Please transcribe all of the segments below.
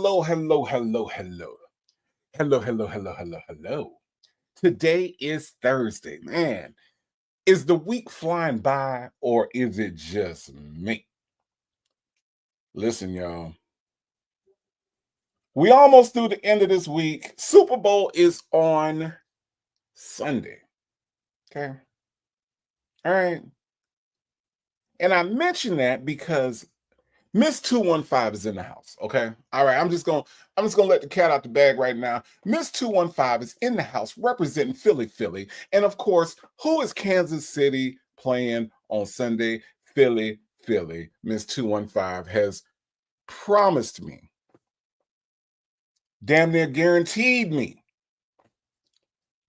Hello, hello, hello, hello. Hello, hello, hello, hello, hello. Today is Thursday. Man, is the week flying by or is it just me? Listen, y'all. We almost through the end of this week. Super Bowl is on Sunday. Okay. All right. And I mention that because Miss 215 is in the house. Okay. All right. I'm just gonna let the cat out the bag right now. Miss 215 is in the house representing Philly, Philly. And of course, who is Kansas City playing on Sunday? Philly, Philly. Miss 215 has promised me, damn near guaranteed me,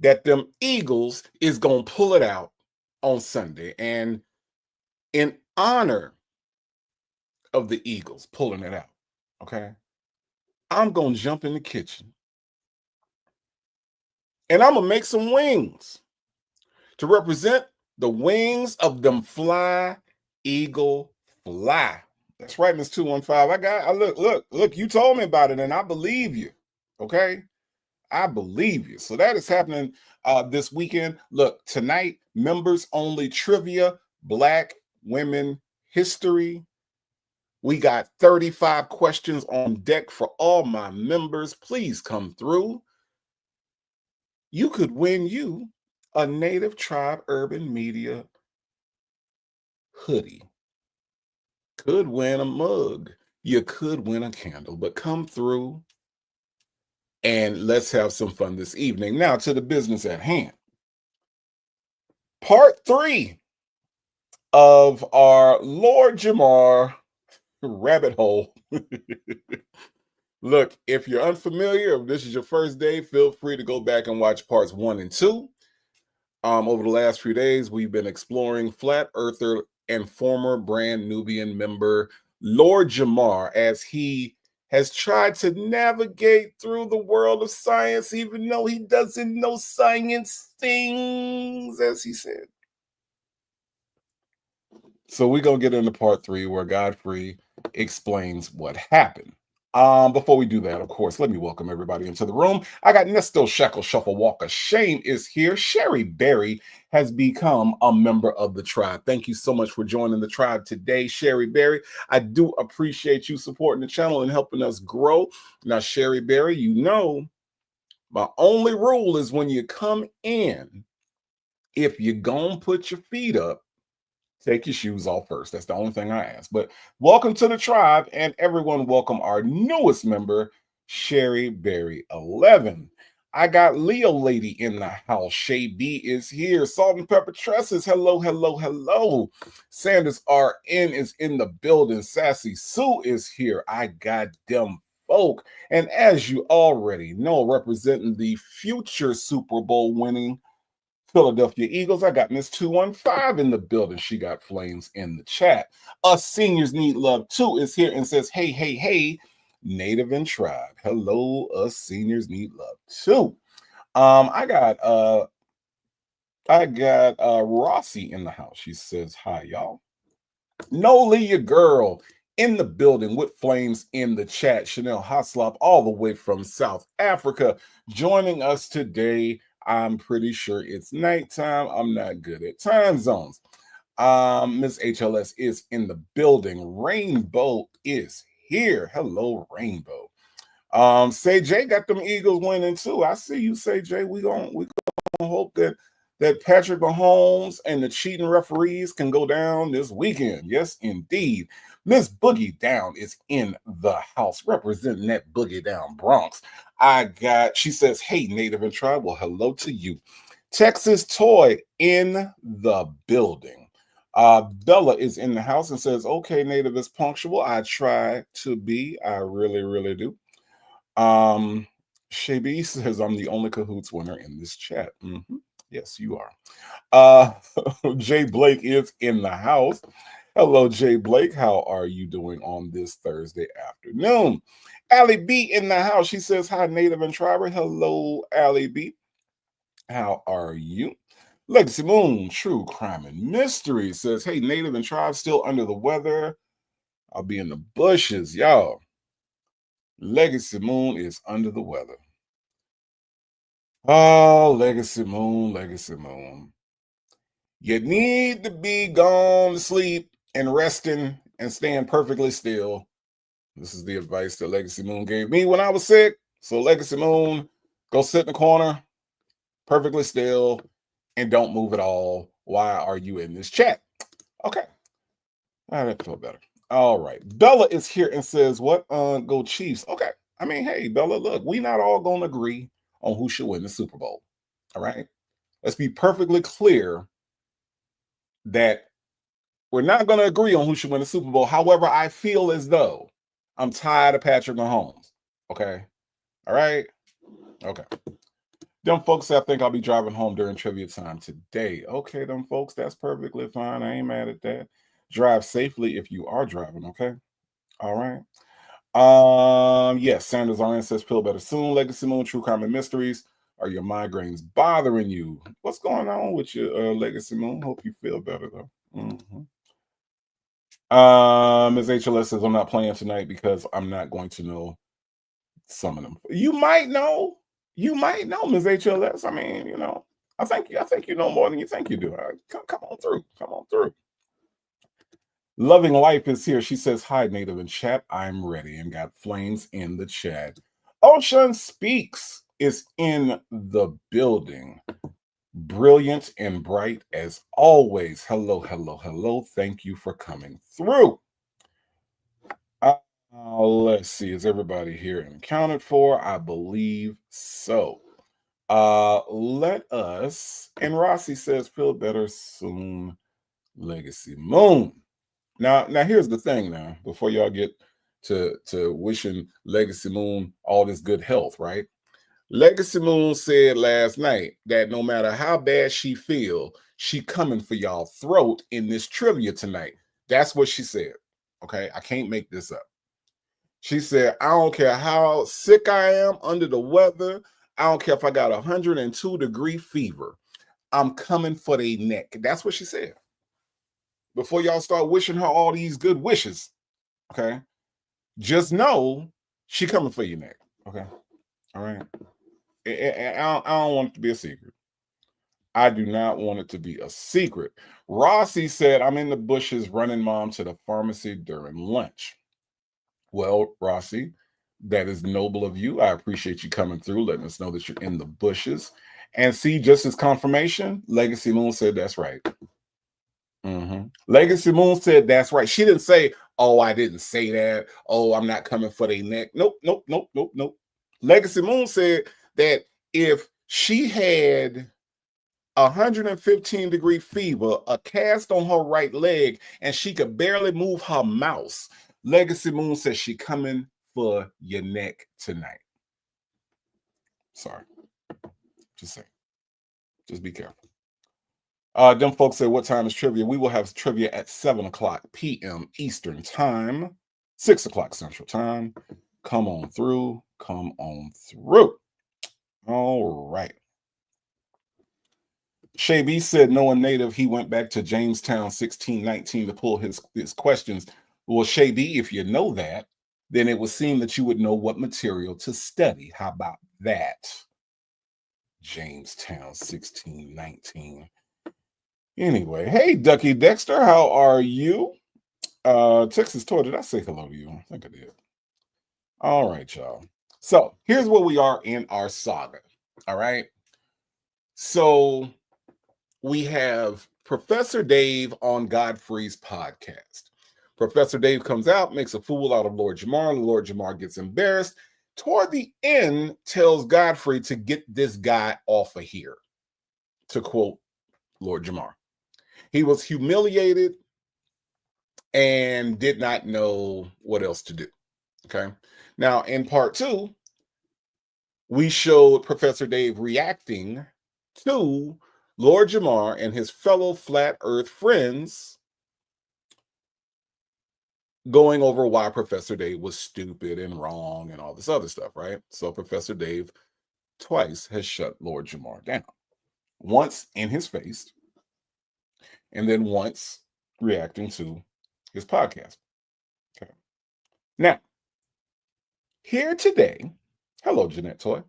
that them Eagles is gonna pull it out on Sunday. And in honor of the Eagles pulling it out, okay, I'm gonna jump in the kitchen and I'm gonna make some wings to represent the wings of them fly eagle fly. That's right, Miss 215. I look, you told me about it, and I believe you. Okay. I believe you. So that is happening this weekend. Look, tonight, members only trivia, Black women history. We got 35 questions on deck for all my members. Please come through. You could win you a Native Tribe Urban Media hoodie. Could win a mug. You could win a candle, but come through and let's have some fun this evening. Now to the business at hand. Part 3 of our Lord Jamar rabbit hole. Look, if you're unfamiliar, if this is your first day, feel free to go back and watch parts 1 and 2. Over the last few days, we've been exploring Flat Earther and former Brand Nubian member Lord Jamar as he has tried to navigate through the world of science, even though he doesn't know science things, as he said. So we're going to get into part 3 where Godfrey explains what happened. Before we do that, of course, let me welcome everybody into the room. I got Nesto Shackle Shuffle Walker. Shane is here. Sherry Berry has become a member of the tribe. Thank you so much for joining the tribe today, Sherry Berry. I do appreciate you supporting the channel and helping us grow. Now, Sherry Berry, you know, my only rule is when you come in, if you're going to put your feet up, take your shoes off first. That's the only thing I ask. But welcome to the tribe, and everyone welcome our newest member, Sherry Berry 11. I got Leo Lady in the house. Shay B is here. Salt and Pepper Tresses. Hello, hello, hello. Sanders RN is in the building. Sassy Sue is here. I got them folk. And as you already know, representing the future Super Bowl winning Philadelphia Eagles, I got Miss 215 in the building. She got flames in the chat. Us seniors need love too is here and says, hey, hey, hey, Native and Tribe. Hello, us seniors need love too. I got Rossi in the house. She says, hi, y'all. Noli, your girl, in the building with flames in the chat. Chanel Haslop, all the way from South Africa, joining us today. I'm pretty sure it's nighttime. I'm not good at time zones. Miss HLS is in the building. Rainbow is here. Hello, Rainbow. Say Jay got them Eagles winning too. I see you, Say Jay. We gonna hope that Patrick Mahomes and the cheating referees can go down this weekend. Yes, indeed. Miss Boogie Down is in the house, representing that Boogie Down Bronx. She says, hey, Native and Tribe. Well, hello to you. Texas Toy in the building. Bella is in the house and says, okay, Native is punctual. I try to be. I really, really do. Shabi says, I'm the only Cahoots winner in this chat. Yes, you are. Jay Blake is in the house. Hello, Jay Blake. How are you doing on this Thursday afternoon? Allie B in the house. She says, hi, Native and Tribe. Hello, Allie B. How are you? Legacy Moon, True Crime and Mystery says, hey, Native and Tribe still under the weather. I'll be in the bushes, y'all. Legacy Moon is under the weather. Oh, Legacy Moon, Legacy Moon. You need to be gone to sleep and resting and staying perfectly still. This is the advice that Legacy Moon gave me when I was sick. So, Legacy Moon, go sit in the corner, perfectly still, and don't move at all. Why are you in this chat? Okay. All right, I feel better. All right. Bella is here and says, what go Chiefs? Okay. I mean, hey, Bella, look, we not all gonna agree on who should win the Super Bowl. All right. Let's be perfectly clear that we're not gonna agree on who should win the Super Bowl. However, I feel as though I'm tired of Patrick Mahomes. Okay. All right. Okay. Them folks say I think I'll be driving home during trivia time today. Okay, them folks, that's perfectly fine. I ain't mad at that. Drive safely if you are driving, okay? All right. Yes, Sanders RN says feel better soon. Legacy Moon, True Crime and Mysteries. Are your migraines bothering you? What's going on with your Legacy Moon? Hope you feel better though. Ms. HLS says I'm not playing tonight because I'm not going to know some of them. You might know. You might know, Ms. HLS. I mean, you know, I think you know more than you think you do. Come on through. Come on through. Loving Life is here. She says, hi, Native in chat. I'm ready and got flames in the chat. Ocean Speaks is in the building. Brilliant and bright as always. Hello, hello, hello. Thank you for coming through. Let's see. Is everybody here and accounted for? I believe so. Let us, and Rossi says, feel better soon, Legacy Moon. Now here's the thing now, before y'all get to wishing Legacy Moon all this good health, right? Legacy Moon said last night that no matter how bad she feel, she coming for y'all throat in this trivia tonight. That's what she said. Okay, I can't make this up. She said, I don't care how sick I am under the weather. I don't care if I got 102-degree fever. I'm coming for the neck. That's what she said. Before y'all start wishing her all these good wishes, okay? Just know she coming for your neck, okay? All right? I don't want it to be a secret. I do not want it to be a secret. Rossi said, I'm in the bushes running mom to the pharmacy during lunch. Well, Rossi, that is noble of you. I appreciate you coming through, letting us know that you're in the bushes. And see, just as confirmation, Legacy Moon said that's right. Legacy Moon said that's right. She didn't say, oh, I didn't say that. Oh, I'm not coming for their neck. Nope, nope, nope, nope, nope. Legacy Moon said that if she had 115-degree fever, a cast on her right leg, and she could barely move her mouse, Legacy Moon says she coming for your neck tonight. Sorry. Just saying. Just be careful. Them folks say, what time is trivia? We will have trivia at 7 o'clock p.m. Eastern Time, 6 o'clock Central Time. Come on through. Come on through. All right. Shay B said, knowing Native, he went back to Jamestown 1619 to pull his questions. Well, Shay B, if you know that, then it would seem that you would know what material to study. How about that? Jamestown 1619. Anyway, hey, Ducky Dexter, how are you? Texas Toy, did I say hello to you? I think I did. All right, y'all. So here's where we are in our saga. All right. So we have Professor Dave on Godfrey's podcast. Professor Dave comes out, makes a fool out of Lord Jamar. Lord Jamar gets embarrassed. Toward the end, tells Godfrey to get this guy off of here, to quote Lord Jamar. He was humiliated and did not know what else to do. Okay. Now, in part 2, we showed Professor Dave reacting to Lord Jamar and his fellow flat earth friends going over why Professor Dave was stupid and wrong and all this other stuff, right? So Professor Dave twice has shut Lord Jamar down. Once in his face, and then once reacting to his podcast. Okay. Now, Here today, hello, Jeanette Toy.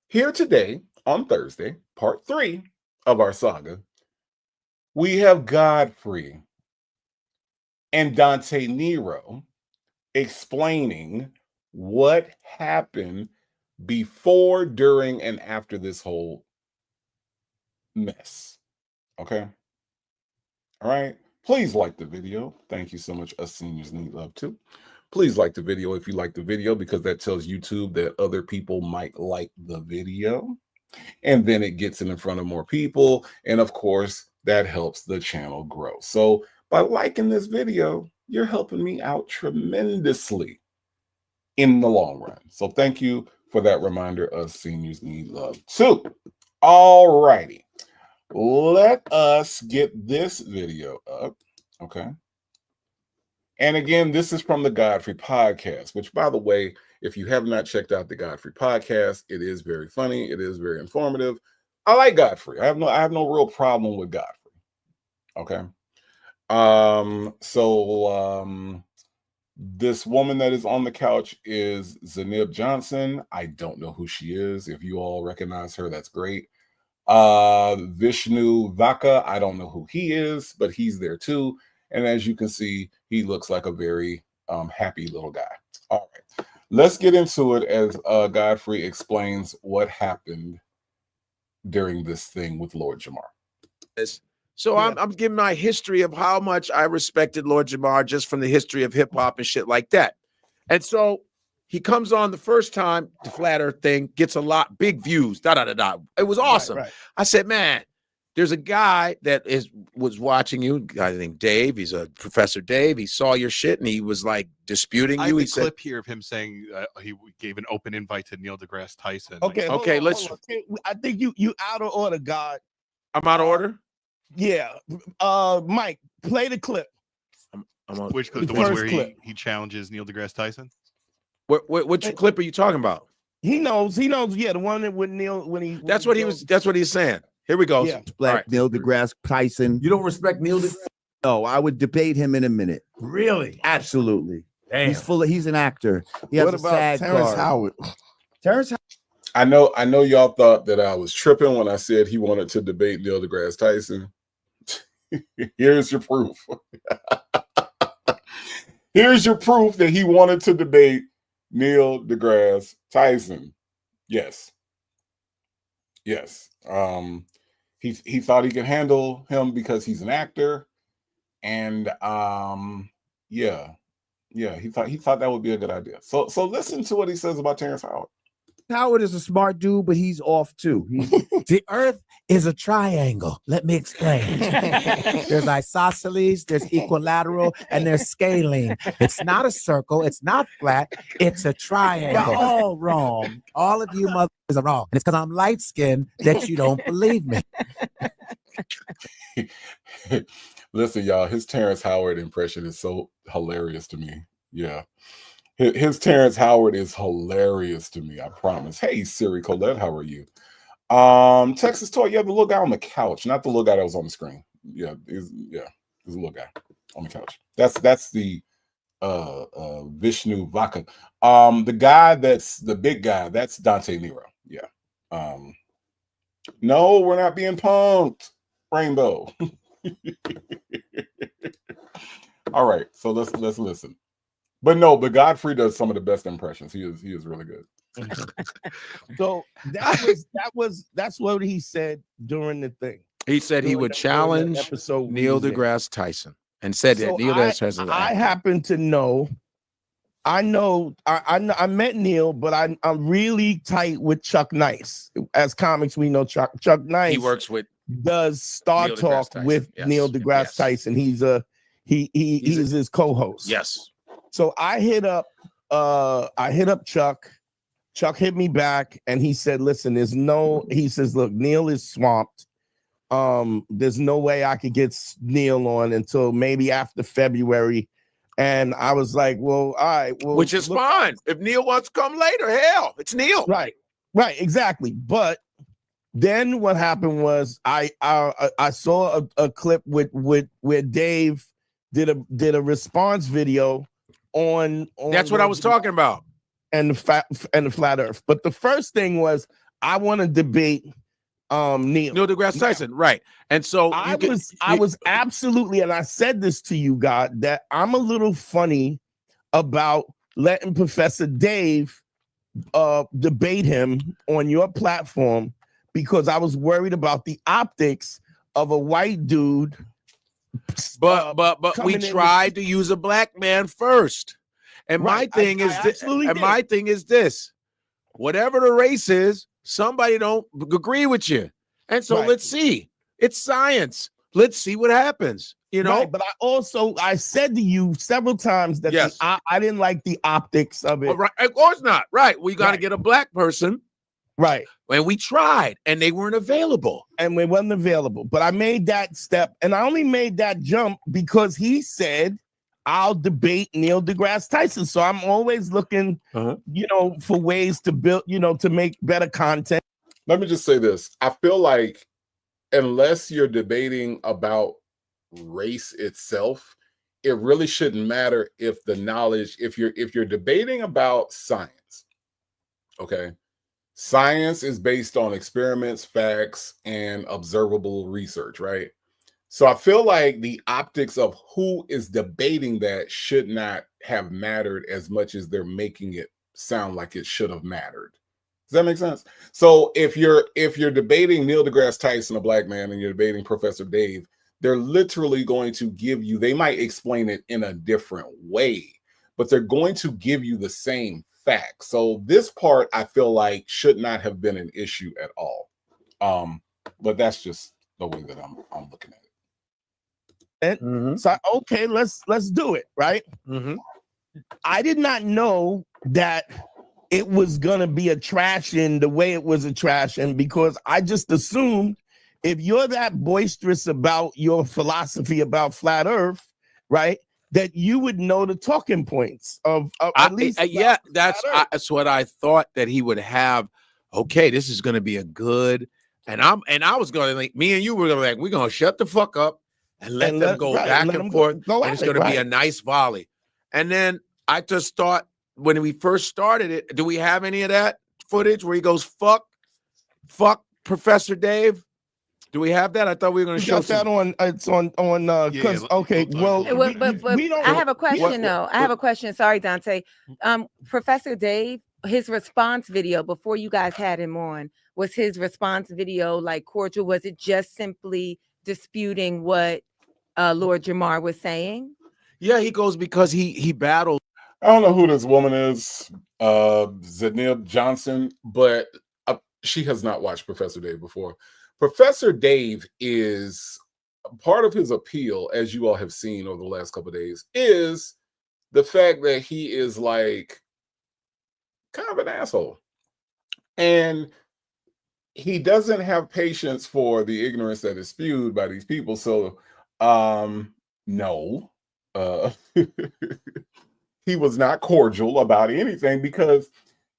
Here today on Thursday, part 3 of our saga, we have Godfrey and Dante Nero explaining what happened before, during, and after this whole mess. Okay. All right. Please like the video. Thank you so much. Us seniors need love too. Please like the video if you like the video, because that tells YouTube that other people might like the video. And then it gets it in front of more people. And of course, that helps the channel grow. So by liking this video, you're helping me out tremendously in the long run. So thank you for that reminder. Us seniors need love too. All righty. Let us get this video up. Okay. And again, this is from the Godfrey podcast, which, by the way, if you have not checked out the Godfrey podcast, it is very funny. It is very informative. I like Godfrey. I have no real problem with Godfrey. Okay. This woman that is on the couch is Zanib Johnson. I don't know who she is. If you all recognize her, that's great. Vishnu Vaka, I don't know who he is, but he's there too. And as you can see, he looks like a very happy little guy. All right, let's get into it as Godfrey explains what happened during this thing with Lord Jamar. So yeah. I'm giving my history of how much I respected Lord Jamar just from the history of hip hop and shit like that. And so he comes on the first time, the Flat Earth thing, gets a lot, big views, da-da-da-da. It was awesome. Right. I said, man, there's a guy that was watching you, I think Dave, he's a Professor Dave. He saw your shit and he was like disputing you. He said, clip here of him saying he gave an open invite to Neil deGrasse Tyson. Okay, like, okay, let's. I think you out of order, God. I'm out of order? Yeah. Mike, play the clip. Which clip? The one where he challenges Neil deGrasse Tyson? Which clip are you talking about? He knows. Yeah, the one that with Neil when he. That's what he's saying. Here we go. Yeah. Right. Neil deGrasse Tyson. You don't respect Neil deGrasse? No, I would debate him in a minute. Really? Absolutely. Damn. He's an actor. He has what a about sad Terrence card. Howard? Terrence Howard. I know y'all thought that I was tripping when I said he wanted to debate Neil deGrasse Tyson. Here's your proof. Here's your proof that he wanted to debate Neil deGrasse Tyson. Yes. He thought he could handle him because he's an actor, and he thought that would be a good idea. So listen to what he says about Terrence Howard. Howard is a smart dude, but he's off too. The Earth is a triangle. Let me explain. There's isosceles, there's equilateral, and there's scalene. It's not a circle. It's not flat. It's a triangle. You're all wrong. All of you mothers are wrong. And it's because I'm light-skinned that you don't believe me. Listen, y'all, his Terrence Howard impression is so hilarious to me. Yeah. His Terrence Howard is hilarious to me, I promise. Hey, Siri Colette, how are you? Texas Toy, yeah, the little guy on the couch, not the little guy that was on the screen. Yeah, there's a little guy on the couch. That's the Vishnu Vaka. The guy that's the big guy, that's Dante Nero. Yeah. No, we're not being punked, Rainbow. All right, so let's listen. But Godfrey does some of the best impressions. He is really good. So that's what he said during the thing. He said he would challenge Neil deGrasse Tyson and said that Neil deGrasse Tyson. I happen to know. I met Neil, but I'm really tight with Chuck Nice. As comics, we know Chuck Nice. He works with does Star Talk with Neil deGrasse Tyson. He's he's his co-host. Yes. So I hit up Chuck. Chuck hit me back and he said, listen, he says, look, Neil is swamped. There's no way I could get Neil on until maybe after February. And I was like, well, all right. Well, which is fine. If Neil wants to come later, hell, it's Neil. Right, exactly. But then what happened was I saw a clip where Dave did a response video on that's what I was talking about. and the flat earth. But the first thing was I want to debate Neil deGrasse Tyson, right? And so I was absolutely, and I said this to you, God, that I'm a little funny about letting Professor Dave debate him on your platform because I was worried about the optics of a white dude. But we tried to use a black man first. And Right. my thing is this. Whatever the race is, somebody don't agree with you. And so let's see. It's science. Let's see what happens. You know, right, but I said to you several times that I didn't like the optics of it. Oh, right. Of course not. Right. We got to get a black person. Right. And we tried and they weren't available. And we wasn't available. But I made that step and I only made that jump because he said, I'll debate Neil deGrasse Tyson. So I'm always looking, for ways to build, to make better content. Let me just say this. I feel like unless you're debating about race itself, it really shouldn't matter if the knowledge, if you're debating about science, okay? Science is based on experiments, facts, and observable research, right? So I feel like the optics of who is debating that should not have mattered as much as they're making it sound like it should have mattered. Does that make sense? So if you're debating Neil deGrasse Tyson, a black man, and you're debating Professor Dave, they're literally going to give you, they might explain it in a different way, but they're going to give you the same facts. So this part I feel like should not have been an issue at all. But that's just the way that I'm looking at it. And so okay, let's do it, right? I did not know that it was gonna be a trash-in the way it was a trash-in because I just assumed if you're that boisterous about your philosophy about flat Earth, right, that you would know the talking points of at least. That's what I thought that he would have. Okay, this is going to be a good, and I was going to like me and you were going to like we're going to shut the fuck up and let them go back and forth, and it's going to be a nice volley. And then I just thought when we first started it, do we have any of that footage where he goes fuck Professor Dave? Do we have that? I thought we were going to show that on. It's on. Okay. Well, but I have a question though. I have a question. Sorry, Dante. Professor Dave, his response video before you guys had him on, was his response video like cordial? Was it just simply disputing what Lord Jamar was saying? Yeah, he goes because he battled. I don't know who this woman is, Zanib Johnson, but she has not watched Professor Dave before. Professor Dave is part of his appeal, as you all have seen over the last couple of days, is the fact that he is like kind of an asshole. And he doesn't have patience for the ignorance that is spewed by these people. So, no, he was not cordial about anything because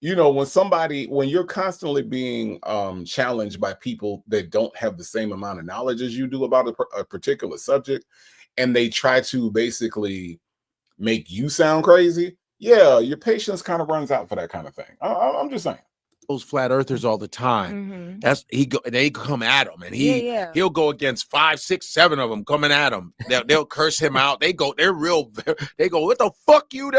when you're constantly being challenged by people that don't have the same amount of knowledge as you do about a particular subject, and they try to basically make you sound crazy, your patience kind of runs out for that kind of thing. I'm just saying. Those flat earthers all the time. They come at him, and he'll go against 5, 6, 7 of them coming at him. They'll curse him out. They go, what the fuck you?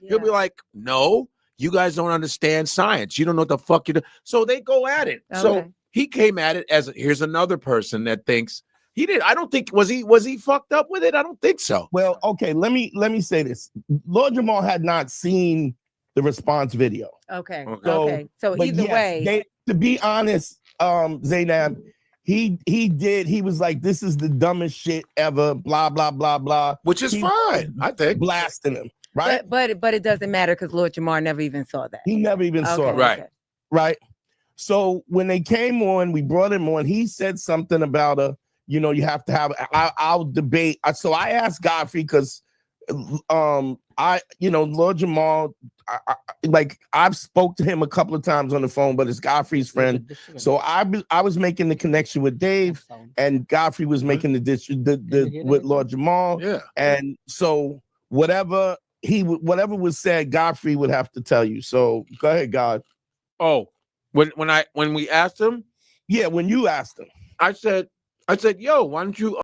He'll be like, no. You guys don't understand science. You don't know what the fuck you do. So they go at it. Okay. So he came at it as here's another person that thinks he did. I don't think was he fucked up with it? I don't think so. Well, okay, let me say this. Lord Jamal had not seen the response video. Okay. So either way, to be honest, Zainab, he did. He was like, "This is the dumbest shit ever." Blah blah blah blah. Which is fine. I think blasting him. Right, but it doesn't matter because Lord Jamar never even saw that. He never even saw it. Right. Right. So when they came on, we brought him on. He said something about you have to have. I'll debate. So I asked Godfrey because, Lord Jamal, I've spoke to him a couple of times on the phone, but it's Godfrey's friend. So I was making the connection with Dave, and Godfrey was making the with Lord Jamal. Yeah. And so whatever whatever was said, Godfrey would have to tell you. So go ahead, God. Oh, when we asked him, Yeah, when you asked him, I said, yo, why don't you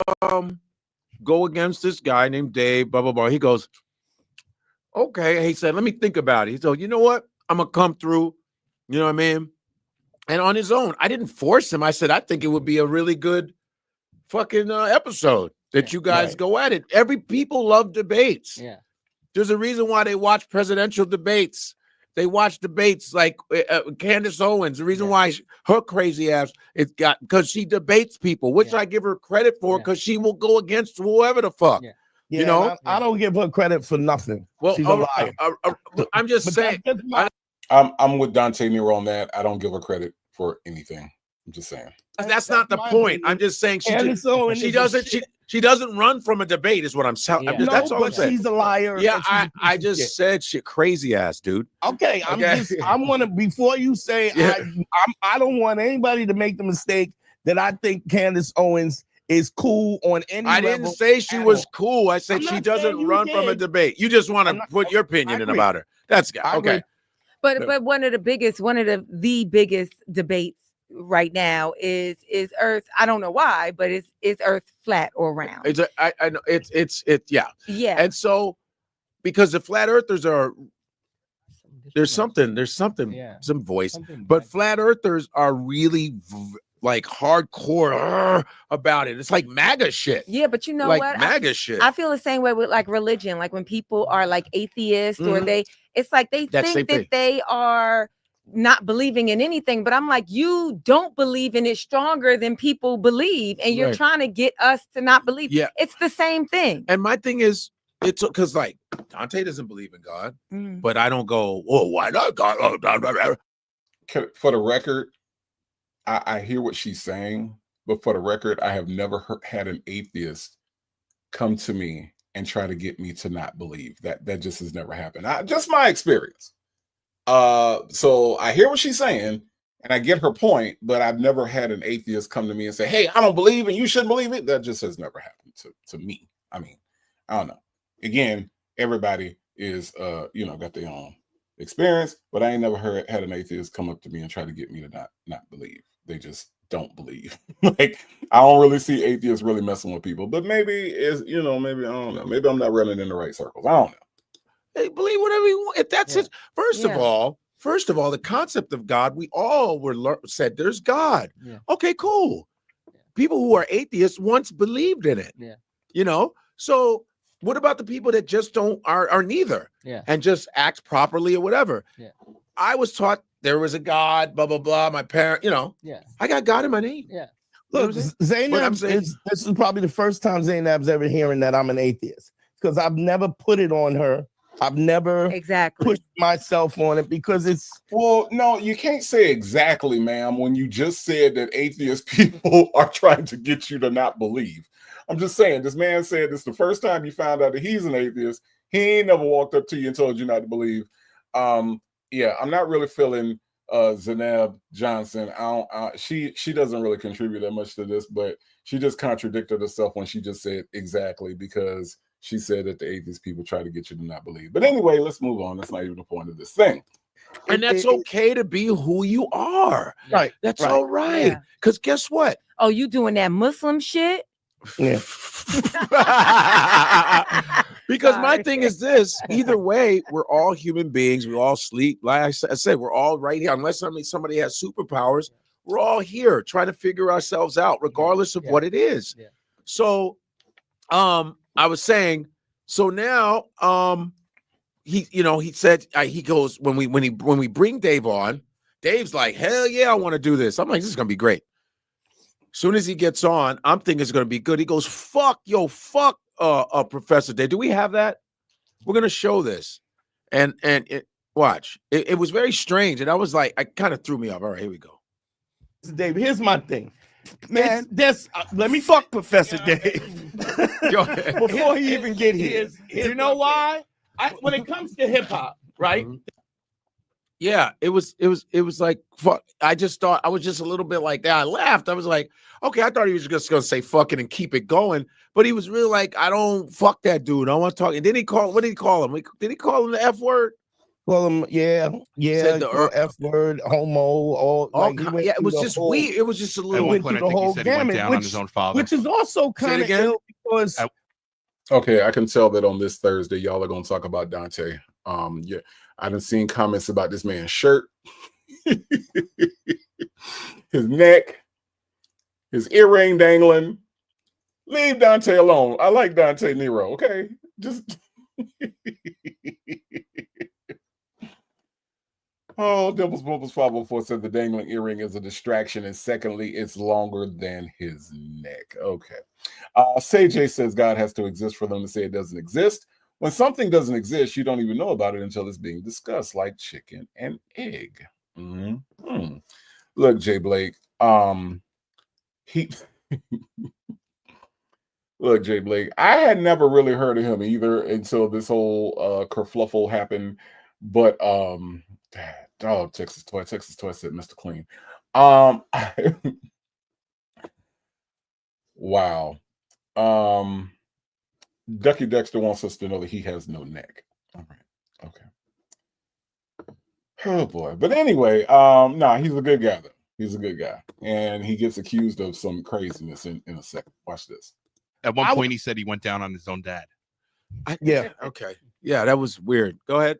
go against this guy named Dave, blah, blah, blah. He goes, okay. He said, let me think about it. He said, you know what? I'm going to come through. You know what I mean? And on his own, I didn't force him. I said, I think it would be a really good fucking episode that you guys go at it. People love debates. Yeah. There's a reason why they watch presidential debates. They watch debates like Candace Owens. The reason why her crazy ass because she debates people, which I give her credit for because she will go against whoever the fuck. Yeah. You know, I don't give her credit for nothing. Well, She's a liar. I'm just saying. I'm with Dante Nero on that. I don't give her credit for anything. I'm just saying. That's not the point. I'm just saying she doesn't run from a debate, is what I'm saying. Yeah. That's all I'm saying. She's a liar. Yeah, I just said shit, crazy ass, dude. Okay, I want to before you say I don't want anybody to make the mistake that I think Candace Owens is cool on any level. I didn't say she was cool. I said she doesn't run from a debate. You just want to put your opinion in about her. That's okay. But one of the biggest biggest debates right now is Earth. I don't know why, but is Earth flat or round? I know it's yeah. Yeah. And so because the flat earthers are there's something some voice, but flat earthers are really like hardcore about it. It's like MAGA shit. Yeah, but you know like what? MAGA shit. I feel the same way with like religion. Like when people are like atheists or it's like they think that they are not believing in anything, but I'm like, you don't believe in it stronger than people believe, and you're trying to get us to not believe. Yeah, it's the same thing. And my thing is, it's because like Dante doesn't believe in God, but I don't go, oh, why not God? For the record, I hear what she's saying, but for the record, I have never had an atheist come to me and try to get me to not believe. That just has never happened. Just my experience. So I hear what she's saying and I get her point, but I've never had an atheist come to me and say, hey, I don't believe and you shouldn't believe it. That just has never happened to me. I mean, I don't know. Again, everybody is got their own experience, but I ain't never had an atheist come up to me and try to get me to not believe. They just don't believe. Like, I don't really see atheists really messing with people, but maybe maybe I don't know. Maybe I'm not running in the right circles. I don't know. Hey, believe whatever you want. If that's it. First of all, the concept of God, we all said there's God. Yeah. Okay, cool. People who are atheists once believed in it. Yeah. So what about the people that just are neither? Yeah. And just act properly or whatever? Yeah. I was taught there was a God, blah, blah, blah. My parent, I got God in my name. Yeah. Look, Zainab, this is probably the first time Zainab's ever hearing that I'm an atheist, because I've never put it on her. I've never pushed myself on it because it's... Well, no, you can't say exactly, ma'am, when you just said that atheist people are trying to get you to not believe. I'm just saying, this man said this the first time you found out that he's an atheist. He ain't never walked up to you and told you not to believe. Yeah, I'm not really feeling Zainab Johnson. She doesn't really contribute that much to this, but she just contradicted herself when she just said exactly, because she said that the atheist people try to get you to not believe. But anyway, let's move on. That's not even the point of this thing. And that's okay to be who you are. Right. That's all right. Because guess what? Oh, you doing that Muslim shit? Yeah. Because my thing is this: either way, we're all human beings. We all sleep. Like I said, we're all right here. Unless somebody has superpowers, we're all here trying to figure ourselves out, regardless of what it is. Yeah. So, I was saying. So now, he said he goes when we bring Dave on. Dave's like, hell yeah, I want to do this. I'm like, this is gonna be great. Soon as he gets on, I'm thinking it's gonna be good. He goes, fuck, Professor Dave. Do we have that? We're gonna show this, and watch. It was very strange, and I was like, I kind of threw me off. All right, here we go. Dave, here's my thing, man. Let me fuck Professor Dave before he even get here. You know why? When it comes to hip hop, right? Yeah, it was like fuck. I just thought I was just a little bit like that. I laughed. I was like, okay, I thought he was just gonna say fucking and keep it going, but he was really like, I don't fuck that dude. I want to talk. And then he called. What did he call him? Did he call him the F word? Well, yeah, Said the F word, homo, all like he went yeah, it through was the just whole, weird. It was just a At little. one went point, through I the think he whole said he went gamut, down on his own father. which is also Say it kind of again? ill because At- Okay, I can tell that on this Thursday, y'all are gonna talk about Dante. Yeah, I done seen comments about this man's shirt, his neck, his earring dangling. Leave Dante alone. I like Dante Nero. Okay, just. Oh, Dimples Bumbles 504 said the dangling earring is a distraction, and secondly, it's longer than his neck. Okay. Say J says God has to exist for them to say it doesn't exist. When something doesn't exist, you don't even know about it until it's being discussed, like chicken and egg. Mm-hmm. Look, Jay Blake, he look, Jay Blake, I had never really heard of him either until this whole kerfluffle happened. But Texas Toy said Mr. Clean. Wow. Ducky Dexter wants us to know that he has no neck. All right. Okay. Oh boy. But anyway, nah, he's a good guy though. He's a good guy. And he gets accused of some craziness in a second. Watch this. At one point, he said he went down on his own dad. yeah. Okay. Yeah, that was weird. Go ahead.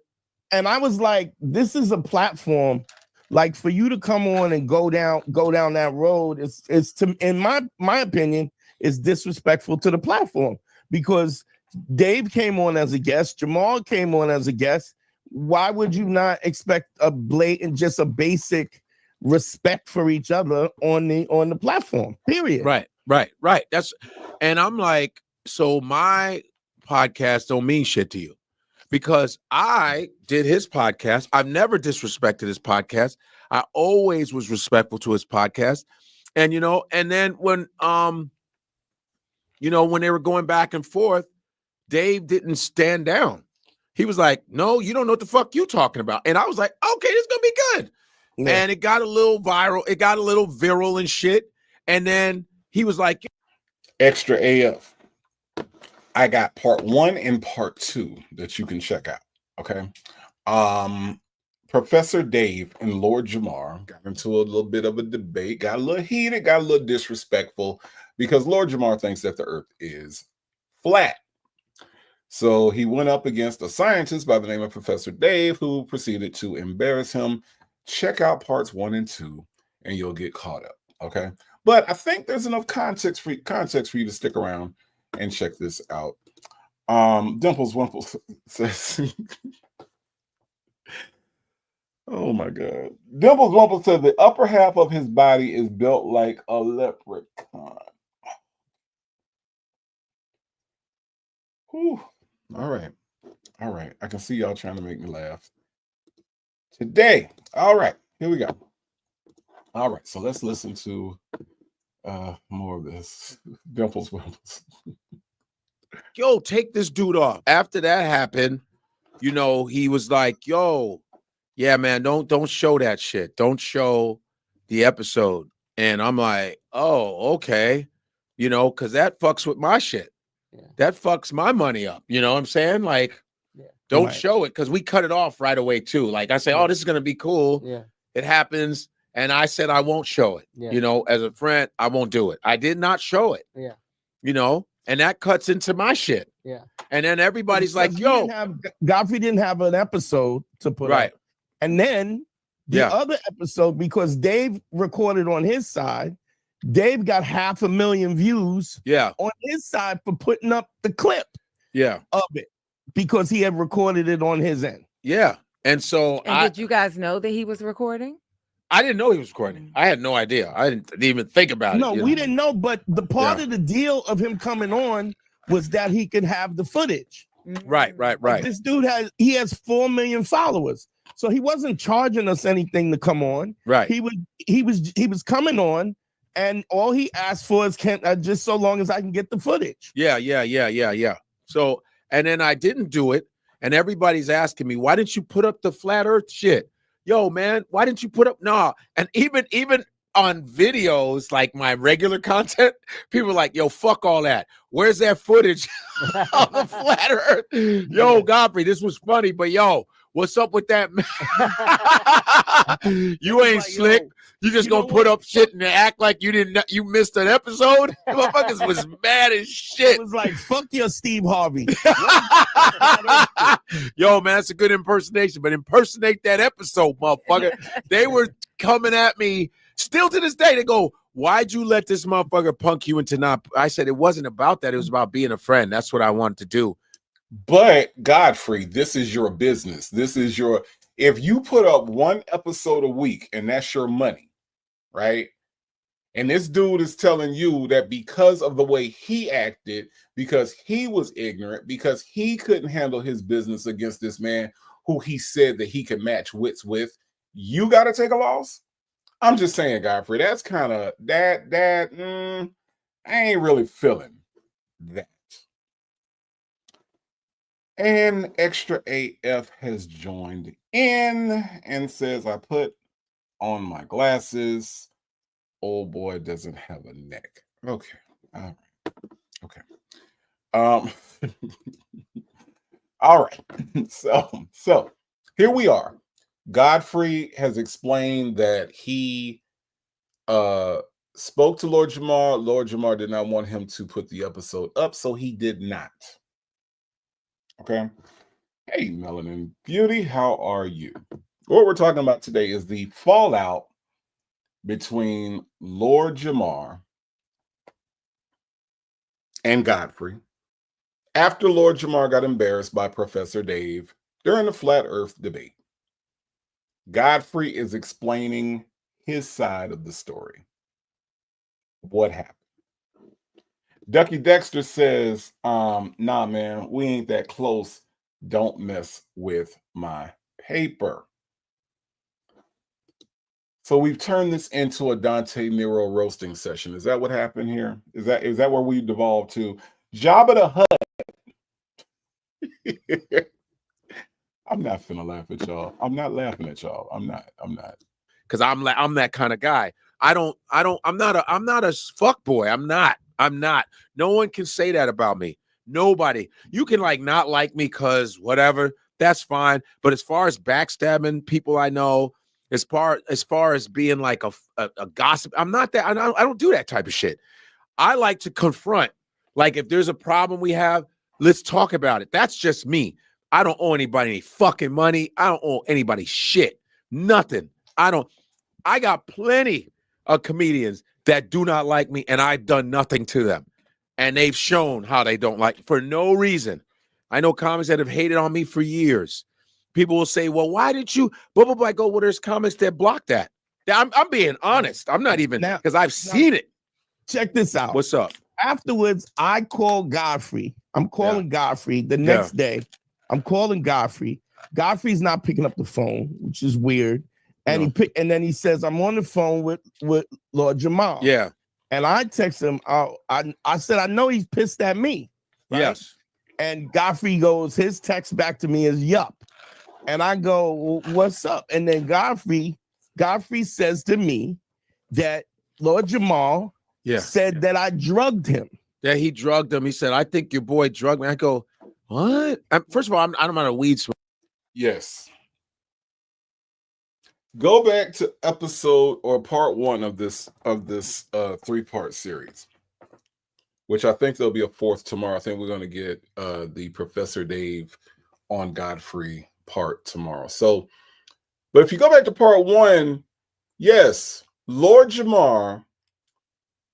And I was like, this is a platform, like for you to come on and go down that road. It's to, in my opinion, is disrespectful to the platform because Dave came on as a guest, Jamar came on as a guest. Why would you not expect a blatant, just a basic respect for each other on the platform? Period. Right. And I'm like, so my podcast don't mean shit to you. Because I did his podcast. I've never disrespected his podcast. I always was respectful to his podcast. And and then when when they were going back and forth, Dave didn't stand down. He was like, no, you don't know what the fuck you talking about. And I was like, okay, this is gonna be good. Yeah. And it got a little viral, it got a little viral and shit. And then he was like, extra AF. I got part 1 and part 2 that you can check out. Okay. Professor Dave and Lord Jamar got into a little bit of a debate, got a little heated, got a little disrespectful because Lord Jamar thinks that the earth is flat. So he went up against a scientist by the name of Professor Dave, who proceeded to embarrass him. Check out parts 1 and 2 and you'll get caught up. Okay. But I think there's enough context for you to stick around and check this out. Dimples Wimples says, oh my God. Dimples Wimples said the upper half of his body is built like a leprechaun. Whew. All right. I can see y'all trying to make me laugh today. All right, here we go. All right, so let's listen to more of this. Dimples Wimples. yo, take this dude off. After that happened, he was like, yo, yeah, man, don't show that shit. Don't show the episode. And I'm like, oh, okay. Because that fucks with my shit. Yeah. That fucks my money up. You know what I'm saying? Like, don't show it because we cut it off right away too. Like I say, oh, this is going to be cool. Yeah. It happens. And I said, I won't show it. Yeah. As a friend, I won't do it. I did not show it. Yeah. And that cuts into my shit. Yeah. And then everybody's like, yo. Godfrey didn't have an episode to put up. And then the other episode, because Dave recorded on his side, Dave got 500,000 views on his side for putting up the clip of it because he had recorded it on his end. Yeah. And so did you guys know that he was recording? I didn't know he was recording. I had no idea. I didn't even think about it. No, we didn't know. But the part of the deal of him coming on was that he could have the footage. Right. Like this dude has 4 million followers. So he wasn't charging us anything to come on. Right. He was coming on, and all he asked for is just so long as I can get the footage. Yeah. So, and then I didn't do it, and everybody's asking me, why didn't you put up the flat earth shit? yo, man, why didn't you put up? Nah. And even on videos, like my regular content, people are like, yo, fuck all that. Where's that footage of the flat earth? Yo, Godfrey, this was funny, but yo, what's up with that? You ain't like, slick. yo, You just you gonna know put what? up shit and act like you missed an episode? Motherfuckers was mad as shit. It was like, fuck your Steve Harvey. Yo, man, that's a good impersonation, but impersonate that episode, motherfucker. They were coming at me still to this day. They go, why'd you let this motherfucker punk you into not? I said, it wasn't about that. It was about being a friend. That's what I wanted to do. But Godfrey, this is your business. This is your, if you put up one episode a week and that's your money, right? And this dude is telling you that because of the way he acted, because he was ignorant, because he couldn't handle his business against this man who he said that he could match wits with, you got to take a loss. I'm just saying, Godfrey, that's kind of I ain't really feeling that. And Extra AF has joined in and says, I put on my glasses. Old boy doesn't have a neck. Okay. All right. Okay. All right. So here we are. Godfrey has explained that he spoke to Lord Jamar. Lord Jamar did not want him to put the episode up, so he did not. Okay. Hey, Melanin Beauty, how are you? What we're talking about today is the fallout between Lord Jamar and Godfrey after Lord Jamar got embarrassed by Professor Dave during the Flat Earth debate. Godfrey is explaining his side of the story. What happened? Ducky Dexter says, nah, man, we ain't that close. Don't mess with my paper. So we've turned this into a Dante Nero roasting session. Is that what happened here? Is that where we devolved to? Jabba the Hutt. I'm not finna laugh at y'all. I'm not laughing at y'all. I'm not. Because I'm that kind of guy. I'm not a fuck boy. I'm not. No one can say that about me. Nobody. You can not like me because whatever. That's fine. But as far as backstabbing people I know, as far as being like a gossip, I'm not that. I don't do that type of shit. I like to confront. Like if there's a problem we have, let's talk about it. That's just me. I don't owe anybody any fucking money. I don't owe anybody shit. Nothing. I got plenty of comedians that do not like me, and I've done nothing to them. And they've shown how they don't like for no reason. I know comics that have hated on me for years. People will say, well, why did you blah, blah, blah. I go, well, there's comics that block that. I'm being honest. I'm not even, because I've seen it. Check this out. What's up? Afterwards, I call Godfrey. I'm calling Godfrey the next day. I'm calling Godfrey. Godfrey's not picking up the phone, which is weird. And and then he says, I'm on the phone with Lord Jamar. Yeah. And I text him, I said, I know he's pissed at me. Right? Yes. And Godfrey goes, his text back to me is yup. And I go, well, what's up? And then Godfrey says to me that Lord Jamar said that I drugged him. Yeah, he drugged him. He said, I think your boy drugged me. I go, what? First of all, I'm not a weed smoker. Yes. Go back to episode or part 1 of this 3-part series, which I think there'll be a 4th tomorrow. I think we're going to get the Professor Dave on Godfrey part tomorrow. So, but if you go back to part 1, yes, Lord Jamar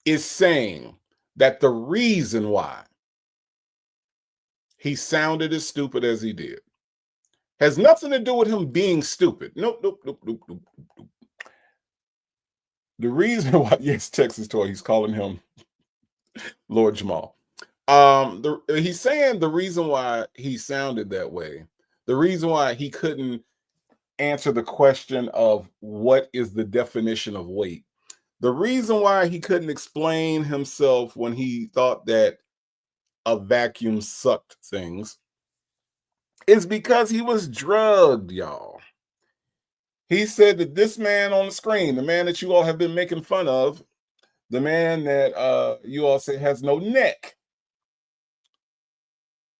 is saying that the reason why he sounded as stupid as he did has nothing to do with him being stupid. Nope. The reason why, yes, Texas Toy, he's calling him Lord Jamal. He's saying the reason why he sounded that way, the reason why he couldn't answer the question of what is the definition of weight, the reason why he couldn't explain himself when he thought that a vacuum sucked things is because he was drugged, y'all. He said that this man on the screen, the man that you all have been making fun of, the man that you all say has no neck,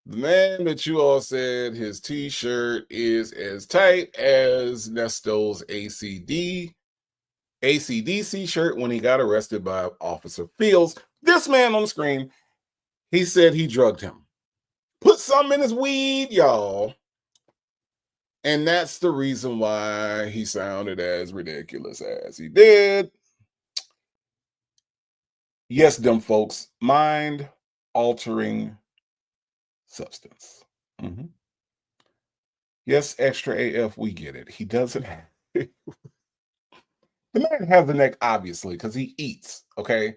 the man that you all said his t-shirt is as tight as Nesto's ACDC shirt when he got arrested by Officer Fields. This man on the screen, he said he drugged him. Put some in his weed, y'all. And that's the reason why he sounded as ridiculous as he did. Yes, them folks, mind-altering substance. Yes, extra AF, we get it. He doesn't have the man has a neck, obviously, because he eats, okay?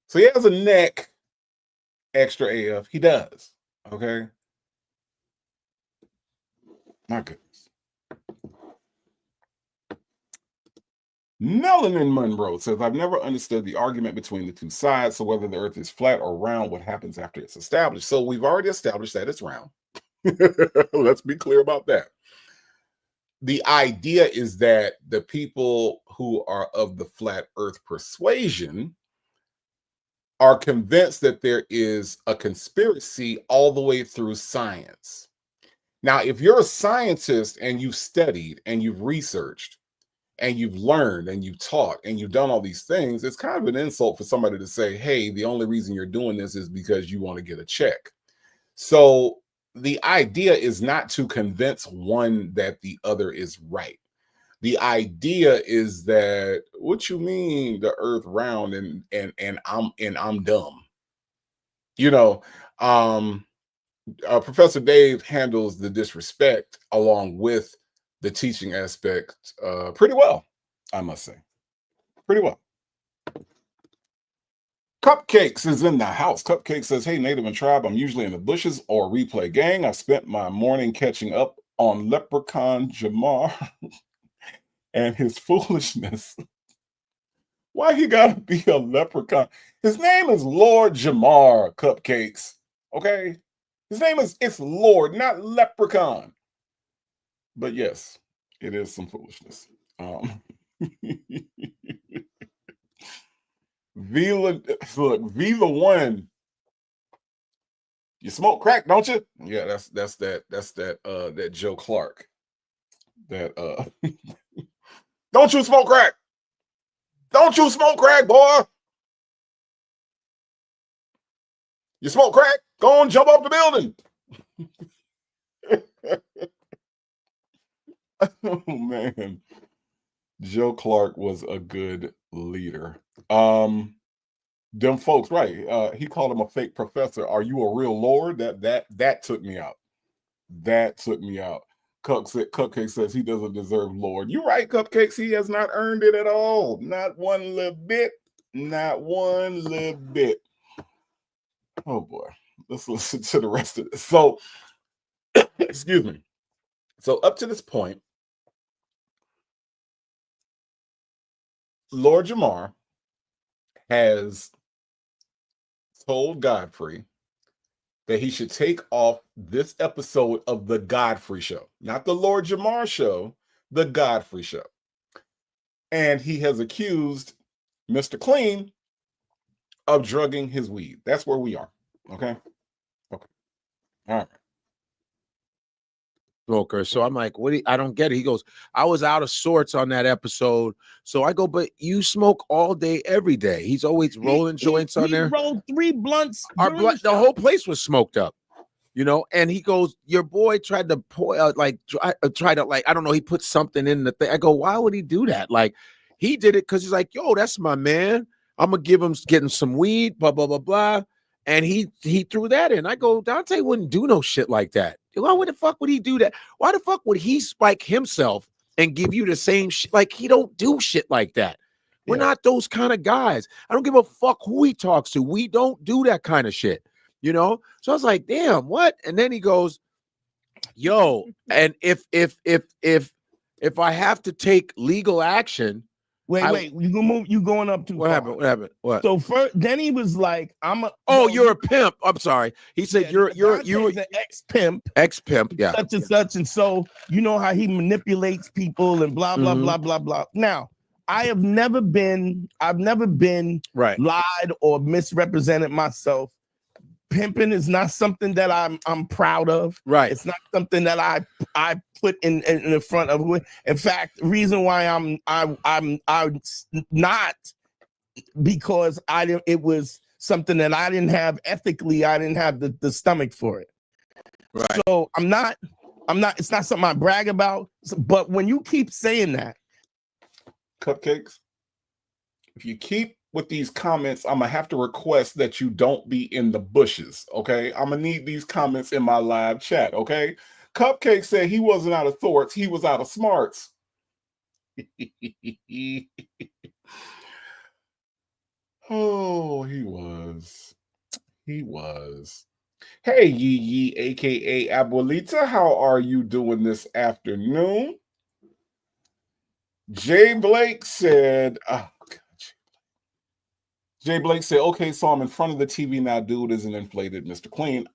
So he has a neck, extra AF. He does, okay? My goodness. Melanin Monroe says, I've never understood the argument between the two sides. So whether the earth is flat or round, what happens after it's established? So we've already established that it's round. Let's be clear about that. The idea is that the people who are of the flat earth persuasion are convinced that there is a conspiracy all the way through science. Now, if you're a scientist and you've studied and you've researched and you've learned and you've taught and you've done all these things, it's kind of an insult for somebody to say, hey, the only reason you're doing this is because you want to get a check. So the idea is not to convince one that the other is right. The idea is that, what you mean the earth round and I'm dumb? You know, Professor Dave handles the disrespect along with the teaching aspect pretty well, I must say. Pretty well. Cupcakes is in the house. Cupcake says, hey, Native and Tribe, I'm usually in the bushes or replay gang. I spent my morning catching up on Leprechaun Jamar and his foolishness. Why he gotta be a leprechaun? His name is Lord Jamar, Cupcakes. Okay? His name is, it's Lord, not Leprechaun. But yes, it is some foolishness. Viva One. You smoke crack, don't you? Yeah, that's that Joe Clark. That don't you smoke crack? Don't you smoke crack, boy? You smoke crack? Go on, jump off the building. Oh man. Joe Clark was a good leader. Them folks, right? He called him a fake professor. Are you a real lord? That took me out. That took me out. Cupcake says he doesn't deserve lord. You're right, Cupcakes. He has not earned it at all. Not one little bit. Not one little bit. Oh boy. Let's listen to the rest of this. So, excuse me. So up to this point, Lord Jamar has told Godfrey that he should take off this episode of the Godfrey show, not the Lord Jamar show, the Godfrey show. And he has accused Mr. Clean of drugging his weed. That's where we are. Okay. Okay. All right. Smoker. So I'm like, I don't get it. He goes, I was out of sorts on that episode. So I go, but you smoke all day, every day. He's always rolling joints on there. He rolled 3 blunts. The whole place was smoked up, you know. And he goes, your boy tried to pour out, try to I don't know. He put something in the thing. I go, why would he do that? Like, he did it because he's like, yo, that's my man. I'm gonna get him some weed, blah blah blah blah. And he threw that in. I go, Dante wouldn't do no shit like that. Why the fuck would he do that? Why the fuck would he spike himself and give you the same shit? Like, he don't do shit like that. We're not those kind of guys. I don't give a fuck who he talks to. We don't do that kind of shit, you know? So I was like, damn, what? And then he goes, yo, and if I have to take legal action, Wait. You going up too What far. happened? What happened? What? So first, then he was like, Oh, you're a pimp. I'm sorry. He said you're an ex-pimp. Ex-pimp. Yeah. Such and such. And so you know how he manipulates people and blah, blah, blah, blah, blah. Now, I've never been right. lied or misrepresented myself. Pimping is not something that I'm proud of. Right. It's not something that I put in the front of. In fact, the reason why I'm not, because it was something that I didn't have ethically. I didn't have the stomach for it. Right. So I'm not. It's not something I brag about. But when you keep saying that, Cupcakes, if you keep with these comments, I'm gonna have to request that you don't be in the bushes. Okay, I'm gonna need these comments in my live chat. Okay, Cupcake said he wasn't out of thoughts, he was out of smarts. Oh, he was. Hey, Yee, aka Abuelita, how are you doing this afternoon? Jay Blake said, Jay Blake said, okay, so I'm in front of the TV now. Dude is an inflated Mr. Clean.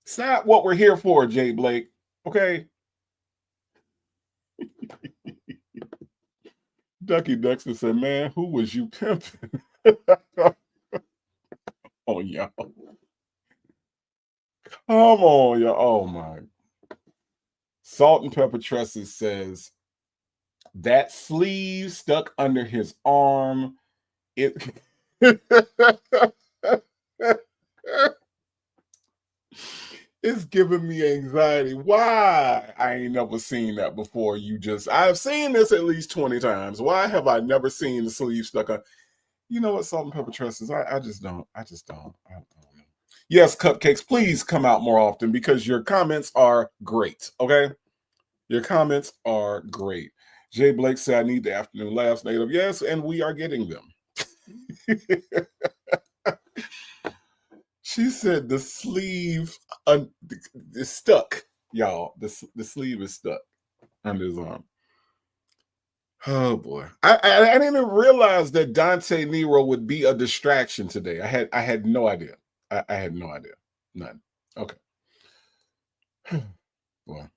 It's not what we're here for, Jay Blake. Okay. Ducky Dexter said, man, who was you pimping? Oh, y'all. Come on, y'all. Oh, my. Salt and Pepper Tresses says, that sleeve stuck under his arm, it's giving me anxiety. Why? I ain't never seen that before. I've seen this at least 20 times. Why have I never seen the sleeve stuck on? You know what, Salt and Pepper Tresses? I just don't. I don't know. Yes, Cupcakes, please come out more often because your comments are great, okay? Your comments are great. Jay Blake said, I need the afternoon laughs, Native. Yes, and we are getting them. She said the sleeve is stuck, y'all. The sleeve is stuck under his arm. Oh, boy. I didn't even realize that Dante Nero would be a distraction today. I had no idea. I had no idea. None. Okay. Boy.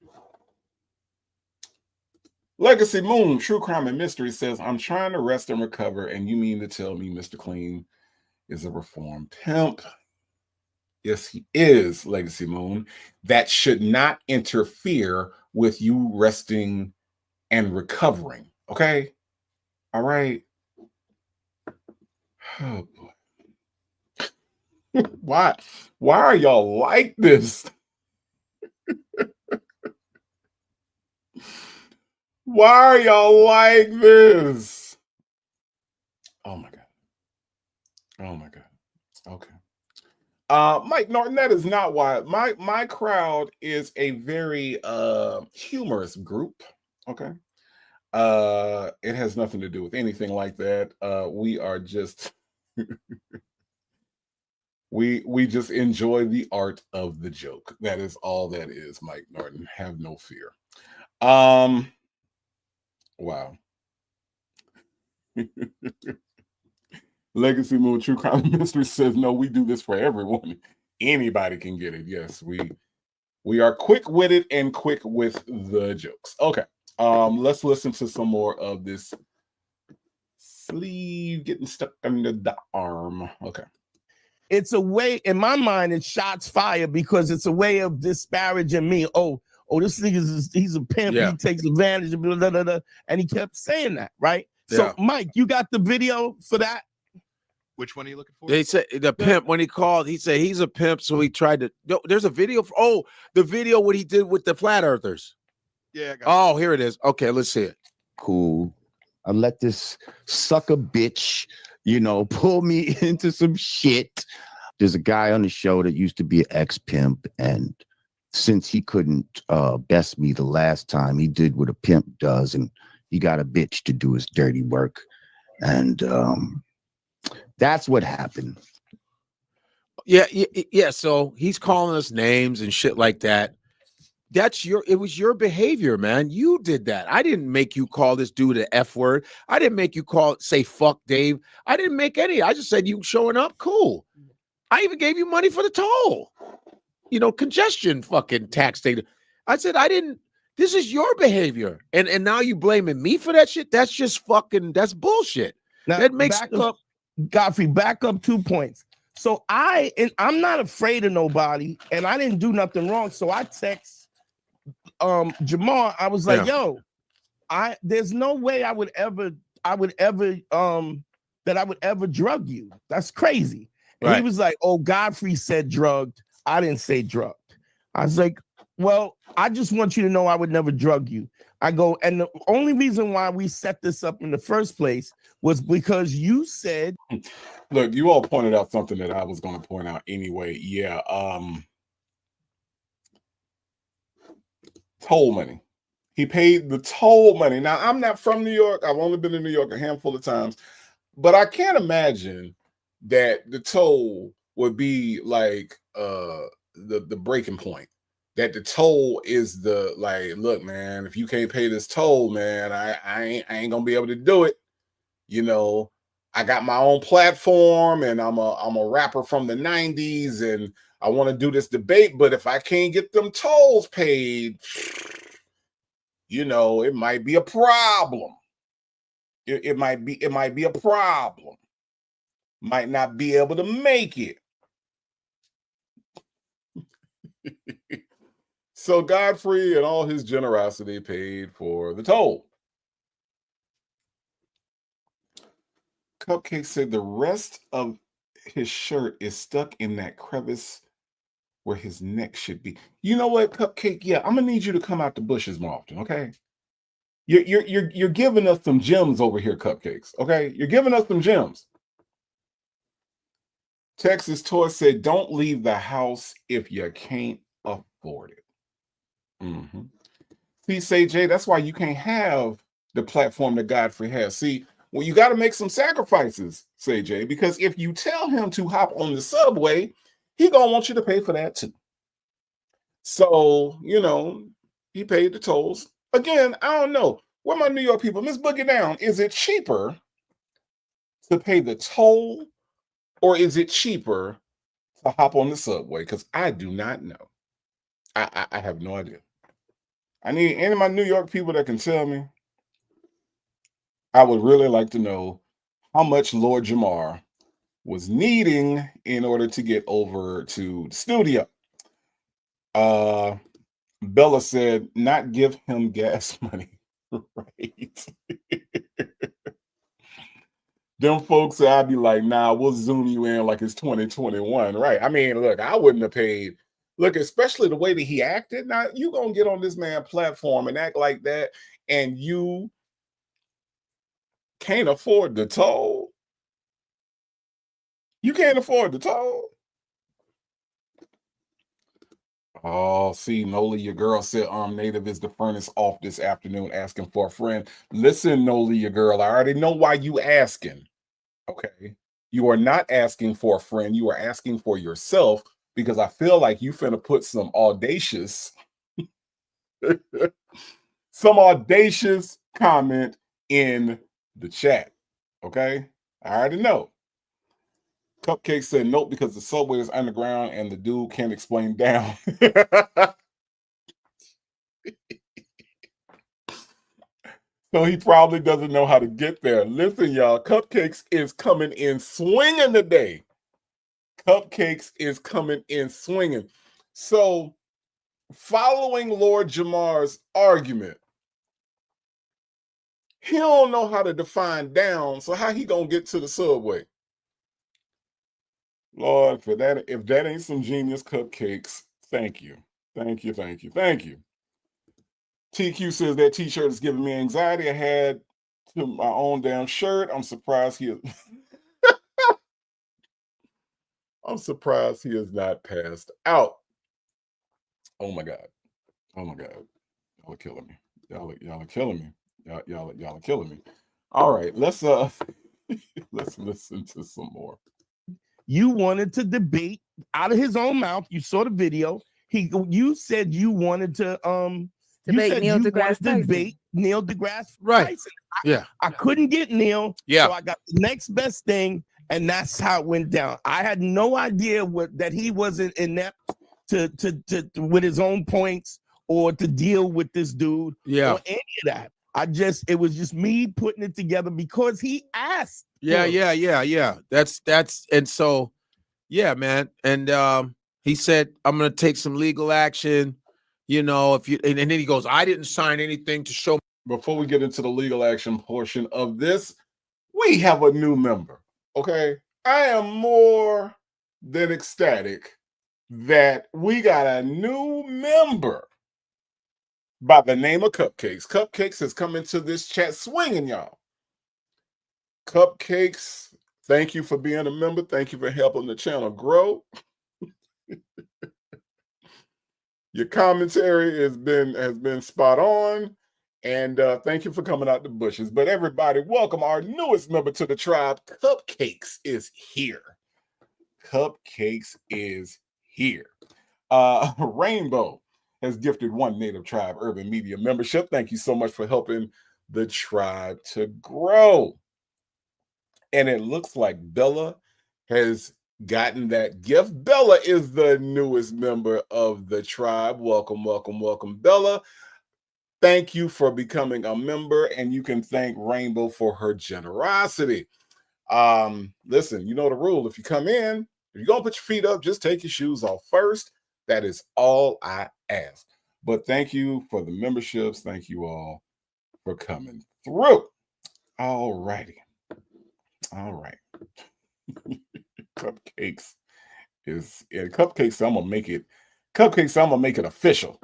Legacy Moon, True Crime and Mystery says, I'm trying to rest and recover, and you mean to tell me Mr. Clean is a reformed pimp? Yes, he is, Legacy Moon. That should not interfere with you resting and recovering. Okay? All right? Oh, boy. Why are y'all like this? Why are y'all like this? Oh my God. Oh my God. Okay. Mike Norton, that is not why. My crowd is a very humorous group. Okay. It has nothing to do with anything like that. We are just we just enjoy the art of the joke. That is all that is, Mike Norton. Have no fear. Wow. Legacy Moon True Crime Mystery says, no, we do this for everyone. Anybody can get it. Yes, we are quick-witted and quick with the jokes. Okay. Let's listen to some more of this sleeve getting stuck under the arm. Okay. It's a way, in my mind, it's shots fired because it's a way of disparaging me. Oh, this nigga he's a pimp. Yeah. He takes advantage of blah, blah, blah, blah. And he kept saying that, right? Yeah. So, Mike, you got the video for that? Which one are you looking for? They said the pimp, when he called, he said he's a pimp, so he tried to. There's a video. The video what he did with the flat earthers. Yeah. I got here it is. Okay, let's see it. Cool. I let this sucker bitch, pull me into some shit. There's a guy on the show that used to be an ex-pimp, and since he couldn't best me the last time, he did what a pimp does, and he got a bitch to do his dirty work. And that's what happened. Yeah. So he's calling us names and shit like that. it was your behavior, man. You did that. I didn't make you call this dude an F word. I didn't make you say fuck Dave. I didn't make any. I just said you showing up, cool. I even gave you money for the toll. You know, congestion fucking tax data. I said, I didn't, this is your behavior. And now you blaming me for that shit? That's just that's bullshit. Now, That makes Godfrey, back up 2 points. So I'm not afraid of nobody, and I didn't do nothing wrong. So I text Jamar. I was like, yo, there's no way I would ever drug you. That's crazy. And Right. he was like, oh, Godfrey said drugged. I didn't say drugged. I was like, well, I just want you to know I would never drug you. I go, and the only reason why we set this up in the first place was because you said. Look, you all pointed out something that I was going to point out anyway. Yeah. Toll money. He paid the toll money. Now, I'm not from New York. I've only been in New York a handful of times, but I can't imagine that the toll would be like the breaking point. That the toll is the like, look, man, if you can't pay this toll, man, I ain't gonna be able to do it. You know, I got my own platform and I'm a rapper from the 90s and I want to do this debate, but if I can't get them tolls paid, you know, it might be a problem. It might be a problem. Might not be able to make it. So Godfrey and all his generosity paid for the toll. Cupcake said the rest of his shirt is stuck in that crevice where his neck should be. You know what, Cupcake? Yeah, I'm gonna need you to come out the bushes more often, okay? You're giving us some gems over here, Cupcakes. Okay, you're giving us some gems. Texas Toy said, "Don't leave the house if you can't afford it." See, say Jay, that's why you can't have the platform that Godfrey has. See, well, you got to make some sacrifices, say Jay, because if you tell him to hop on the subway, he gonna want you to pay for that too. So, you know, he paid the tolls. Again, I don't know. Where my New York people, Miss Boogie Down, is it cheaper to pay the toll or is it cheaper to hop on the subway? Because I do not know. I have no idea. I need any of my New York people that can tell me. I would really like to know how much Lord Jamar was needing in order to get over to the studio. Bella said, not give him gas money. Right. Them folks, I'd be like, nah, we'll zoom you in like it's 2021. Right. I mean, look, I wouldn't have paid. Look, especially the way that he acted. Now, you going to get on this man's platform and act like that, and you can't afford the toll. You can't afford the toll. Oh, see, Nola, your girl said Native is the furnace off this afternoon asking for a friend. Listen, Nola, your girl, I already know why you asking. Okay. You are not asking for a friend. You are asking for yourself, because I feel like you finna put some audacious comment in the chat. Okay. I already know. Cupcake said nope, because the subway is underground and the dude can't explain down. So he probably doesn't know how to get there. Listen, y'all, Cupcakes is coming in swinging today. Cupcakes is coming in swinging. So following Lord Jamar's argument, he don't know how to define down, so how he gonna get to the subway? Lord, for that, if that ain't some genius, Cupcakes, thank you. Thank you, thank you, thank you. TQ says that t-shirt is giving me anxiety. I had to my own damn shirt. I'm surprised he I'm surprised he has not passed out. Oh my God. Oh my God. Y'all are killing me. Y'all are killing me. Y'all are killing me. All right, let's let's listen to some more. You wanted to debate out of his own mouth. You saw the video. You said you wanted to Debate Neil deGrasse Tyson. debate Neil deGrasse Right. Tyson. Yeah. I couldn't get Neil, Yeah. so I got the next best thing, and that's how it went down. I had no idea that he wasn't inept to with his own points or to deal with this dude Yeah. or any of that. It was just me putting it together because he asked. Yeah. That's and so yeah, man. And he said, I'm gonna take some legal action, if you and then he goes, I didn't sign anything to show. Before we get into the legal action portion of this, we have a new member. Okay. I am more than ecstatic that we got a new member by the name of Cupcakes. Cupcakes has come into this chat swinging, y'all. Cupcakes, thank you for being a member. Thank you for helping the channel grow. Your commentary has been spot on. And thank you for coming out the bushes. But everybody, welcome our newest member to the tribe. Cupcakes is here. Cupcakes is here. Rainbow has gifted one Native Tribe Urban Media membership. Thank you so much for helping the tribe to grow. And it looks like Bella has gotten that gift. Bella is the newest member of the tribe. Welcome, welcome, welcome, Bella. Thank you for becoming a member, and you can thank Rainbow for her generosity. Listen, you know the rule. If you come in, if you're gonna put your feet up, just take your shoes off first. That is all I ask. But thank you for the memberships. Thank you all for coming through. All righty. All right. Cupcakes is Cupcakes. I'm gonna make it Cupcakes. I'm gonna make it official.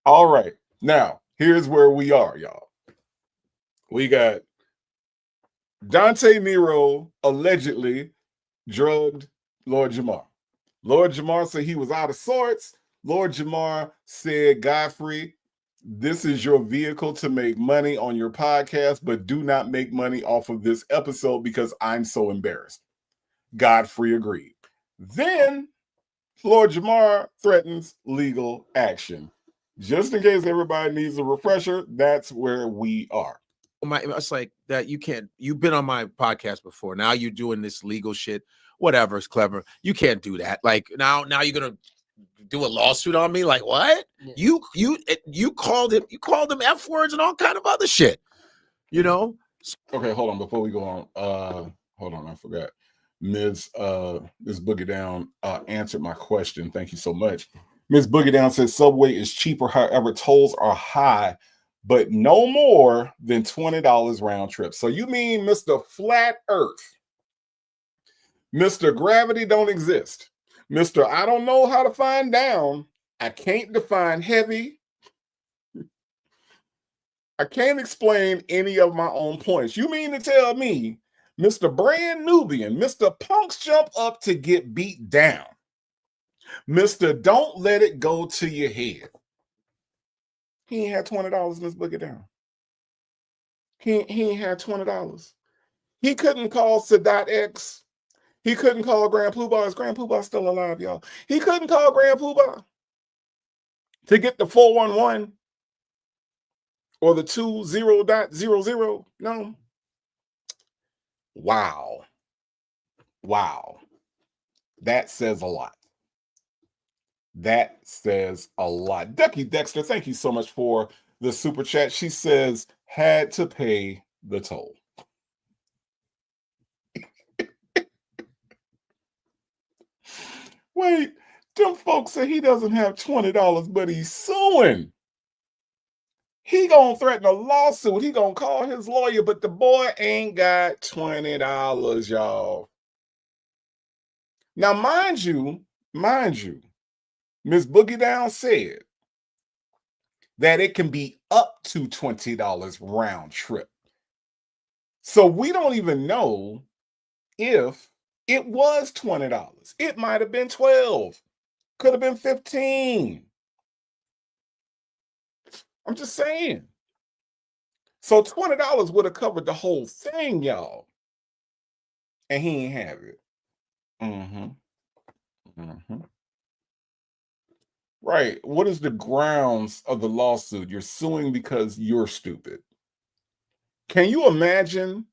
All right. Now, here's where we are, y'all. We got Dante Nero allegedly drugged Lord Jamar. Lord Jamar said he was out of sorts. Lord Jamar said, Godfrey, this is your vehicle to make money on your podcast, but do not make money off of this episode because I'm so embarrassed. Godfrey agreed. Then Lord Jamar threatens legal action. Just in case everybody needs a refresher, that's where we are. It's like that. You've been on my podcast before. Now you're doing this legal shit. Whatever, it's clever. You can't do that. Like now you're gonna do a lawsuit on me. Like what? Yeah. You called him F words and all kind of other shit. Okay, hold on. Before we go on, hold on, I forgot. Ms. Boogie Down answered my question. Thank you so much. Ms. Boogie Down says Subway is cheaper, however, tolls are high, but no more than $20 round trip. So you mean Mr. Flat Earth, Mr. Gravity don't exist, Mr. I don't know how to find down, I can't define heavy, I can't explain any of my own points. You mean to tell me Mr. Brand Nubian, Mr. Punks jump up to get beat down, Mr. Don't let it go to your head, he ain't had $20, Miss Book It Down. He ain't had $20. He couldn't call Sadat X. He couldn't call Grand Poobah. Is Grand Poobah still alive, y'all? He couldn't call Grand Poobah to get the 411 or the 20.00. No. Wow. That says a lot. That says a lot. Ducky Dexter, thank you so much for the super chat. She says, had to pay the toll. Wait, them folks say he doesn't have $20, but he's suing. He gonna threaten a lawsuit. He gonna call his lawyer, but the boy ain't got $20, y'all. Now, mind you, Miss Boogie Down said that it can be up to $20 round trip. So we don't even know if it was $20. It might have been $12. Could have been $15. I'm just saying. So $20 would have covered the whole thing, y'all. And he ain't have it. Mhm. Right. What is the grounds of the lawsuit? You're suing because you're stupid. Can you imagine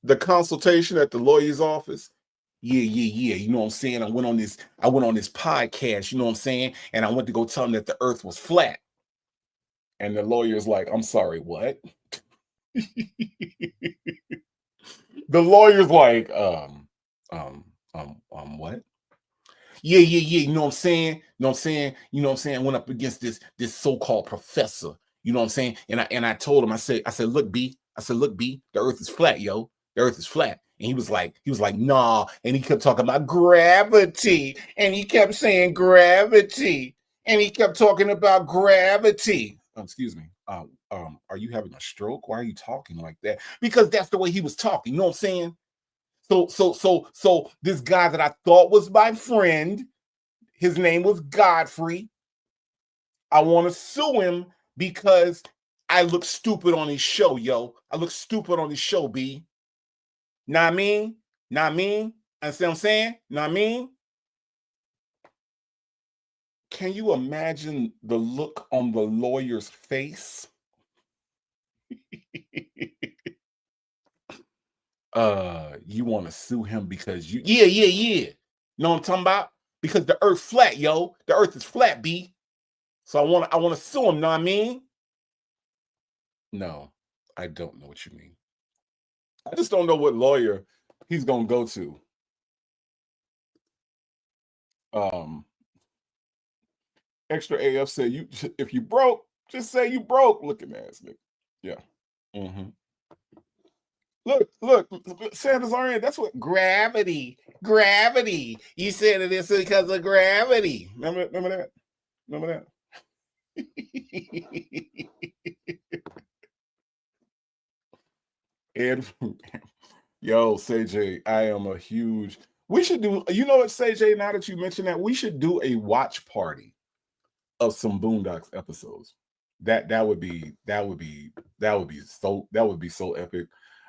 the consultation at the lawyer's office? Yeah. You know what I'm saying? I went on this podcast, you know what I'm saying? And I went to go tell them that the earth was flat. And the lawyer's like, I'm sorry, what? The lawyer's like, what? Yeah. You know what I'm saying? I went up against this so-called professor. You know what I'm saying? And I told him, I said, look, B, the earth is flat, yo. The earth is flat. And he was like, nah. And he kept talking about gravity. And he kept saying gravity. And he kept talking about gravity. Excuse me. Are you having a stroke? Why are you talking like that? Because that's the way he was talking. You know what I'm saying? So this guy that I thought was my friend, his name was Godfrey. I want to sue him because I look stupid on his show, yo. I look stupid on his show, B. Know what I mean? Understand what I'm saying? Know what I mean? Can you imagine the look on the lawyer's face? You want to sue him because you yeah. Know what I'm talking about? Because the earth flat, yo. The earth is flat, B. So I want to sue him, know what I mean? No, I don't know what you mean. I just don't know what lawyer he's gonna go to. Extra AF said, if you broke, just say you broke. Looking ass nigga. Yeah. Mm-hmm. Look, Sanders Arian, that's what gravity. You said it is because of gravity. Remember that? And yo, CJ, I am a huge. We should do. You know what, CJ? Now that you mention that, we should do a watch party of some Boondocks episodes. That would be so epic.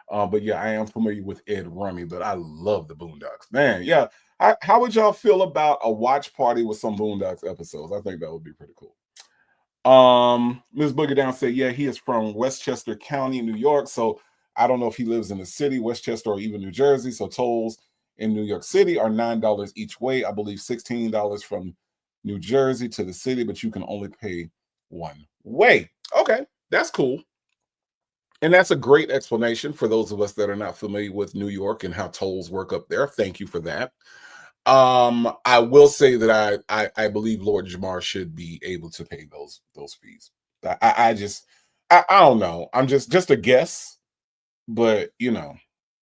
But yeah, I am familiar with Ed Rummy, but I love the Boondocks. Man, yeah. How would y'all feel about a watch party with some Boondocks episodes? I think that would be pretty cool. Ms. Boogie Down said, yeah, he is from Westchester County, New York. So I don't know if he lives in the city, Westchester, or even New Jersey. So tolls in New York City are $9 each way. I believe $16 from New Jersey to the city, but you can only pay one way. Okay, that's cool. And that's a great explanation for those of us that are not familiar with New York and how tolls work up there. Thank you for that. I will say that I believe Lord Jamar should be able to pay those fees. I don't know. I'm just a guess, but you know,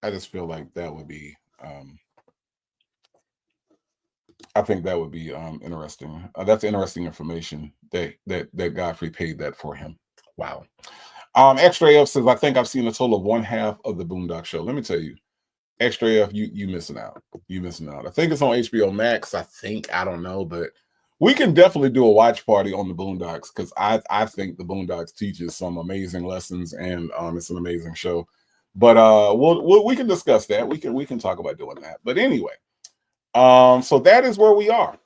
I just feel like that would be I think that would be interesting. That's interesting information that Godfrey paid that for him. Wow. Extra AF says, I think I've seen a total of one half of the Boondock Show. Let me tell you, Extra AF, you missing out. You missing out. I think it's on HBO Max. I don't know, but we can definitely do a watch party on the Boondocks because I think the Boondocks teaches some amazing lessons and it's an amazing show. But we can discuss that. We can talk about doing that. But anyway, so that is where we are.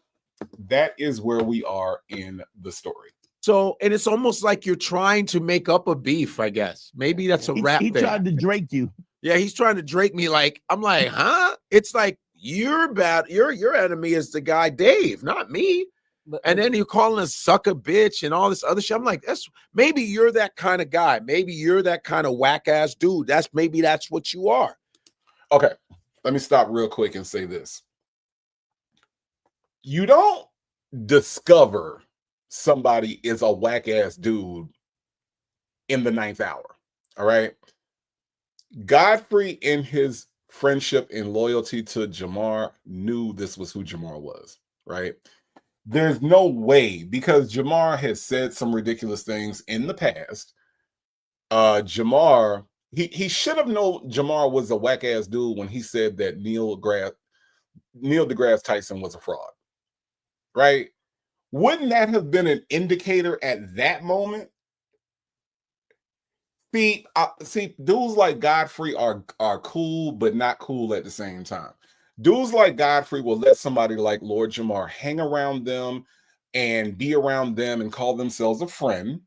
That is where we are in the story. So, and it's almost like you're trying to make up a beef, I guess. Maybe that's a rap He thing. tried to Drake you. Yeah, he's trying to Drake me. Like, I'm like, huh? It's like you're bad. Your enemy is the guy Dave, not me. And then you're calling us sucker bitch and all this other shit. I'm like, maybe you're that kind of guy. Maybe you're that kind of whack ass dude. That's what you are. Okay, let me stop real quick and say this. You don't discover somebody is a whack ass dude in the 9th hour. All right. Godfrey, in his friendship and loyalty to Jamar, knew this was who Jamar was, right? There's no way, because Jamar has said some ridiculous things in the past. Jamar, he should have known Jamar was a whack ass dude when he said that Neil deGrasse Tyson was a fraud, right? Wouldn't that have been an indicator at that moment? See, dudes like Godfrey are cool, but not cool at the same time. Dudes like Godfrey will let somebody like Lord Jamar hang around them and be around them and call themselves a friend,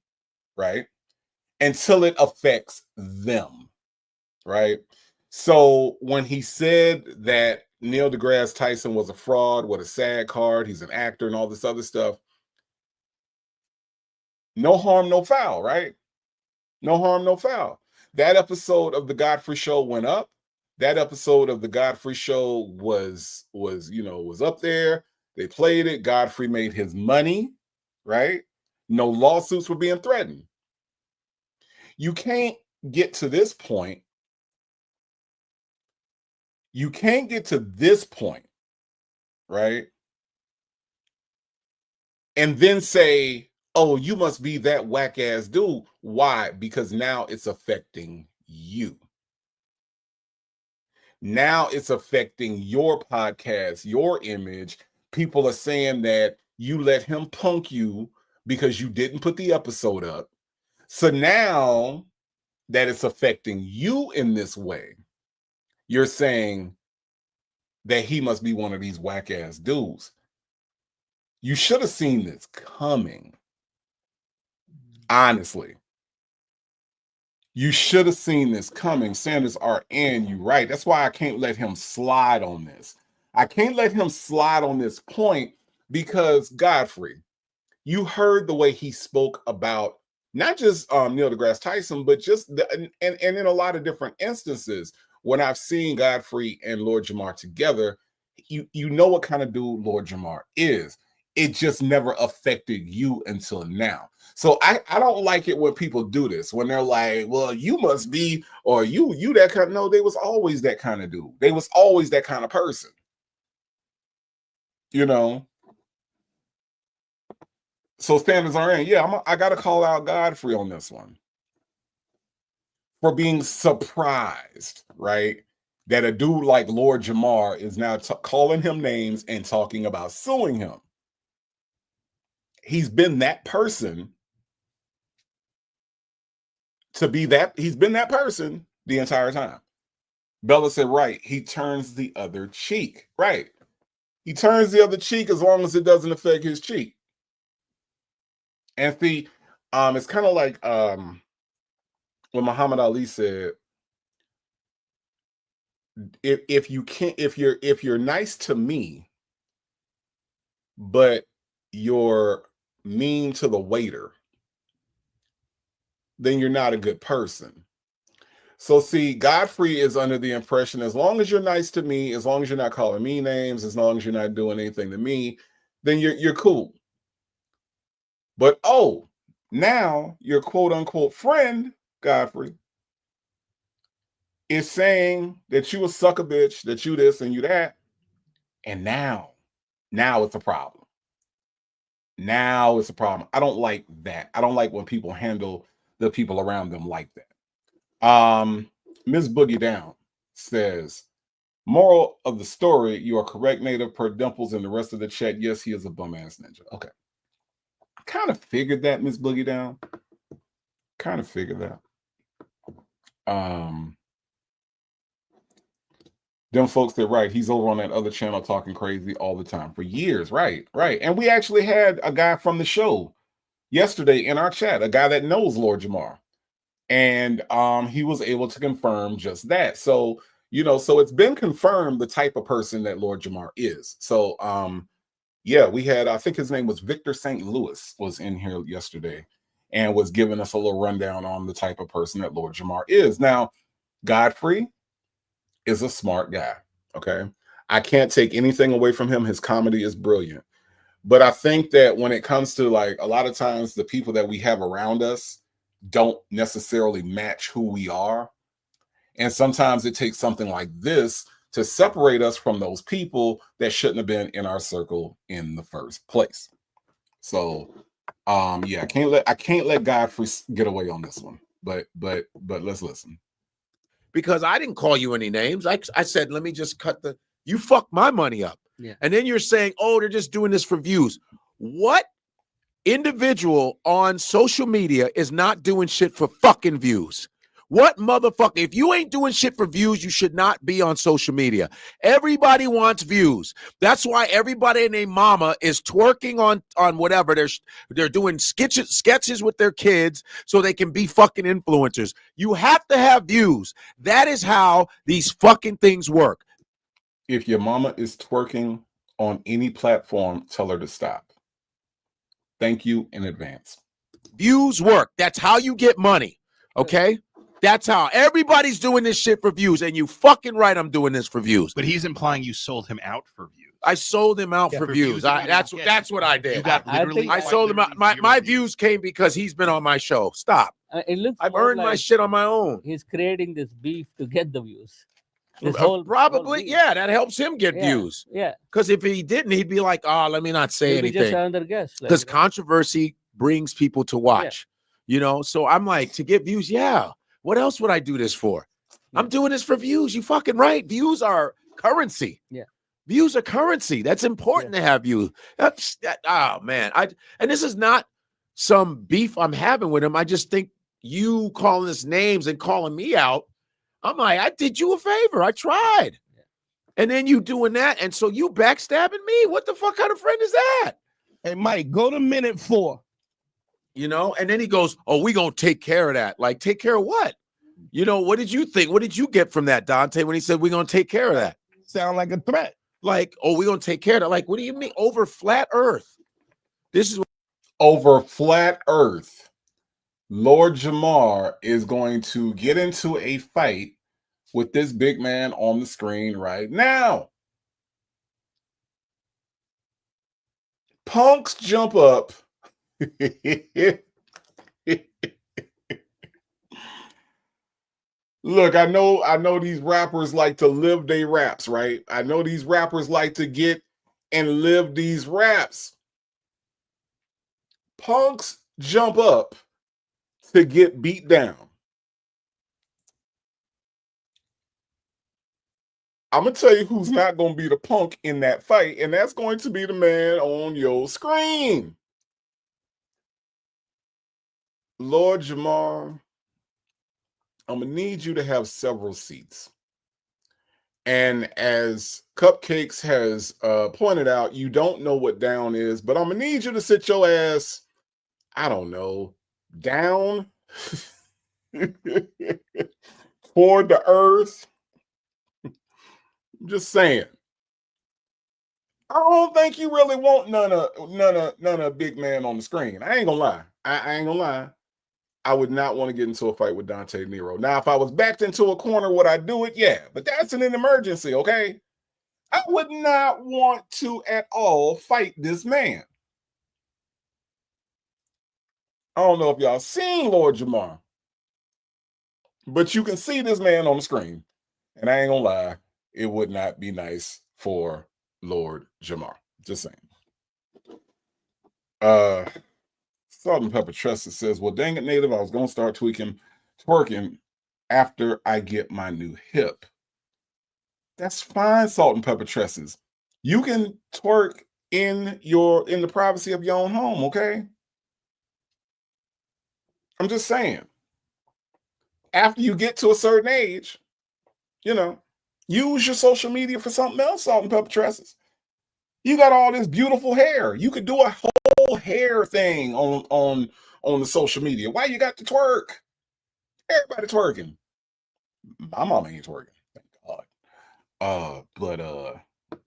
right? Until it affects them, right? So when he said that Neil deGrasse Tyson was a fraud, what a sad card, he's an actor and all this other stuff, no harm, no foul, right? No harm, no foul. That episode of the Godfrey Show went up. That episode of the Godfrey Show was up there. They played it. Godfrey made his money, right? No lawsuits were being threatened. You can't get to this point. You can't get to this point, right? And then say, oh, you must be that whack ass dude. Why? Because now it's affecting you. Now it's affecting your podcast, your image. People are saying that you let him punk you because you didn't put the episode up. So now that it's affecting you in this way, you're saying that he must be one of these whack ass dudes. You should have seen this coming. Honestly. You should have seen this coming. Sanders RN, you're right. That's why I can't let him slide on this. I can't let him slide on this point because Godfrey, you heard the way he spoke about not just Neil deGrasse Tyson, but just and in a lot of different instances, when I've seen Godfrey and Lord Jamar together, you know what kind of dude Lord Jamar is. It just never affected you until now. So I don't like it when people do this, when they're like, well, you must be, or you that kind of, no, they was always that kind of dude. They was always that kind of person. You know? So standards are in. Yeah, I got to call out Godfrey on this one. For being surprised, right? That a dude like Lord Jamar is now calling him names and talking about suing him. He's been that person to be that. He's been that person the entire time. Bella said, right. He turns the other cheek. Right. He turns the other cheek as long as it doesn't affect his cheek. And see, it's kind of like when Muhammad Ali said, if you're nice to me, but you're mean to the waiter, then you're not a good person. So see, Godfrey is under the impression, as long as you're nice to me, as long as you're not calling me names, as long as you're not doing anything to me, then you're cool. But oh, now your quote unquote friend, Godfrey, is saying that you a sucker bitch, that you this and you that. And now it's a problem. Now it's a problem. I don't like that. I don't like when people handle the people around them like that. Ms. Boogie Down says, moral of the story, you are correct, Native, per Dimples and the rest of the chat. Yes, he is a bum ass ninja. Okay. I kind of figured that, Ms. Boogie Down. Kind of figured that. Them folks, they're right. He's over on that other channel talking crazy all the time for years. Right. And we actually had a guy from the show yesterday in our chat, a guy that knows Lord Jamar. And he was able to confirm just that. So, so it's been confirmed the type of person that Lord Jamar is. So, yeah, we had, I think his name was Victor St. Louis was in here yesterday and was giving us a little rundown on the type of person that Lord Jamar is. Now, Godfrey is a smart guy, okay? I can't take anything away from him. His comedy is brilliant. But I think that when it comes to, like, a lot of times the people that we have around us don't necessarily match who we are. And sometimes it takes something like this to separate us from those people that shouldn't have been in our circle in the first place. So, yeah, I can't let Godfrey get away on this one. But let's listen. Because I didn't call you any names. I said, let me just you fucked my money up. Yeah. And then you're saying, oh, they're just doing this for views. What individual on social media is not doing shit for fucking views? What motherfucker? If you ain't doing shit for views, you should not be on social media. Everybody wants views. That's why everybody and their mama is twerking on whatever. They're doing sketches with their kids so they can be fucking influencers. You have to have views. That is how these fucking things work. If your mama is twerking on any platform, tell her to stop. Thank you in advance. Views work. That's how you get money. Okay? That's how everybody's doing this shit for views, and you fucking right. I'm doing this for views. But he's implying you sold him out for views. I sold him out for views. That's what I did. I sold him out. My views came because he's been on my show. Stop. It looks I've more earned my like shit on my own. He's creating this beef to get the views. Probably, yeah. That helps him get views. Yeah. Because if he didn't, he'd be like, "Oh, let me not say Maybe just anything." another guest. Because controversy brings people to watch. You know, so I'm like, to get views, yeah. What else would I do this for? I'm doing this for views. You fucking right. Views are currency. Yeah. Views are currency. That's important to have views. Oh man. And this is not some beef I'm having with him. I just think you calling us names and calling me out. I'm like, I did you a favor. I tried. Yeah. And then you doing that. And so you backstabbing me? What the fuck kind of friend is that? Hey, Mike, go to minute 4. You know, and then he goes, "Oh, we gonna take care of that." Like, take care of what? You know, what did you think? What did you get from that, Dante, when he said we're gonna take care of that? Sound like a threat. Like, oh, we're gonna take care of that. Like, what do you mean over flat earth? This is over flat earth. Lord Jamar is going to get into a fight with this big man on the screen right now. Punks jump up. Look, I know these rappers like to live their raps, right? I know these rappers like to get and live these raps. Punks jump up to get beat down. I'm going to tell you who's not going to be the punk in that fight, and that's going to be the man on your screen. Lord Jamar, I'm going to need you to have several seats. And as Cupcakes has pointed out, you don't know what down is, but I'm going to need you to sit your ass, I don't know, down toward the earth. I'm just saying. I don't think you really want none of big man on the screen. I ain't gonna lie. I ain't gonna lie. I would not want to get into a fight with Dante Nero. Now, if I was backed into a corner, would I do it? Yeah, but that's an emergency, okay? I would not want to at all fight this man. I don't know if y'all seen Lord Jamar, but you can see this man on the screen. And I ain't gonna lie, it would not be nice for Lord Jamar. Just saying. Salt and Pepper Tressa says, well, dang it, Native, I was going to start twerking after I get my new hip. That's fine, Salt and Pepper Tresses. You can twerk in the privacy of your own home, okay? I'm just saying. After you get to a certain age, you know, use your social media for something else, Salt and Pepper Tresses. You got all this beautiful hair. You could do a whole hair thing on the social media. Why you got to twerk? Everybody twerking. My mama ain't twerking, thank God.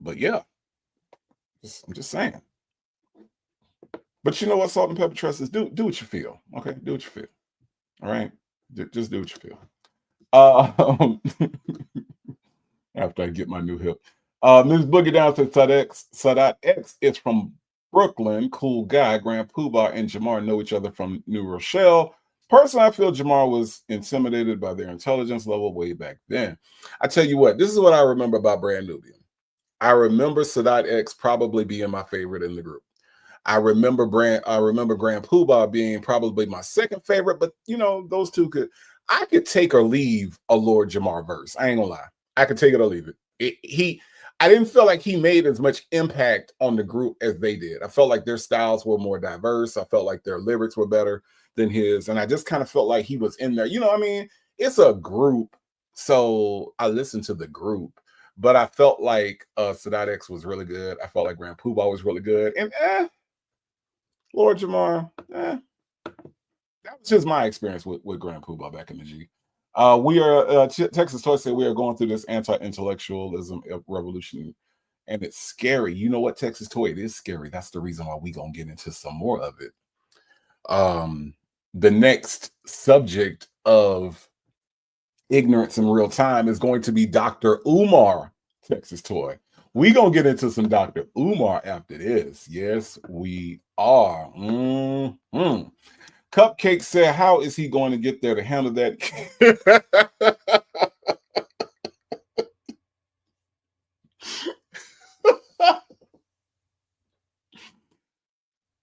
But yeah. I'm just saying. But you know what, Salt and Pepper Tresses, do what you feel. Okay, do what you feel. All right, just do what you feel. After I get my new hip. Ms. Boogie Down to Sadat X is from Brooklyn. Cool guy. Grand Poobah and Jamar know each other from New Rochelle. Personally, I feel Jamar was intimidated by their intelligence level way back then. I tell you what, this is what I remember about Brand Nubian. I remember Sadat X probably being my favorite in the group. I remember Grand Poobah being probably my second favorite, but you know, those two I could take or leave a Lord Jamar verse. I ain't gonna lie. I could take it or leave it. I didn't feel like he made as much impact on the group as they did. I felt like their styles were more diverse. I felt like their lyrics were better than his. And I just kind of felt like he was in there. You know what I mean? it's a group, so I listened to the group, but I felt like Sadat X was really good. I felt like Grand Poobah was really good, and Lord Jamar, that was just my experience with Grand Poobah back in the G. We are Texas Toy said we are going through this anti-intellectualism revolution, and it's scary. You know what, Texas Toy? It is scary. That's the reason why we gonna get into some more of it. The next subject of ignorance in real time is going to be Dr. Umar, Texas Toy. We gonna get into some Dr. Umar after this. Yes, we are. Cupcake said, how is he going to get there to handle that?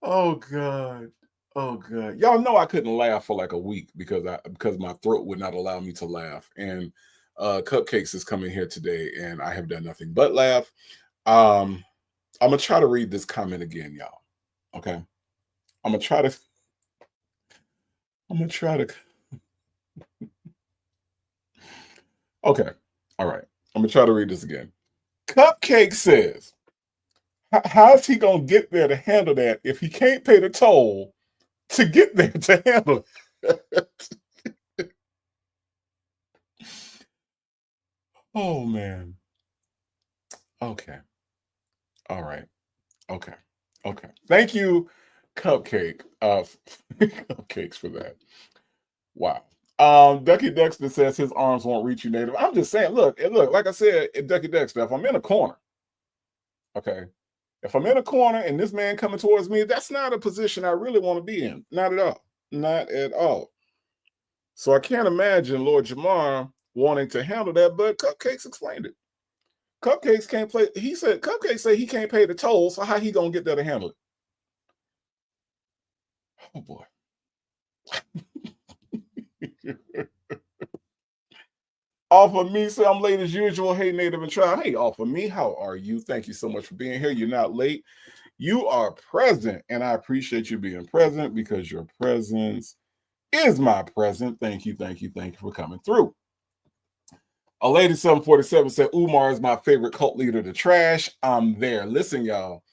Oh God. Oh God. Y'all know I couldn't laugh for like a week because my throat would not allow me to laugh. And Cupcakes is coming here today and I have done nothing but laugh. I'm gonna try to read this comment again, y'all. Okay. I'm gonna try to Okay. All right. I'm gonna try to read this again. Cupcake says, how's he gonna get there to handle that if he can't pay the toll to get there to handle it? Oh man. Okay. All right. Okay. Okay. Thank you, Cupcake. Cupcakes for that. Wow. Ducky Dexter says his arms won't reach you, Native. I'm just saying, look, like I said, Ducky Dexter, if I'm in a corner, okay. If I'm in a corner and this man coming towards me, that's not a position I really want to be in. Not at all. Not at all. So I can't imagine Lord Jamar wanting to handle that, but Cupcakes explained it. Cupcakes can't play. He said, Cupcakes say he can't pay the toll, so how he gonna get there to handle it? Oh boy. Off of me, say I'm late as usual. Hey, Native and Tribe. Hey, off of me, how are you? Thank you so much for being here. You're not late. You are present, and I appreciate you being present because your presence is my present. Thank you, thank you, thank you for coming through. A lady 747 said Umar is my favorite cult leader to trash. I'm there. Listen, y'all.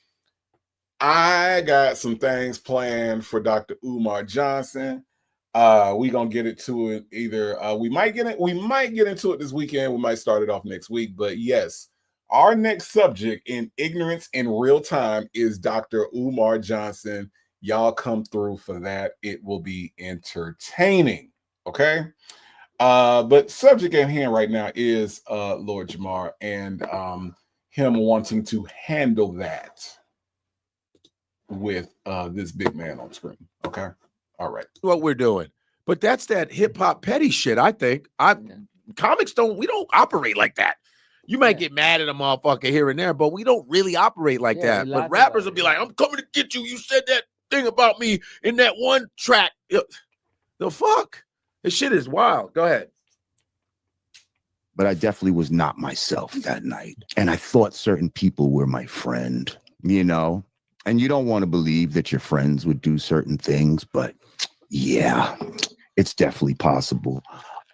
I got some things planned for Dr. Umar Johnson. We gonna get it to it either. We might get into it this weekend. We might start it off next week. But yes, our next subject in ignorance in real time is Dr. Umar Johnson. Y'all come through for that. It will be entertaining. Okay. But subject at hand right now is Lord Jamar and him wanting to handle that with this big man on screen. Okay. All right. What we're doing. But that's that hip hop petty shit, I think. Comics we don't operate like that. You might get mad at a motherfucker here and there, but we don't really operate like that. But rappers will be like, I'm coming to get you. You said that thing about me in that one track. The fuck? This shit is wild. Go ahead. But I definitely was not myself that night. And I thought certain people were my friend, you know? And you don't want to believe that your friends would do certain things, but yeah, it's definitely possible.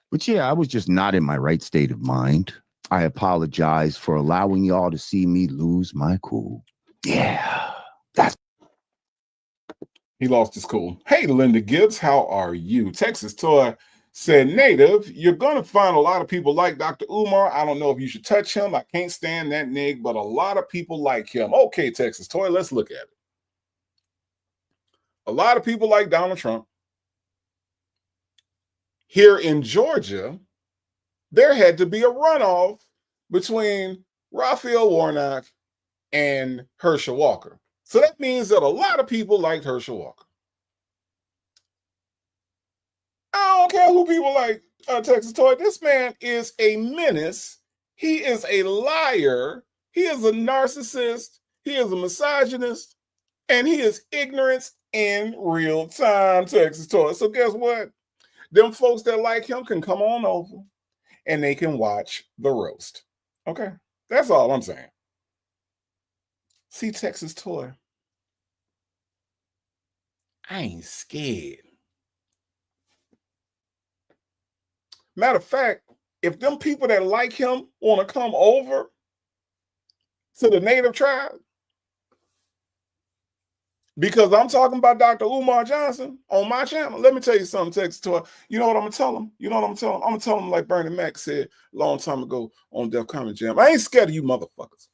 But yeah, I was just not in my right state of mind. I apologize for allowing y'all to see me lose my cool. Yeah, that's. He lost his cool. Hey, Linda Gibbs, how are you? Texas Toy said, Native, you're going to find a lot of people like Dr. Umar. I don't know if you should touch him. I can't stand that nig, but a lot of people like him. Okay, Texas Toy, let's look at it. A lot of people like Donald Trump. Here in Georgia, there had to be a runoff between Raphael Warnock and Herschel Walker. So that means that a lot of people liked Herschel Walker. I don't care who people like Texas Toy. This man is a menace. He is a liar. He is a narcissist. He is a misogynist. And he is ignorance in real time, Texas Toy. So guess what? Them folks that like him can come on over and they can watch the roast. Okay? That's all I'm saying. See, Texas Toy, I ain't scared. Matter of fact, if them people that like him want to come over to the native tribe, because I'm talking about Dr. Umar Johnson on my channel, let me tell you something, Texas Toy. You know what I'm going to tell him? You know what I'm telling him? I'm going to tell him like Bernie Mac said a long time ago on Def Comedy Jam. I ain't scared of you motherfuckers.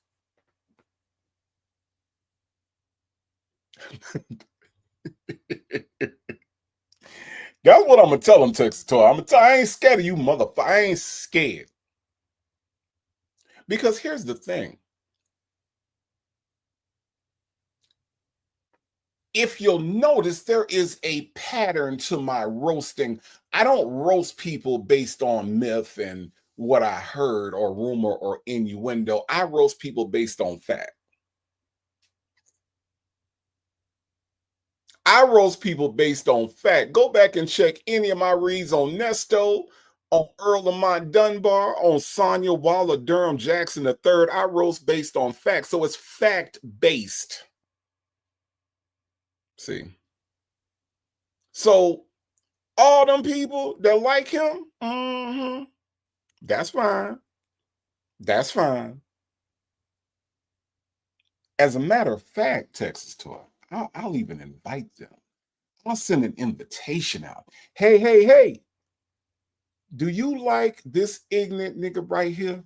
That's what I'm going to tell him, Texas Toy. I'm going to tell I ain't scared of you motherfuckers. I ain't scared. Because here's the thing. If you'll notice, there is a pattern to my roasting. I don't roast people based on myth and what I heard or rumor or innuendo. I roast people based on fact. I roast people based on fact. Go back and check any of my reads on Nesto, on Earl Lamont Dunbar, on Sonia Waller, Durham Jackson III. I roast based on fact. So it's fact-based. See? So all them people that like him, that's fine. That's fine. As a matter of fact, Texas Tour, I'll even invite them. I'll send an invitation out. Hey, do you like this ignorant nigga right here?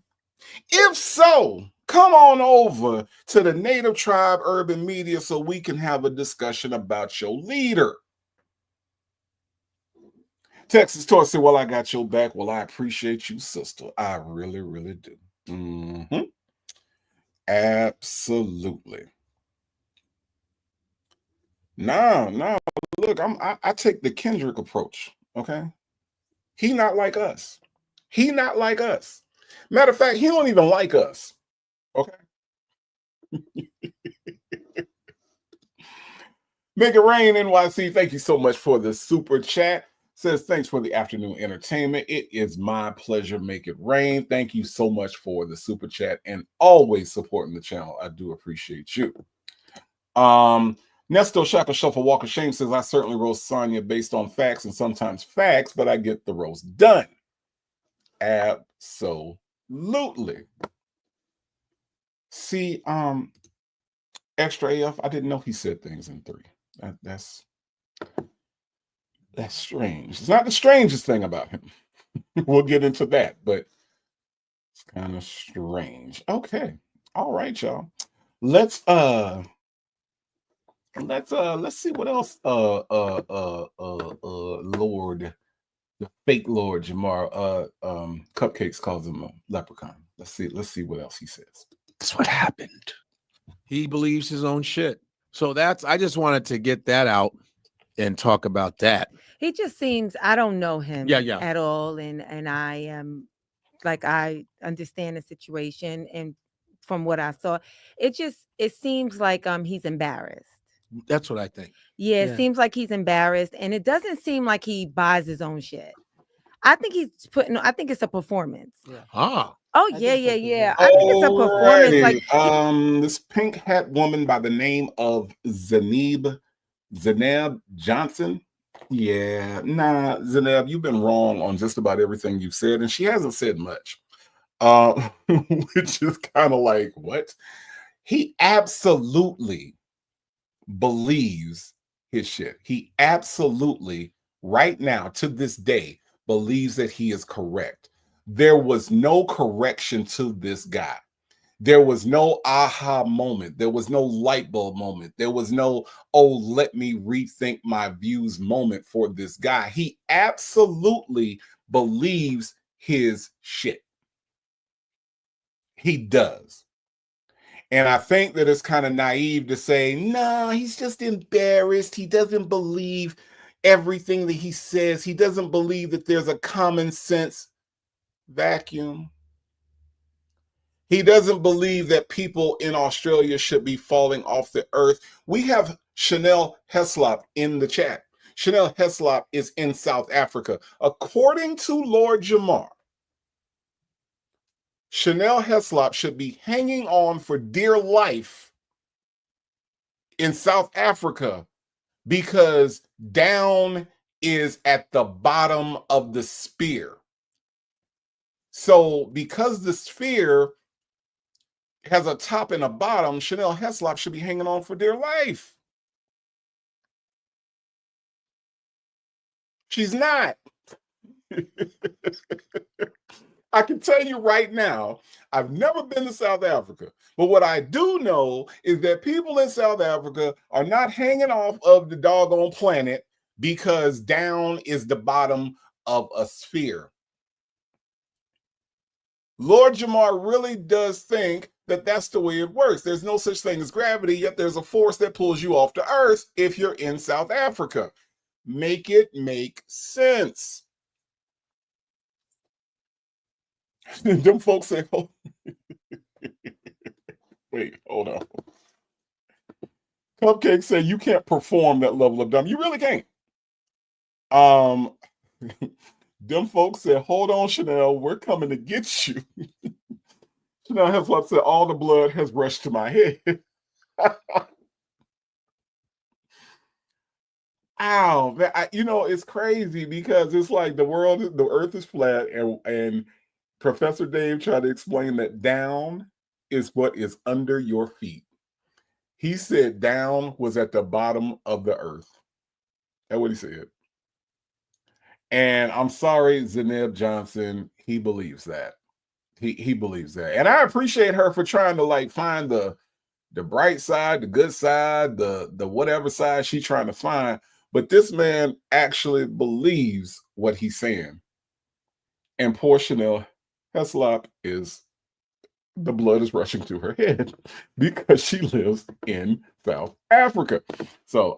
If so, come on over to the Native Tribe Urban Media so we can have a discussion about your leader. Texas Tour said, well, I got your back. Well, I appreciate you, sister. I really, really do. Absolutely. No. Look, I take the Kendrick approach, okay? He not like us. He not like us. Matter of fact, he don't even like us, okay? Make It Rain, NYC, thank you so much for the super chat. Says, thanks for the afternoon entertainment. It is my pleasure. Make it rain. Thank you so much for the super chat and always supporting the channel. I do appreciate you. Nesto Shaka Shuffle Walker Shame says, I certainly roast Sonya based on facts and sometimes facts, but I get the roast done. Absolutely. See, extra AF, I didn't know he said things in 3. That's strange. It's not the strangest thing about him. We'll get into that, but it's kind of strange. Okay. All right, y'all. Let's see what else Lord, the fake Lord Jamar Cupcakes calls him a leprechaun. Let's see what else he says. That's what happened. He believes his own shit. So I just wanted to get that out and talk about that. He just seems, I don't know him Yeah. at all. And I am like, I understand the situation. And from what I saw, it seems like he's embarrassed. That's what I think. Yeah, it seems like he's embarrassed. And it doesn't seem like he buys his own shit. I think I think it's a performance. Yeah. Oh, yeah. I think it's a performance. Like this pink hat woman by the name of Zaneb Johnson. Yeah, Zaneb, you've been wrong on just about everything you've said, and she hasn't said much. Which is kind of like, what? He absolutely believes his shit. He absolutely, right now, to this day, believes that he is correct. There was no correction to this guy. There was no aha moment. There was no light bulb moment. There was no, oh, let me rethink my views moment for this guy. He absolutely believes his shit. He does. And I think that it's kind of naive to say, no, he's just embarrassed. He doesn't believe everything that he says. He doesn't believe that there's a common sense vacuum. He doesn't believe that people in Australia should be falling off the earth. We have Chanel Heslop in the chat. Chanel Heslop is in South Africa. According to Lord Jamar, Chanel Heslop should be hanging on for dear life in South Africa because down is at the bottom of the spear. So because the sphere has a top and a bottom, Chanel Heslop should be hanging on for dear life. She's not. I can tell you right now, I've never been to South Africa, but what I do know is that people in South Africa are not hanging off of the doggone planet because down is the bottom of a sphere. Lord Jamar really does think that that's the way it works. There's no such thing as gravity, yet there's a force that pulls you off the earth if you're in South Africa. Make it make sense. Them folks say, oh, wait, hold on. Cupcake say you can't perform that level of dumb. You really can't. Them folks said, hold on, Chanel, we're coming to get you. Chanel Heslop said, all the blood has rushed to my head. Ow, man, it's crazy because it's like the earth is flat, and Professor Dave tried to explain that down is what is under your feet. He said down was at the bottom of the earth. That's what he said. And I'm sorry, Zeneb Johnson, he believes that. He believes that. And I appreciate her for trying to like find the bright side, the good side, the whatever side she's trying to find. But this man actually believes what he's saying. And poor Chanel Heslop the blood is rushing to her head because she lives in South Africa. So,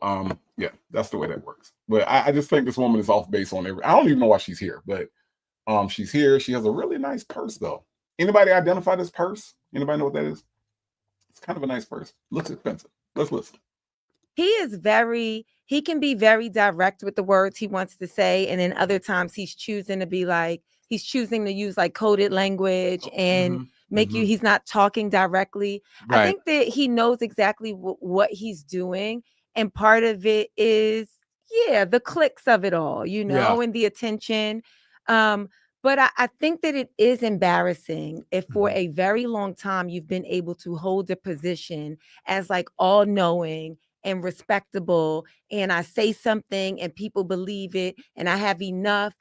yeah, that's the way that works. But I just think this woman is off base on I don't even know why she's here, but she's here. She has a really nice purse, though. Anybody identify this purse? Anybody know what that is? It's kind of a nice purse. Looks expensive. Let's listen. He can be very direct with the words he wants to say. And then other times he's choosing to use like coded language and he's not talking directly. Right. I think that he knows exactly what he's doing. And part of it is, the clicks of it all, and the attention. But I think that it is embarrassing if for a very long time you've been able to hold a position as like all knowing and respectable, and I say something and people believe it, and I have enough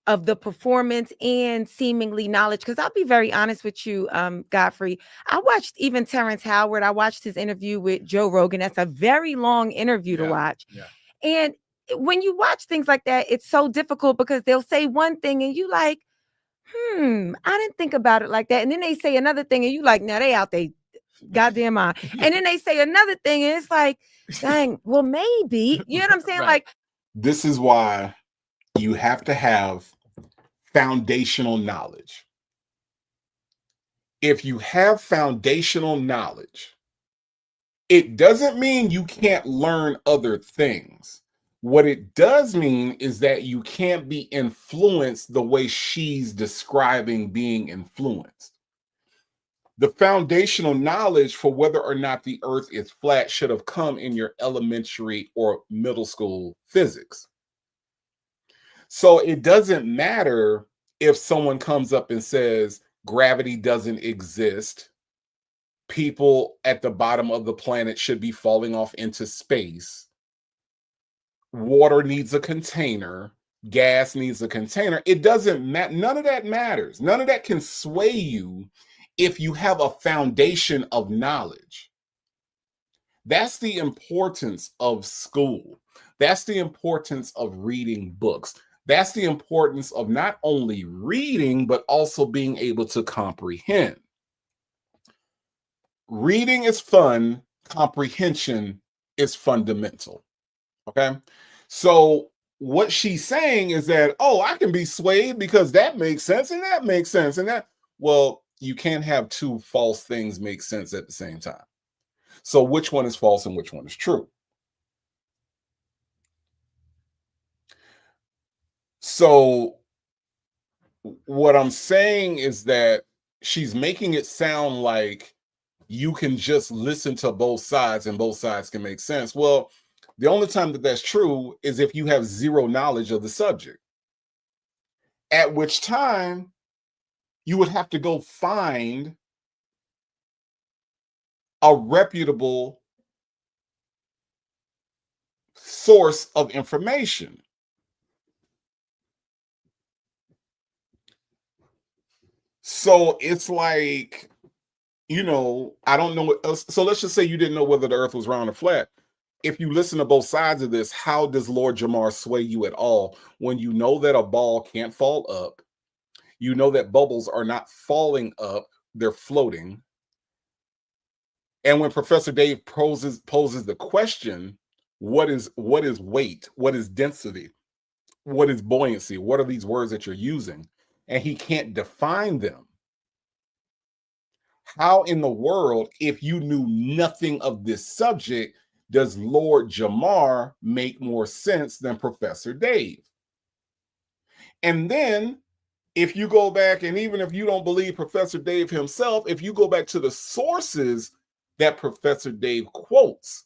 of the performance and seemingly knowledge. Because I'll be very honest with you, Godfrey, I watched even Terrence Howard. I watched his interview with Joe Rogan. That's a very long interview to watch. Yeah. And when you watch things like that, it's so difficult because they'll say one thing and you like, I didn't think about it like that. And then they say another thing and you like, now they out there goddamn mind. And then they say another thing and it's like, dang, well, maybe. You know what I'm saying? Right. Like, this is why you have to have foundational knowledge. If you have foundational knowledge, it doesn't mean you can't learn other things. What it does mean is that you can't be influenced the way she's describing being influenced. The foundational knowledge for whether or not the earth is flat should have come in your elementary or middle school physics. So it doesn't matter if someone comes up and says gravity doesn't exist, people at the bottom of the planet should be falling off into space, water needs a container, gas needs a container. It doesn't matter. None of that matters. None of that can sway you if you have a foundation of knowledge. That's the importance of school. That's the importance of reading books. That's the importance of not only reading, but also being able to comprehend. Reading is fun. Comprehension is fundamental. Okay? So what she's saying is that, I can be swayed because that makes sense and that makes sense. And that, well, you can't have two false things make sense at the same time. So which one is false and which one is true? So what I'm saying is that she's making it sound like you can just listen to both sides and both sides can make sense. Well, the only time that that's true is if you have zero knowledge of the subject, at which time you would have to go find a reputable source of information. So it's like, you know, I don't know what else. So let's just say you didn't know whether the earth was round or flat. If you listen to both sides of this, how does Lord Jamar sway you at all when you know that a ball can't fall up? You know that bubbles are not falling up, they're floating. And when Professor Dave poses the question, what is weight? What is density? What is buoyancy? What are these words that you're using? And he can't define them. How in the world, if you knew nothing of this subject, does Lord Jamar make more sense than Professor Dave? And then if you go back, and even if you don't believe Professor Dave himself, if you go back to the sources that Professor Dave quotes,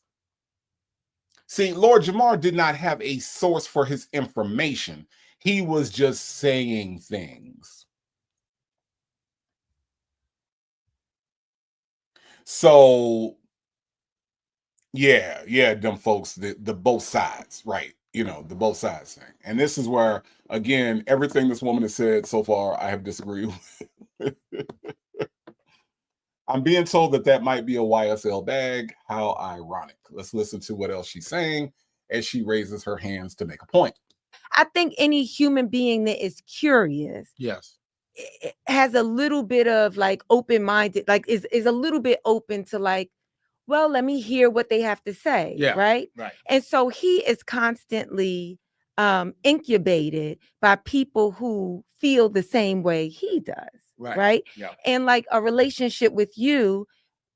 see, Lord Jamar did not have a source for his information. He was just saying things. So yeah, them folks, the both sides, right? You know, the both sides thing. And this is where, again, everything this woman has said so far, I have disagreed with. I'm being told that might be a YSL bag. How ironic. Let's listen to what else she's saying as she raises her hands to make a point. I think any human being that is curious, yes, has a little bit of like open-minded, like is a little bit open to like, well, let me hear what they have to say. Yeah, right. And so he is constantly incubated by people who feel the same way he does. Right. Yeah. And like a relationship with you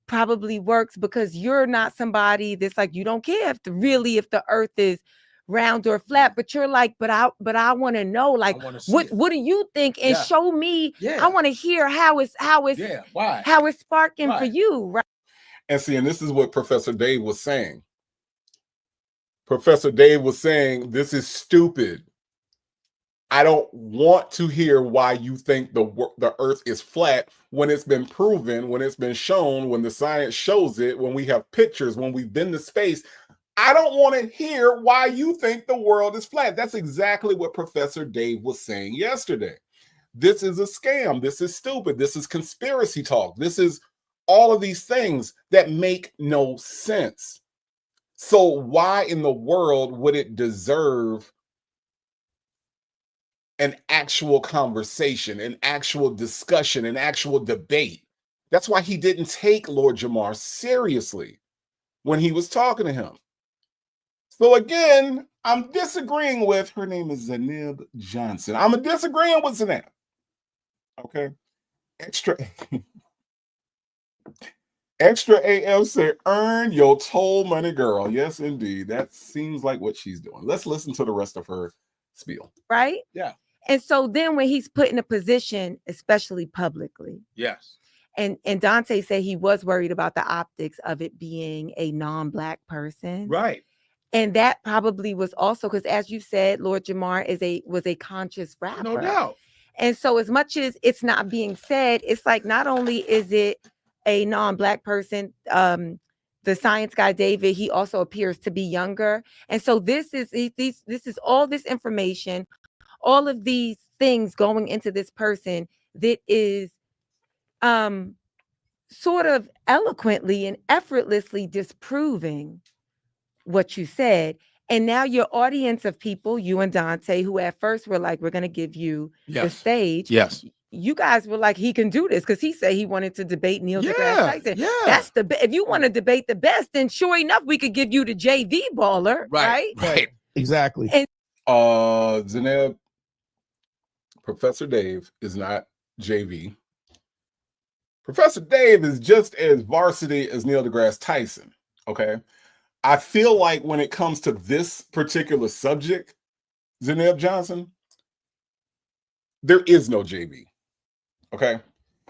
probably works because you're not somebody that's like, you don't care if the earth is round or flat, but you're like, but I want to know, like, what do you think? And show me. I want to hear how it's sparking for you. Right. And see, and this is what Professor Dave was saying. Professor Dave was saying, this is stupid. I don't want to hear why you think the earth is flat when it's been proven, when it's been shown, when the science shows it, when we have pictures, when we've been to space. I don't want to hear why you think the world is flat. That's exactly what Professor Dave was saying yesterday. This is a scam. This is stupid. This is conspiracy talk. This is all of these things that make no sense. So why in the world would it deserve an actual conversation, an actual discussion, an actual debate? That's why he didn't take Lord Jamar seriously when he was talking to him. So again, I'm disagreeing with, her name is Zanib Johnson. I'm disagreeing with Zanib. Okay. Extra AF said, earn your toll money, girl. Yes, indeed. That seems like what she's doing. Let's listen to the rest of her spiel. Right? Yeah. And so then when he's put in a position, especially publicly. Yes. And Dante said he was worried about the optics of it being a non-Black person. Right. And that probably was also because, as you said, Lord Jamar was a conscious rapper. No doubt. And so as much as it's not being said, it's like not only is it a non-Black person, the science guy, David, he also appears to be younger. And so this is all this information, all of these things going into this person that is sort of eloquently and effortlessly disproving what you said. And now your audience of people, you and Dante, who at first were like, we're going to give you the stage. Yes. You guys were like, he can do this because he said he wanted to debate Neil deGrasse Tyson. Yeah. That's if you want to debate the best, then sure enough, we could give you the JV baller. Right. Exactly. And Zaneb, Professor Dave is not JV. Professor Dave is just as varsity as Neil deGrasse Tyson. Okay. I feel like when it comes to this particular subject, Zaneb Johnson, there is no JV. Okay.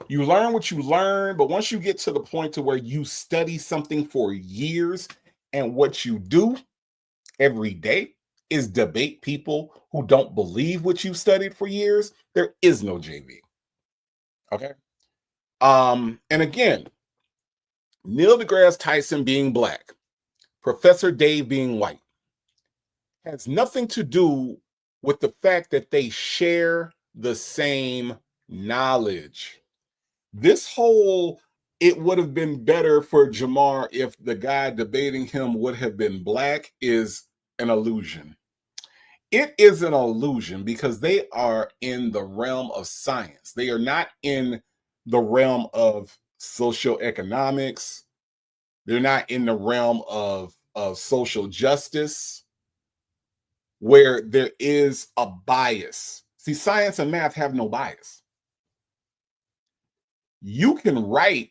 You learn what you learn, but once you get to the point to where you study something for years and what you do every day is debate people who don't believe what you studied for years, there is no JV. Okay. And again, Neil deGrasse Tyson being black, Professor Dave being white, has nothing to do with the fact that they share the same knowledge. This whole, it would have been better for Jamar if the guy debating him would have been black, is an illusion. It is an illusion because they are in the realm of science. They are not in the realm of socioeconomics. They're not in the realm of social justice, where there is a bias. See, science and math have no bias. You can write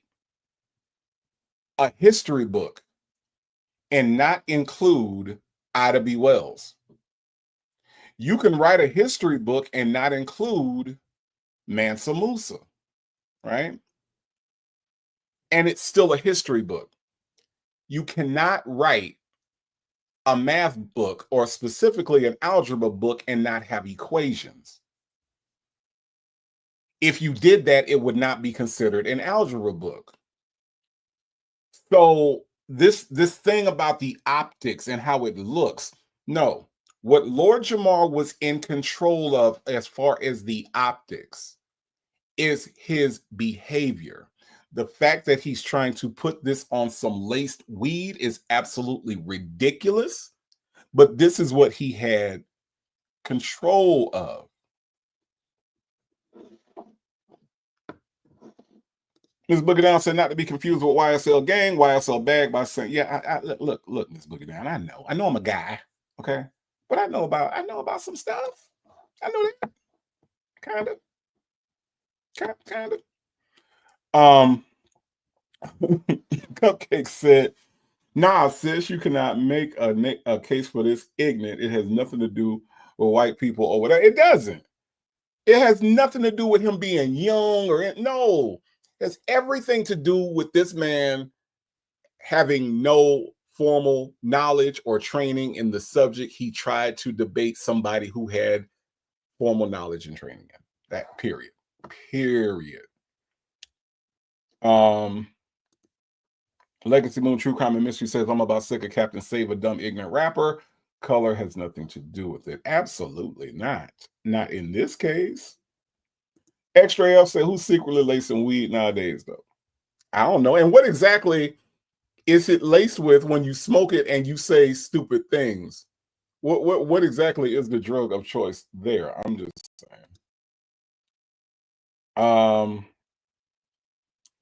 a history book and not include Ida B. Wells. You can write a history book and not include Mansa Musa, right? And it's still a history book. You cannot write a math book, or specifically an algebra book, and not have equations. If you did that, it would not be considered an algebra book. So this thing about the optics and how it looks, no. What Lord Jamar was in control of as far as the optics is his behavior. The fact that he's trying to put this on some laced weed is absolutely ridiculous, but this is what he had control of. Ms. Boogie Down said not to be confused with YSL Gang, YSL Bag, by saying, yeah, look, Ms. Boogie Down, I know I'm a guy, okay? But I know about some stuff. I know that. Kind of. Cupcake said, nah, sis, you cannot make a case for this ignorant. It has nothing to do with white people or whatever. It doesn't. It has nothing to do with him being young no. It has everything to do with this man having no formal knowledge or training in the subject he tried to debate somebody who had formal knowledge and training in. That period. Legacy Moon True Crime and Mystery says, I'm about sick of Captain Save a dumb ignorant rapper. Color has nothing to do with it. Absolutely not. Not in this case. Extra F said, who's secretly lacing weed nowadays, though? I don't know. And what exactly is it laced with when you smoke it and you say stupid things? What exactly is the drug of choice there? I'm just saying.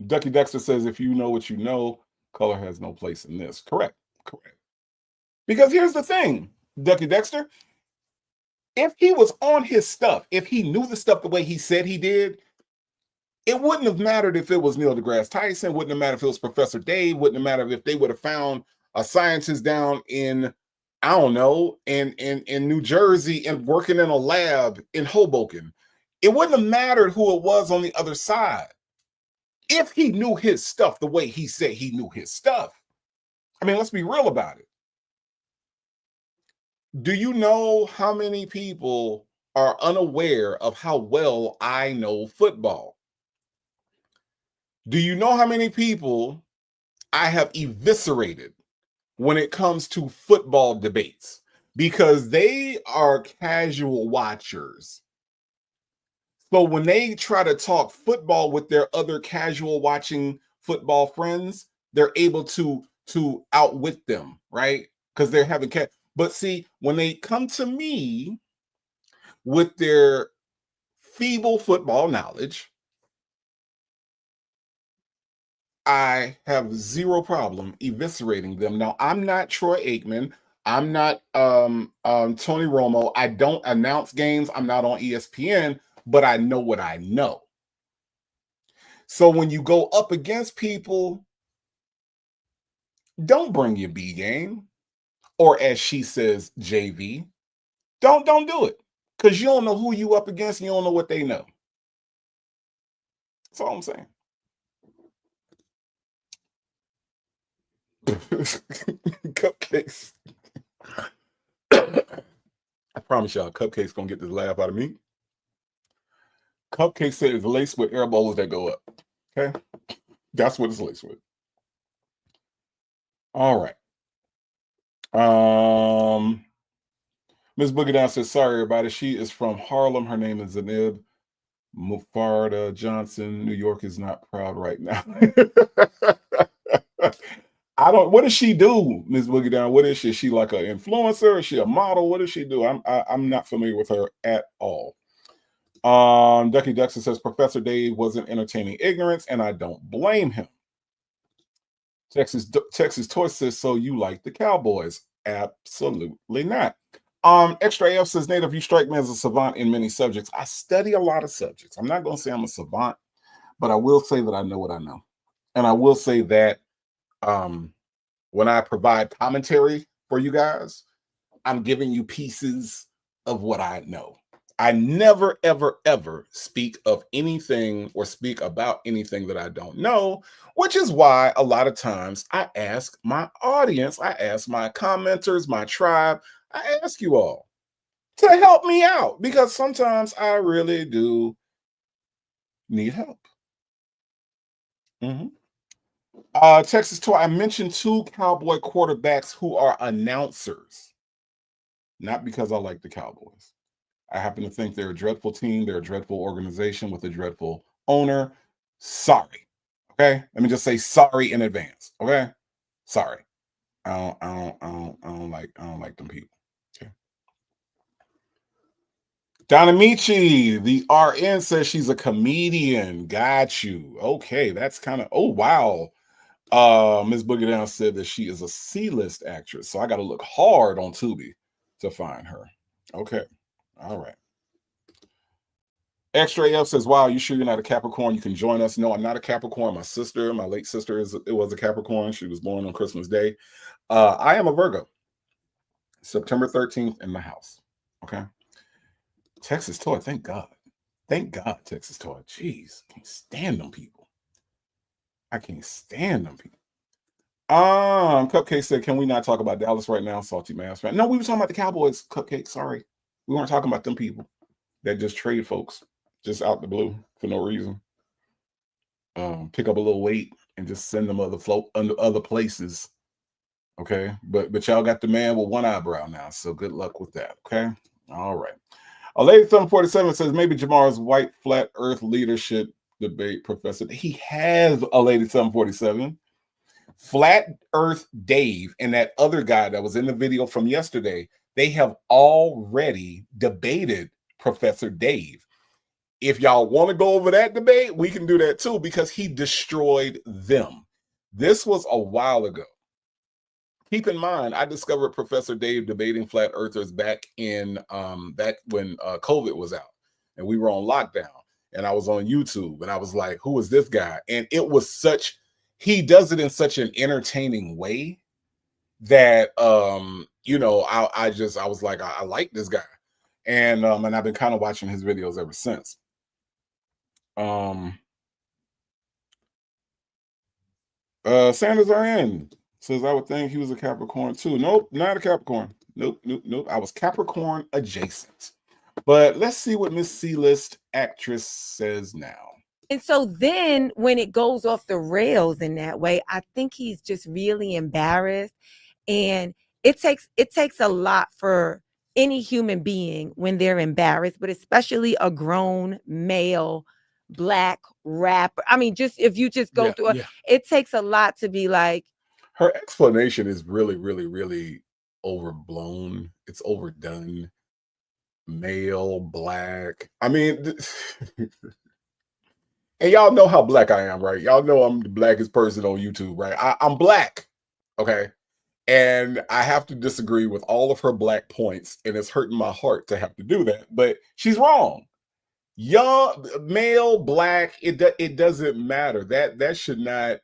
Ducky Dexter says, if you know what you know, color has no place in this. Correct. Because here's the thing, Ducky Dexter. If he was on his stuff, if he knew the stuff the way he said he did, it wouldn't have mattered if it was Neil deGrasse Tyson, wouldn't have mattered if it was Professor Dave, wouldn't have mattered if they would have found a scientist down in, I don't know, in New Jersey and working in a lab in Hoboken. It wouldn't have mattered who it was on the other side. If he knew his stuff the way he said he knew his stuff. I mean, let's be real about it. Do you know how many people are unaware of how well I know football? Do you know how many people I have eviscerated when it comes to football debates? Because they are casual watchers. So when they try to talk football with their other casual watching football friends, they're able to outwit them, right? Because they're having But see, when they come to me with their feeble football knowledge, I have zero problem eviscerating them. Now, I'm not Troy Aikman. I'm not Tony Romo. I don't announce games. I'm not on ESPN, but I know what I know. So when you go up against people, don't bring your B game, or as she says, JV. Don't do it, because you don't know who you up against and you don't know what they know. That's all I'm saying. Cupcakes. I promise y'all, Cupcakes gonna get this laugh out of me. Cupcake said it's laced with air bubbles that go up. Okay. That's what it's laced with. All right. Ms. Boogie Down says, sorry, everybody. She is from Harlem. Her name is Zanib Mufarda Johnson. New York is not proud right now. What does she do, Ms. Boogie Down? What is she? Is she like an influencer? Is she a model? What does she do? I'm not familiar with her at all. Ducky Duxon says, Professor Dave wasn't entertaining ignorance, and I don't blame him. Texas Toy says, so you like the Cowboys? Absolutely not. Extra AF says, Native, you strike me as a savant in many subjects. I study a lot of subjects. I'm not going to say I'm a savant, but I will say that I know what I know. And I will say that when I provide commentary for you guys, I'm giving you pieces of what I know. I never, ever, ever speak of anything or speak about anything that I don't know, which is why a lot of times I ask my audience, I ask my commenters, my tribe, I ask you all to help me out because sometimes I really do need help. Texas Toy, I mentioned 2 Cowboy quarterbacks who are announcers, not because I like the Cowboys. I happen to think they're a dreadful team. They're a dreadful organization with a dreadful owner. Sorry. Okay. Let me just say sorry in advance. Okay. Sorry. I don't like them people. Okay. Donamichi, the RN says she's a comedian. Got you. Okay. That's kind of, oh, wow. Ms. Boogie Down said that she is a C-list actress. So I got to look hard on Tubi to find her. Okay. All right. Extra AF says, wow, you sure you're not a Capricorn? You can join us. No, I'm not a Capricorn. My sister, my late sister, was a Capricorn. She was born on Christmas Day. I am a Virgo. September 13th in the house. Okay. Texas Toy, thank God. Thank God, Texas Toy. Jeez, can't stand them people. I can't stand them people. Cupcake said, can we not talk about Dallas right now? Salty Mass fan. No, we were talking about the Cowboys, Cupcake. Sorry. We weren't talking about them people that just trade folks. Just out the blue for no reason. Pick up a little weight and just send them other places. Okay, but y'all got the man with one eyebrow now, so good luck with that. Okay, all right. A lady 747 says maybe Jamar's white flat Earth leadership debate professor. He has a lady 747. Flat Earth Dave and that other guy that was in the video from yesterday. They have already debated Professor Dave. If y'all want to go over that debate, we can do that too because he destroyed them. This was a while ago. Keep in mind, I discovered Professor Dave debating flat earthers back when COVID was out and we were on lockdown and I was on YouTube and I was like, who is this guy? And it was he does it in such an entertaining way that, I was like, I like this guy. And I've been kind of watching his videos ever since. Sanders RN says I would think he was a Capricorn too. Nope, not a Capricorn. Nope. I was Capricorn adjacent. But let's see what Miss C-list actress says now. And so then when it goes off the rails in that way, I think he's just really embarrassed. And it takes a lot for any human being when they're embarrassed, but especially a grown male Black rapper. I mean, just if you just go through it takes a lot to be like. Her explanation is really, really, really overblown. It's overdone. Male, Black. I mean, and y'all know how Black I am, right? Y'all know I'm the blackest person on YouTube, right? I'm Black, okay? And I have to disagree with all of her Black points, and it's hurting my heart to have to do that, but she's wrong. Young, male, Black, it doesn't matter. That should not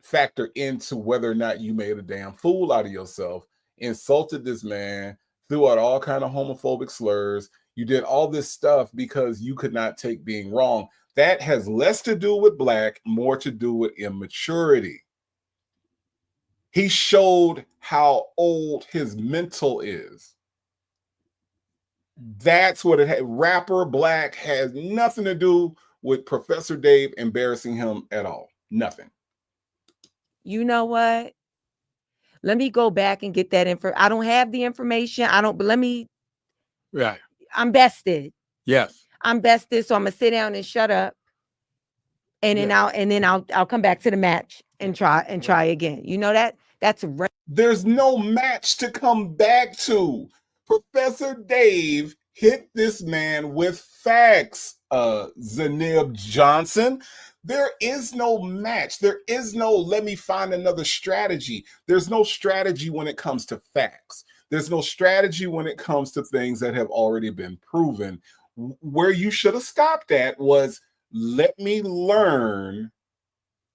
factor into whether or not you made a damn fool out of yourself, insulted this man, threw out all kind of homophobic slurs. You did all this stuff because you could not take being wrong. That has less to do with Black, more to do with immaturity. He showed how old his mental is. That's what it had. Rapper Black has nothing to do with Professor Dave embarrassing him at all. Nothing. You know what? Let me go back and get that info. I don't have the information. But let me. Right. I'm bested. Yes. I'm bested. So I'm gonna sit down and shut up. And then I'll come back to the match and try again. You know that's right. There's no match to come back to. Professor Dave hit this man with facts, Zanib Johnson. There is no match. There is no let me find another strategy. There's no strategy when it comes to facts. There's no strategy when it comes to things that have already been proven. Where you should have stopped at was let me learn,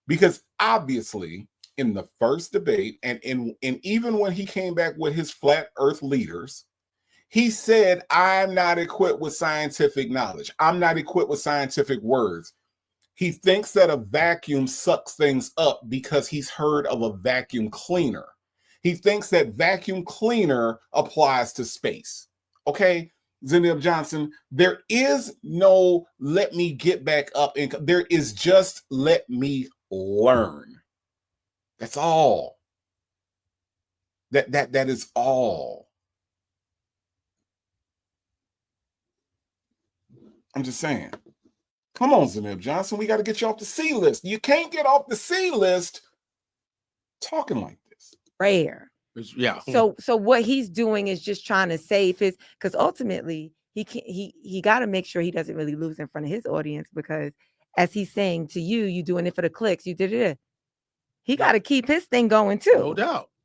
because obviously in the first debate and even when he came back with his flat earth leaders, he said, I'm not equipped with scientific knowledge. I'm not equipped with scientific words. He thinks that a vacuum sucks things up because he's heard of a vacuum cleaner. He thinks that vacuum cleaner applies to space. Okay, Zanib Johnson, there is no let me get back up. There is just let me learn. That's all. That is all. I'm just saying. Come on, Zanib Johnson. We got to get you off the C list. You can't get off the C list talking like this. Rare. Yeah. So what he's doing is just trying to save his, because ultimately he got to make sure he doesn't really lose in front of his audience, because as he's saying to you doing it for the clicks, you did it. He got to keep his thing going too.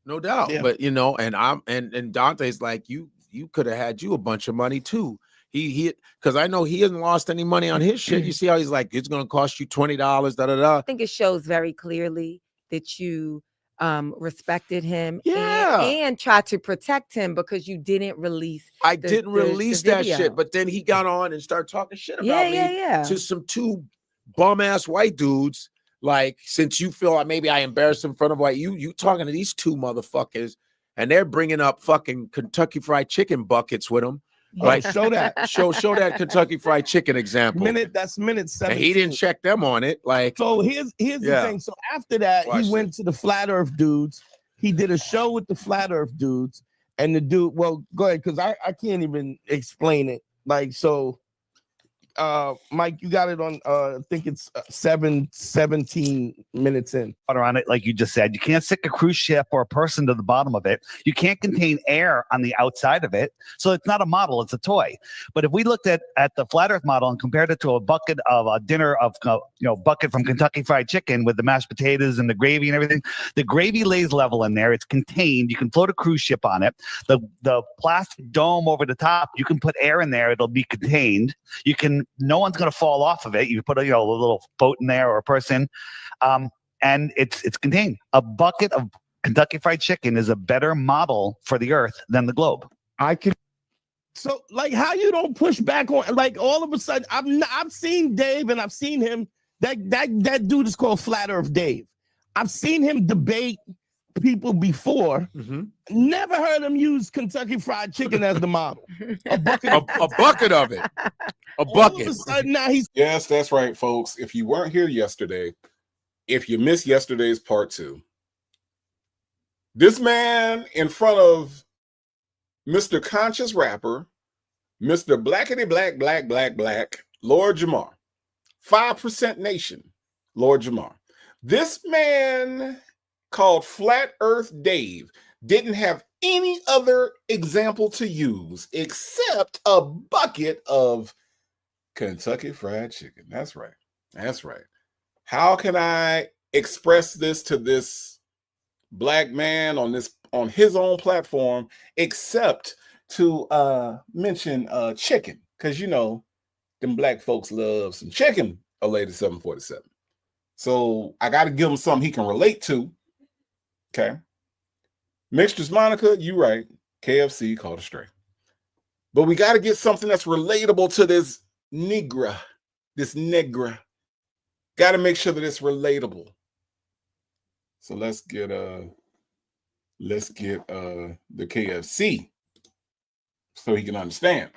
No doubt. Yeah. But and Dante's like, you could have had you a bunch of money too. He because I know he hasn't lost any money on his shit. You see how he's like, it's gonna cost you $20. I think it shows very clearly that you respected him and tried to protect him, because you didn't release. I didn't release that video. shit, but then he got on and started talking shit about me Yeah. to some two bum ass white dudes. Like, since you feel like maybe I embarrassed in front of white, you talking to these two motherfuckers, and they're bringing up fucking Kentucky Fried Chicken buckets with them. Like, show that. Show that Kentucky Fried Chicken example. That's minute 17. And he didn't check them on it. Like, so here's the thing. So after that, he went to the Flat Earth dudes. He did a show with the Flat Earth dudes, and the dude. Well, go ahead, because I can't even explain it. Like, so, Mike, you got it on. I think it's 17 minutes in. Water on it, like you just said. You can't stick a cruise ship or a person to the bottom of it. You can't contain air on the outside of it. So it's not a model, it's a toy. But if we looked at the Flat Earth model and compared it to a bucket of a dinner of bucket from Kentucky Fried Chicken with the mashed potatoes and the gravy and everything, the gravy lays level in there. It's contained. You can float a cruise ship on it. The plastic dome over the top, you can put air in there. It'll be contained. No one's going to fall off of it. You put a little boat in there or a person, and it's contained. A bucket of Kentucky Fried Chicken is a better model for the Earth than the globe. So, like, how you don't push back on? Like, all of a sudden, I've seen Dave, and I've seen him. That dude is called Flat Earth Dave. I've seen him debate people before. Mm-hmm. Never heard him use Kentucky Fried Chicken as the model. A bucket of it. A bucket. All of a sudden, now he's. Yes, that's right, folks. If you weren't here yesterday, if you missed yesterday's part 2, this man in front of Mr. Conscious Rapper, Mr. Blackity Black, Lord Jamar, 5% Nation, Lord Jamar. This man called Flat Earth Dave didn't have any other example to use except a bucket of Kentucky Fried Chicken. That's right. That's right. How can I express this to this black man on his own platform except to mention chicken? Because them black folks love some chicken, a lady 747. So I got to give him something he can relate to. Okay. Mistress Monica, you right. KFC called a stray. But we got to get something that's relatable to this negra. Got to make sure that it's relatable. So let's get the KFC so he can understand.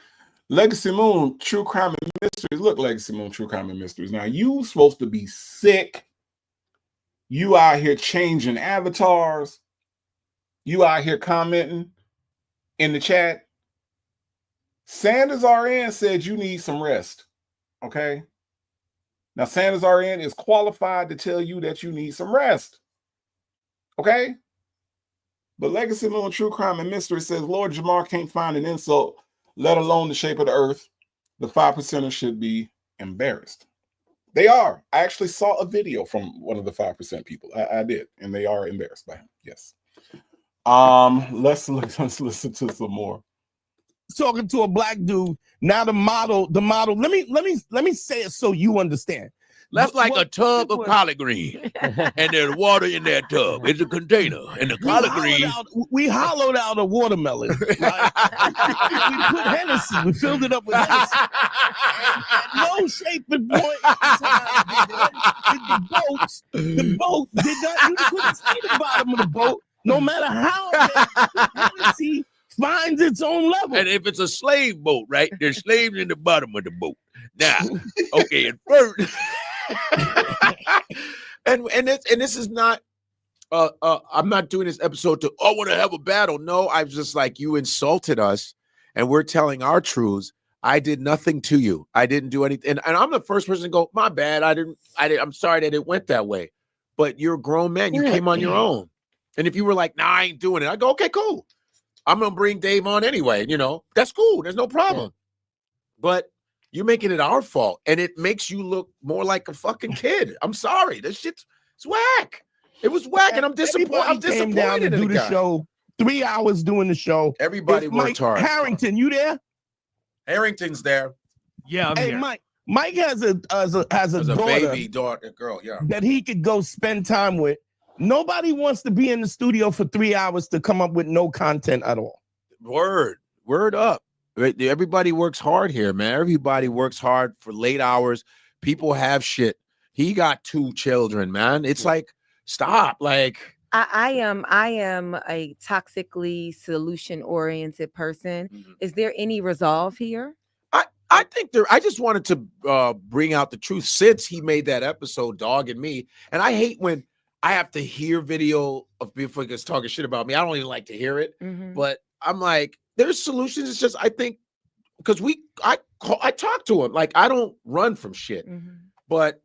Legacy Moon, True Crime and Mysteries. Look, Legacy Moon, True Crime and Mysteries. Now, you supposed to be sick. You out here changing avatars. You out here commenting in the chat. Sanders RN said you need some rest. Okay? Now, Sanders RN is qualified to tell you that you need some rest. Okay? But Legacy Moon, True Crime and Mystery says, Lord Jamar can't find an insult, let alone the shape of the earth. The 5%ers should be embarrassed. They are. I actually saw a video from one of the 5% people. I did, and they are embarrassed by him. Yes. Let's listen to some more. Talking to a black dude. Now the model. Let me say it so you understand. That's like a tub of collard green, and there's water in that tub. It's a container, and the collard green. We hollowed out a watermelon. Right? We put Hennessy. We filled it up with Hennessy. No shape and point in time. The boat did not. You couldn't see the bottom of the boat. No matter how Hennessy finds its own level. And if it's a slave boat, right? There's slaves in the bottom of the boat. Now, okay, at first. and this is not I'm not doing this episode to want to have a battle. No, I'm just like, you insulted us and we're telling our truths. I did nothing to you. I didn't do anything. And I'm the first person to go, my bad. I'm sorry that it went that way. But you're a grown man. You came on your own. And if you were like, nah, I ain't doing it, I go, okay, cool. I'm gonna bring Dave on anyway. You know, that's cool. There's no problem. But you're making it our fault, and it makes you look more like a fucking kid. I'm sorry. This shit's whack. It was whack, and I'm disappointed. I'm disappointed down to in do the the guy. show. 3 hours doing the show. Everybody It's worked Mike hard. Harrington, you there? Harrington's there. Yeah, I'm Hey, here. Mike has a As a daughter baby daughter, girl, yeah. that he could go spend time with. Nobody wants to be in the studio for 3 hours to come up with no content at all. Word up. Everybody works hard here, man. Everybody works hard for late hours. People have shit. He got 2 children, man. It's like, stop. Like, I am a toxically solution-oriented person. Is there any resolve here? I think I just wanted to bring out the truth since he made that episode dogging me. And I hate when I have to hear video of people talking shit about me. I don't even like to hear it, but I'm like, there's solutions. It's just, I think, because I talk to him. Like, I don't run from shit, but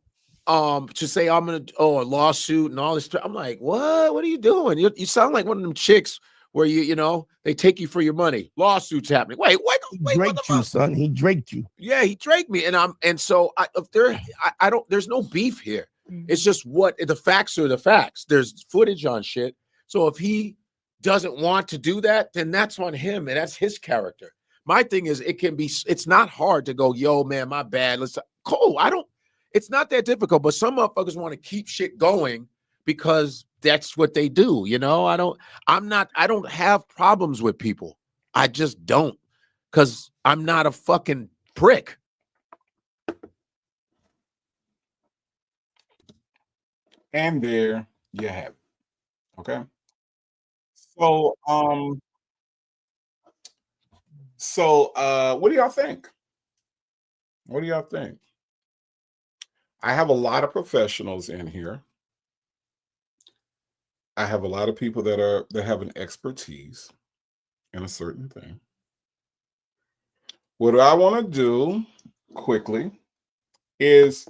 to say I'm gonna a lawsuit and all this stuff, I'm like, what are you doing? You sound like one of them chicks where you know they take you for your money. Lawsuits happening. Wait, He draked you, son. He draked you. yeah, he draked me, and so there's no beef here. It's just the facts are the facts. There's footage on shit. So if he doesn't want to do that, then that's on him, and that's his character. My thing is, it's not hard to go, yo, man, my bad. Cool. It's not that difficult, but some motherfuckers want to keep shit going because that's what they do. You know, I don't have problems with people. I just don't, because I'm not a fucking prick. And there you have it. Okay. So what do y'all think? What do y'all think? I have a lot of professionals in here. I have a lot of people that have an expertise in a certain thing. What I want to do quickly is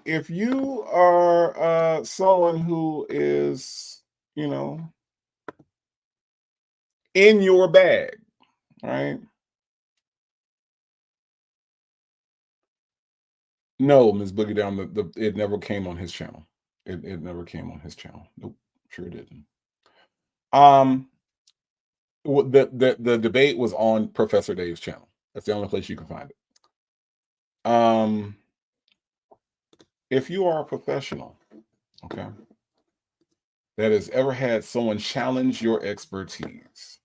if you are someone who is, you know, in your bag, right? No, Ms. Boogie Down, it never came on his channel. It never came on his channel. Nope, sure didn't. The debate was on Professor Dave's channel. That's the only place you can find it. If you are a professional, okay, that has ever had someone challenge your expertise,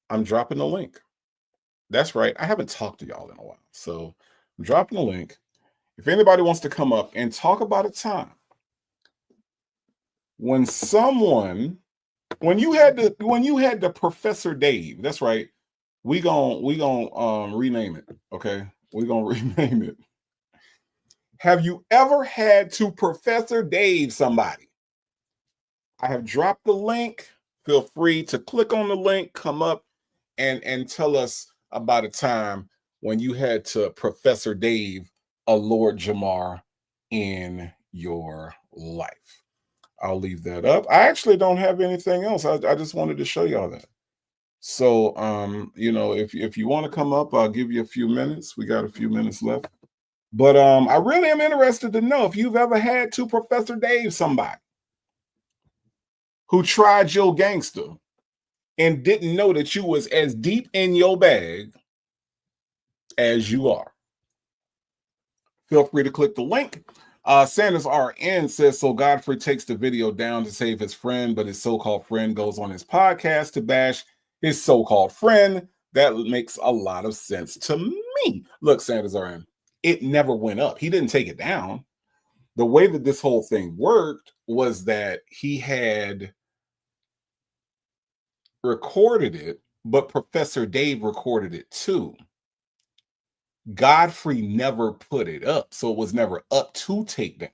I'm dropping the link. That's right. I haven't talked to y'all in a while. So I'm dropping the link. If anybody wants to come up and talk about a time when you had the Professor Dave, that's right, we gonna rename it. Okay, we gonna rename it. Have you ever had to Professor Dave somebody? I have dropped the link. Feel free to click on the link, come up and tell us about a time when you had to Professor Dave a Lord Jamar in your life. I'll leave that up. I actually don't have anything else. I just wanted to show y'all that. So you know, if you want to come up, I'll give you a few minutes. We got a few minutes left. But I really am interested to know if you've ever had to Professor Dave somebody who tried your gangster and didn't know that you was as deep in your bag as you are. Feel free to click the link. Sanders RN says, so Godfrey takes the video down to save his friend, but his so-called friend goes on his podcast to bash his so-called friend. That makes a lot of sense to me. Look, Sanders RN, it never went up. He didn't take it down. The way that this whole thing worked was that he had recorded it, but Professor Dave recorded it too. Godfrey never put it up, so it was never up to take down.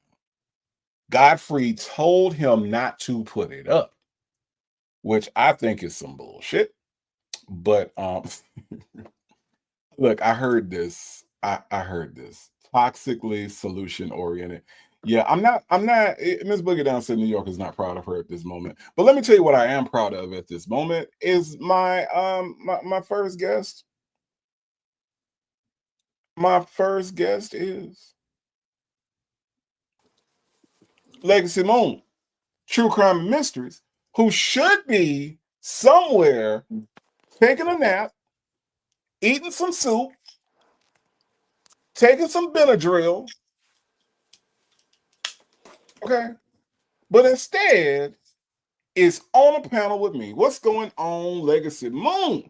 Godfrey told him not to put it up, which I think is some bullshit. But look, I heard this. I heard this. Toxically solution oriented. Yeah, I'm not, Ms. Boogie Down said New York is not proud of her at this moment. But let me tell you what I am proud of at this moment is my my first guest. My first guest is Legacy Moon, True Crime and Mysteries, who should be somewhere taking a nap, eating some soup, taking some Benadryl. Okay. But instead is on a panel with me. What's going on, Legacy Moon?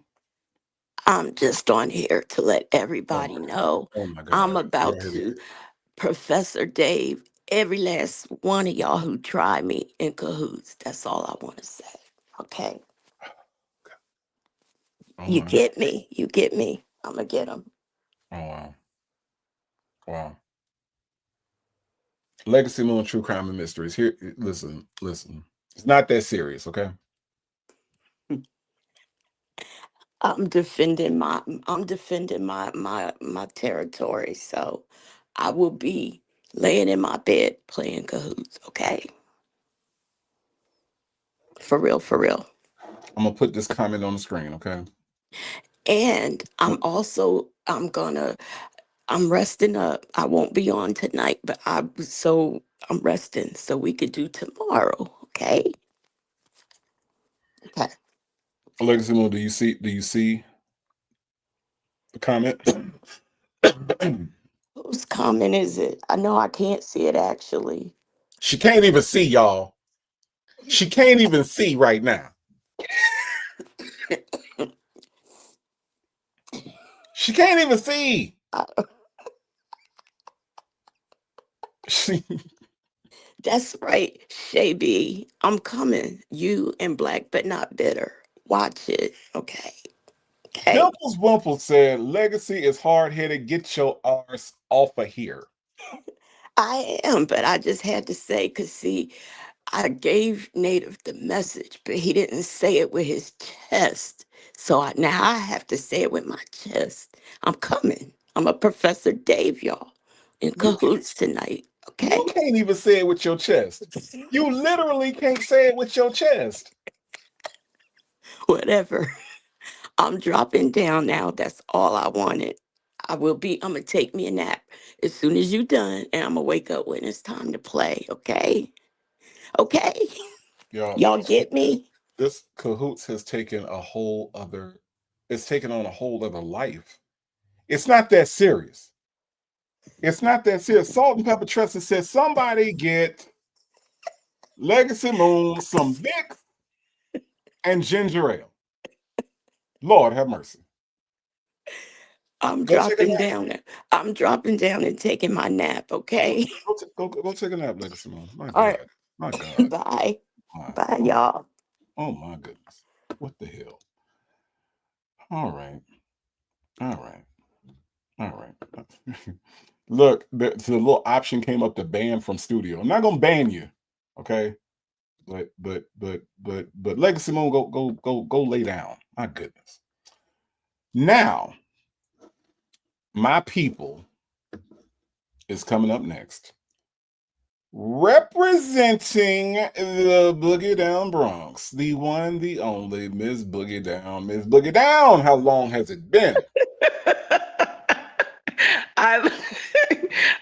I'm just on here to let everybody know Oh my God. I'm about to Professor Dave, every last one of y'all who try me in cahoots. That's all I want to say. Okay. Oh You my. get me. You get me. I'm going to get them. Oh wow. Wow. Legacy Moon, True Crime and Mysteries. Here, listen. It's not that serious, okay? I'm defending my territory. So I will be laying in my bed playing cahoots, okay? For real, for real. I'm gonna put this comment on the screen, okay? And I'm resting up. I won't be on tonight, but I'm resting so we could do tomorrow, okay? Okay. Legacy Moon, do you see the comment? Whose comment is it? I know I can't see it actually. She can't even see, y'all. She can't even see right now. She can't even see. That's right, Shay B. I'm coming. You and Black but not bitter. Watch it, okay? Okay. Dimples Wumple said, Legacy is hard-headed. Get your arse off of here. I am, but I just had to say, because see, I gave Native the message, but he didn't say it with his chest. So now I have to say it with my chest. I'm coming. I'm a Professor Dave, y'all, in cahoots tonight. Okay. You can't even say it with your chest. You literally can't say it with your chest. Whatever. I'm dropping down now. That's all I wanted. I'm going to take me a nap as soon as you're done, and I'm going to wake up when it's time to play. Okay. Okay. Y'all get me? This cahoots has taken on a whole other life. It's not that serious. Salt and Pepper Tresson says, somebody get Legacy Moon some Vicks and ginger ale. Lord have mercy. I'm dropping down. I'm dropping down and taking my nap, okay? Go take a nap, Legacy Moon. My God. All right. My God. Bye. Bye, y'all. Oh my goodness. What the hell? All right. All right. All right. Look, the little option came up to ban from studio. I'm not gonna ban you, okay? But Legacy Moon, go lay down. My goodness. Now, my people is coming up next. Representing the Boogie Down Bronx, the one, the only Miss Boogie Down. Miss Boogie Down, how long has it been?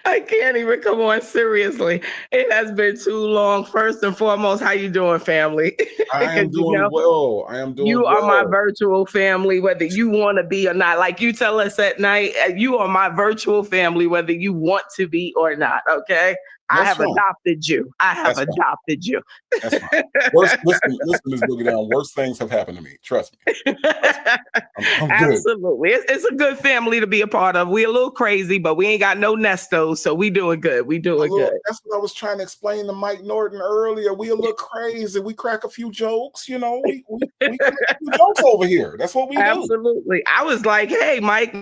I can't even come on seriously. It has been too long. First and foremost, how you doing, family? I am doing well. I am doing you well. are my virtual family, whether you want to be or not. Like you tell us at night, you are my virtual family, whether you want to be or not. Okay. I have adopted you. I have adopted you. That's fine. Listen, Ms. Boogie Down, worse things have happened to me. Trust me. I'm good. Absolutely. It's a good family to be a part of. We're a little crazy, but we ain't got no nestos, so we doing good. We doing good. That's what I was trying to explain to Mike Norton earlier. We a little crazy. We crack a few jokes, you know. We crack a few jokes over here. That's what we do. Absolutely. I was like, hey, Mike.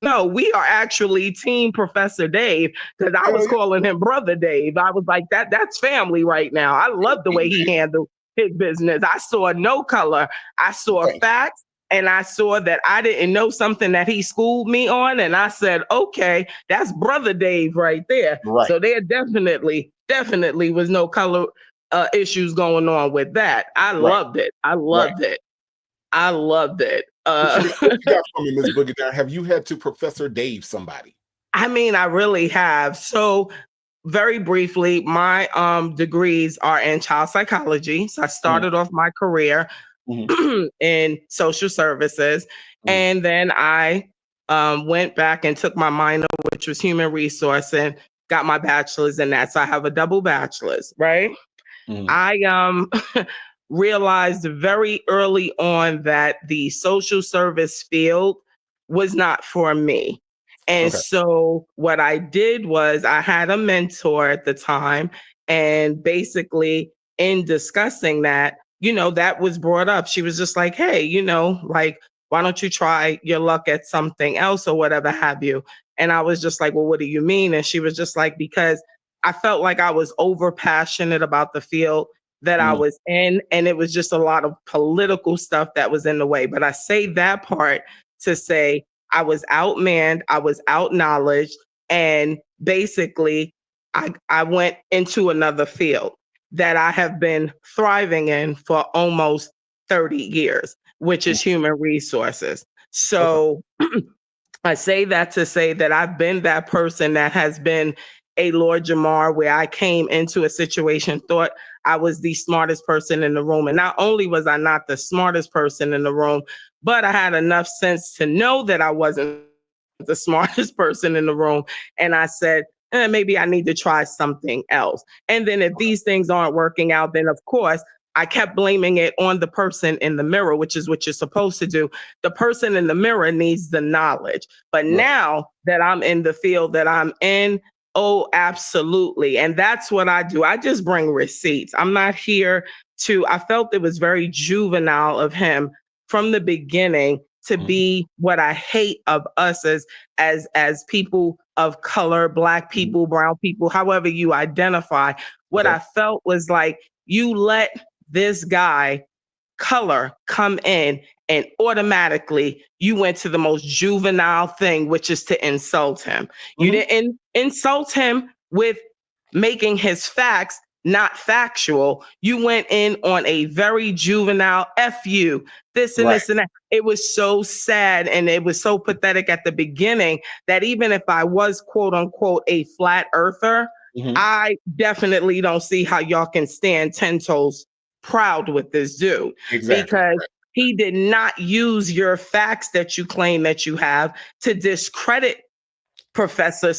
No, we are actually Team Professor Dave, because I was calling him Brother Dave. I was like, that's family right now. I love the way he handled his business. I saw no color. I saw facts, and I saw that I didn't know something that he schooled me on. And I said, okay, that's Brother Dave right there. Right. So there definitely was no color issues going on with that. I loved it. I loved it. I loved it. What you got from me, Ms. Boogie Down? Have you had to Professor Dave somebody? I mean, I really have. So very briefly, my degrees are in child psychology. So I started off my career in social services. And then I went back and took my minor, which was human resource, and got my bachelor's in that. So I have a double bachelor's, right? I realized very early on that the social service field was not for me. And so what I did was I had a mentor at the time, and basically in discussing that, you know, that was brought up. She was just like, hey, you know, like, why don't you try your luck at something else or whatever have you? And I was just like, well, what do you mean? And she was just like, because I felt like I was over passionate about the field that I was in, and it was just a lot of political stuff that was in the way. But I say that part to say I was outmanned, I was outknowledged, and basically I went into another field that I have been thriving in for almost 30 years, which is human resources. So I say that to say that I've been that person that has been a Lord Jamar, where I came into a situation, thought I was the smartest person in the room. And not only was I not the smartest person in the room, but I had enough sense to know that I wasn't the smartest person in the room. And I said, maybe I need to try something else. And then if these things aren't working out, then of course, I kept blaming it on the person in the mirror, which is what you're supposed to do. The person in the mirror needs the knowledge. But now that I'm in the field that I'm in, oh, absolutely. And that's what I do. I just bring receipts. I'm not here I felt it was very juvenile of him from the beginning to be what I hate of us as people of color, Black people, brown people, however you identify. What I felt was like, you let this guy color come in, and automatically you went to the most juvenile thing, which is to insult him. You didn't insult him with making his facts not factual. You went in on a very juvenile F you, this and this and that. It was so sad, and it was so pathetic at the beginning that even if I was quote unquote a flat earther, I definitely don't see how y'all can stand 10 toes proud with this dude. Because he did not use your facts that you claim that you have to discredit Professor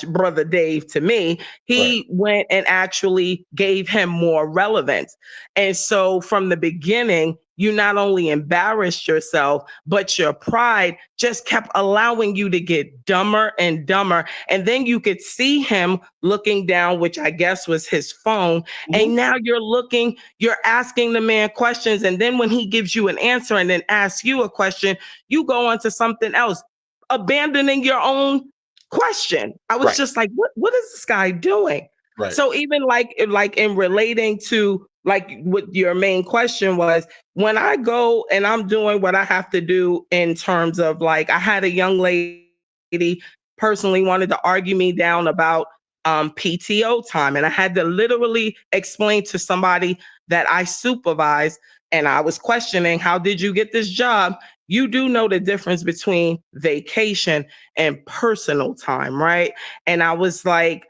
/ Brother Dave to me. He went and actually gave him more relevance. And so from the beginning, you not only embarrassed yourself, but your pride just kept allowing you to get dumber and dumber. And then you could see him looking down, which I guess was his phone. And now you're asking the man questions. And then when he gives you an answer and then asks you a question, you go on to something else. abandoning your own question. I was just like, what is this guy doing? Right. So even like in relating to like what your main question was, when I go and I'm doing what I have to do in terms of like, I had a young lady personally wanted to argue me down about PTO time. And I had to literally explain to somebody that I supervise, and I was questioning, how did you get this job? You do know the difference between vacation and personal time, right? And I was like,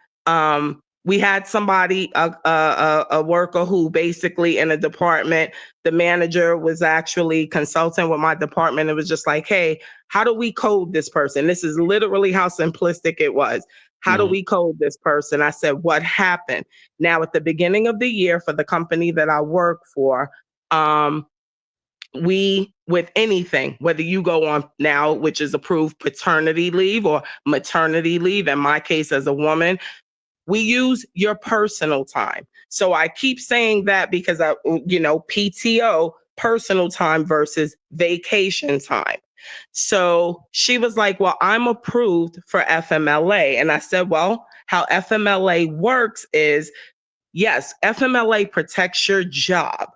we had somebody, a worker who basically in a department, the manager was actually consulting with my department. It was just like, hey, how do we code this person? This is literally how simplistic it was. How do we code this person? I said, what happened? Now, at the beginning of the year for the company that I work for, we, with anything, whether you go on now, which is approved paternity leave or maternity leave, in my case as a woman, we use your personal time. So I keep saying that because PTO, personal time versus vacation time. So she was like, well, I'm approved for FMLA. And I said, well, how FMLA works is, yes, FMLA protects your job.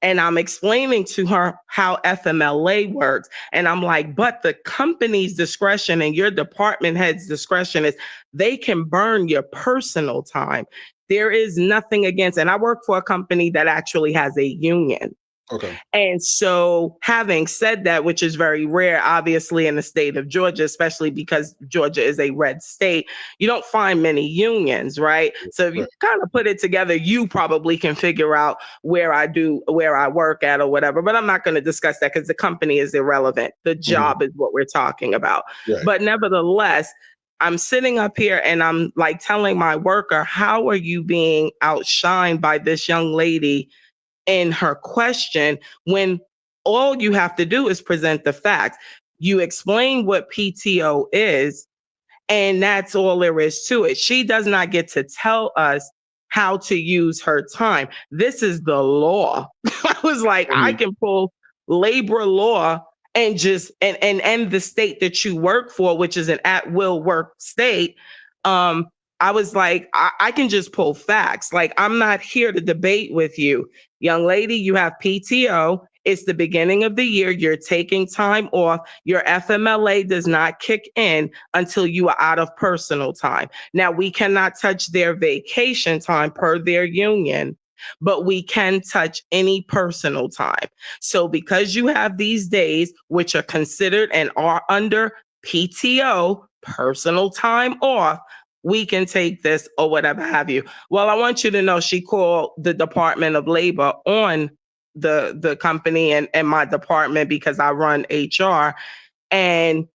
And I'm explaining to her how FMLA works. And I'm like, but the company's discretion and your department head's discretion is they can burn your personal time. There is nothing against, and I work for a company that actually has a union. Okay. And so having said that, which is very rare, obviously, in the state of Georgia, especially because Georgia is a red state, you don't find many unions, right? So if you kind of put it together, you probably can figure out where I work at or whatever. But I'm not going to discuss that because the company is irrelevant. The job is what we're talking about. Right. But nevertheless, I'm sitting up here and I'm like telling my worker, how are you being outshined by this young lady in her question when all you have to do is present the facts? You explain what PTO is, and that's all there is to it. She does not get to tell us how to use her time. This is the law. I was like, I can pull labor law and just and end the state that you work for, which is an at-will work state. I was like, I can just pull facts. Like, I'm not here to debate with you. Young lady, you have PTO. It's the beginning of the year. You're taking time off. Your FMLA does not kick in until you are out of personal time. Now, we cannot touch their vacation time per their union, but we can touch any personal time. So because you have these days, which are considered and are under PTO, personal time off, we can take this or whatever have you. Well, I want you to know she called the Department of Labor on the company and my department because I run HR. And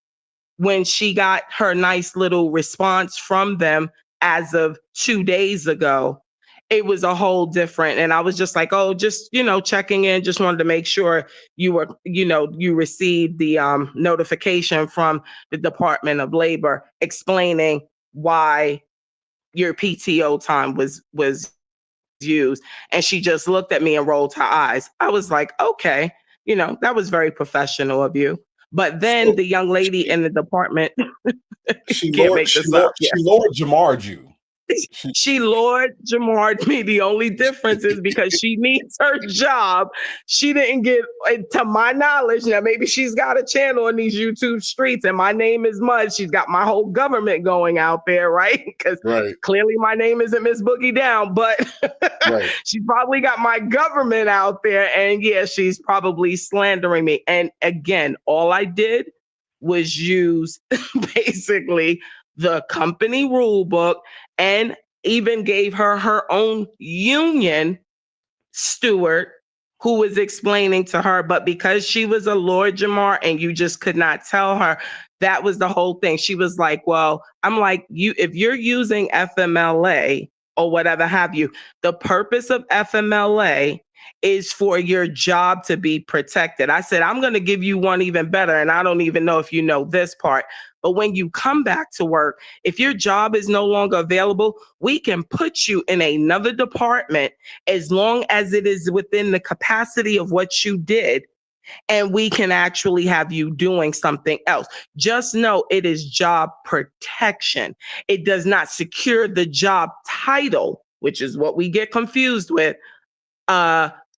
when she got her nice little response from them as of 2 days ago, it was a whole different. And I was just like, oh, just, checking in, just wanted to make sure you were, you received the notification from the Department of Labor explaining why your PTO time was used. And she just looked at me and rolled her eyes. I was like, okay, that was very professional of you. But then the young lady in the department, she can't Lord, make this she up. Lord, Yeah. she Lord Jamar you. She Lord Jamar'd me. The only difference is because she needs her job. She didn't get, to my knowledge, now maybe she's got a channel on these YouTube streets and my name is Mud. She's got my whole government going out there, right? Because clearly my name isn't Miss Boogie Down, but she probably got my government out there. And yeah, she's probably slandering me. And again, all I did was use basically the company rule book and even gave her own union steward who was explaining to her. But because she was a Lord Jamar and you just could not tell her, that was the whole thing. She was like, well, I'm like, if you're using FMLA or whatever have you, the purpose of FMLA is for your job to be protected. I said, I'm going to give you one even better. And I don't even know if you know this part. But when you come back to work, if your job is no longer available, we can put you in another department as long as it is within the capacity of what you did. and we can actually have you doing something else. Just know it is job protection. It does not secure the job title, which is what we get confused with.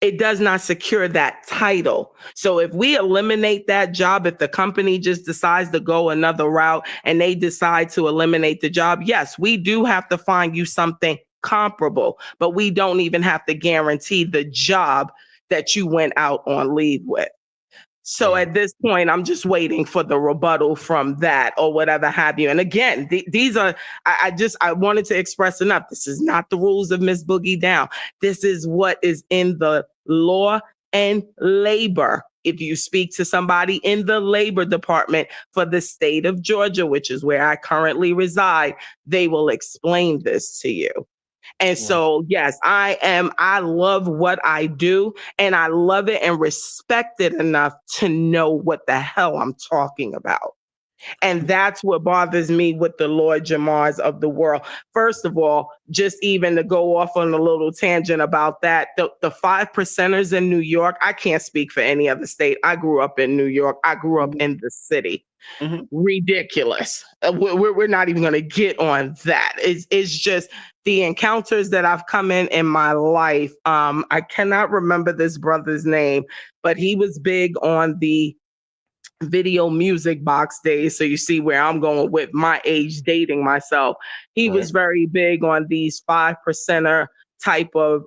It does not secure that title. So if we eliminate that job, if the company just decides to go another route and they decide to eliminate the job, yes, we do have to find you something comparable, but we don't even have to guarantee the job that you went out on leave with. So at this point, I'm just waiting for the rebuttal from that or whatever have you. And again, these are, I wanted to express enough. This is not the rules of Miss Boogie Down. This is what is in the law and labor. If you speak to somebody in the labor department for the state of Georgia, which is where I currently reside, they will explain this to you. And so, yes, I love what I do, and I love it and respect it enough to know what the hell I'm talking about. And that's what bothers me with the Lord Jamars of the world. First of all, just even to go off on a little tangent about that, the 5%ers in New York, I can't speak for any other state. I grew up in New York. I grew up in the city. Ridiculous. We're not even going to get on that. It's just the encounters that I've come in my life. I cannot remember this brother's name, but he was big on the video music box days. So you see where I'm going with my age dating myself. He was very big on these 5%er type of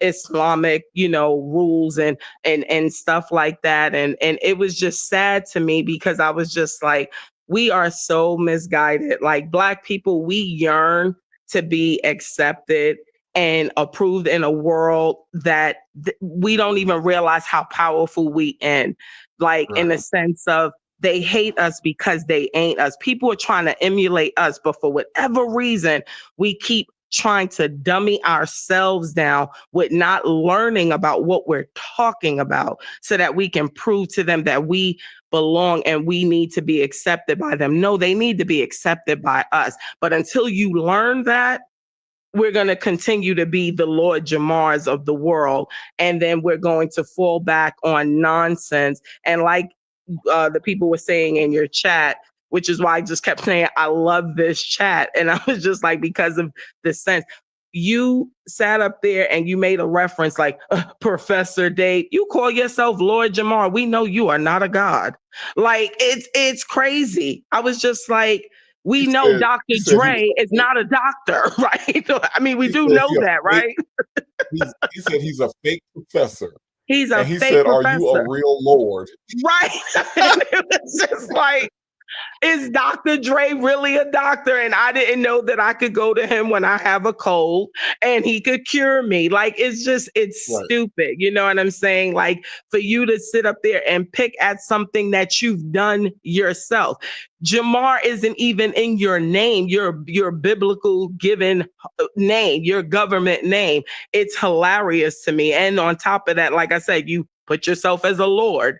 Islamic, rules and stuff like that. And it was just sad to me because I was just like, we are so misguided. Like Black people, we yearn to be accepted and approved in a world that we don't even realize how powerful we in. Like in the sense of they hate us because they ain't us. People are trying to emulate us, but for whatever reason, we keep trying to dummy ourselves down with not learning about what we're talking about so that we can prove to them that we belong and we need to be accepted by them. No, they need to be accepted by us. But until you learn that, we're going to continue to be the Lord Jamars of the world. And then we're going to fall back on nonsense. And like the people were saying in your chat, which is why I just kept saying, I love this chat. And I was just like, because of the sense. You sat up there and you made a reference like, Professor Dave, you call yourself Lord Jamar. We know you are not a god. Like, it's crazy. I was just like, we know Dr. Dre is not a doctor, right? I mean, we do know that, right? He said he's a fake professor. He's a fake professor. He said, are you a real Lord? Right. It was just like, is Dr. Dre really a doctor? And I didn't know that I could go to him when I have a cold and he could cure me. Like, it's stupid. You know what I'm saying? Like, for you to sit up there and pick at something that you've done yourself. Jamar isn't even in your name, your biblical given name, your government name. It's hilarious to me. And on top of that, like I said, you put yourself as a Lord.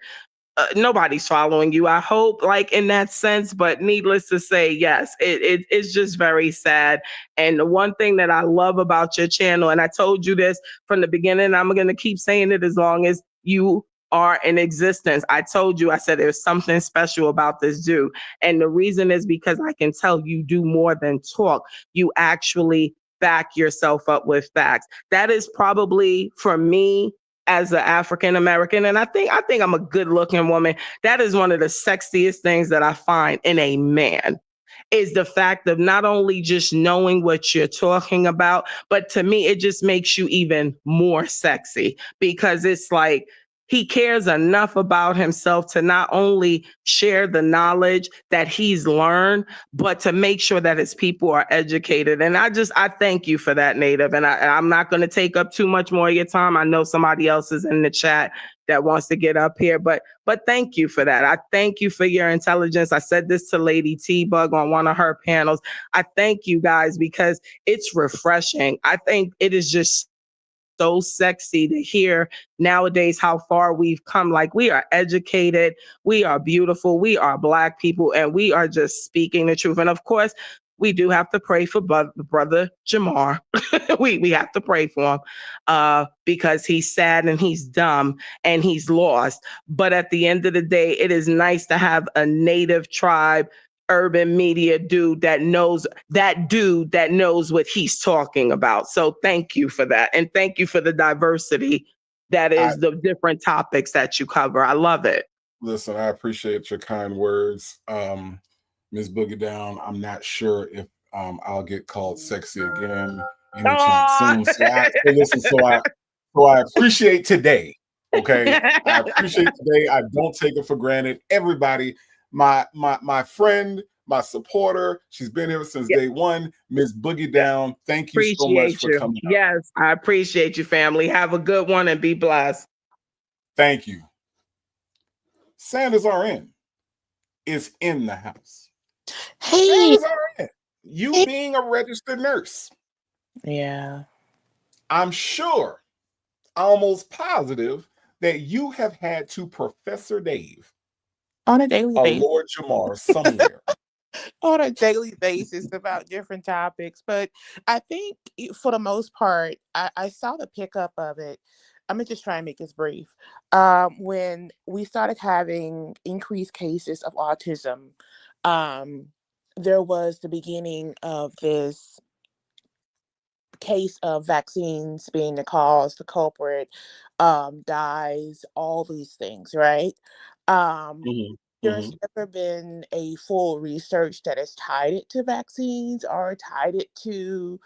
Nobody's following you, I hope, like in that sense. But needless to say, yes, it's just very sad. And the one thing that I love about your channel, and I told you this from the beginning, I'm going to keep saying it as long as you are in existence. I told you, I said, there's something special about this dude. And the reason is because I can tell you do more than talk. You actually back yourself up with facts. That is probably, for me, as an African American, and I think I'm a good looking woman, that is one of the sexiest things that I find in a man, is the fact of not only just knowing what you're talking about, but to me, it just makes you even more sexy, because it's like, he cares enough about himself to not only share the knowledge that he's learned, but to make sure that his people are educated. And I thank you for that, Native. And I'm not going to take up too much more of your time. I know somebody else is in the chat that wants to get up here, but thank you for that. I thank you for your intelligence. I said this to Lady T-Bug on one of her panels. I thank you guys because it's refreshing. I think it is just so sexy to hear nowadays how far we've come. Like, we are educated, we are beautiful, we are Black people, and we are just speaking the truth. And of course, we do have to pray for brother Jamar. we have to pray for him because he's sad and he's dumb and he's lost. But at the end of the day, it is nice to have a native tribe urban media dude that knows what he's talking about. So thank you for that. And thank you for the diversity that is the different topics that you cover. I love it. Listen, I appreciate your kind words. Ms. Boogie Down, I'm not sure if I'll get called sexy again anytime soon. So I appreciate today. Okay. I appreciate today. I don't take it for granted. Everybody, my friend, my supporter, she's been here since day one. Ms. Boogie Down, thank you so much for coming. Yes, I appreciate you, family. Have a good one and be blessed. Thank you. Sanders RN is in the house. Hey. Sanders RN, you being a registered nurse. Yeah. I'm sure, almost positive, that you have had to Professor Dave on a daily basis. Lord Jamar somewhere. On a daily basis about different topics. But I think for the most part, I saw the pickup of it. I'm going to just try and make this brief. When we started having increased cases of autism, there was the beginning of this case of vaccines being the cause, the culprit, dyes, all these things, right? There's never been a full research that has tied it to vaccines or tied it to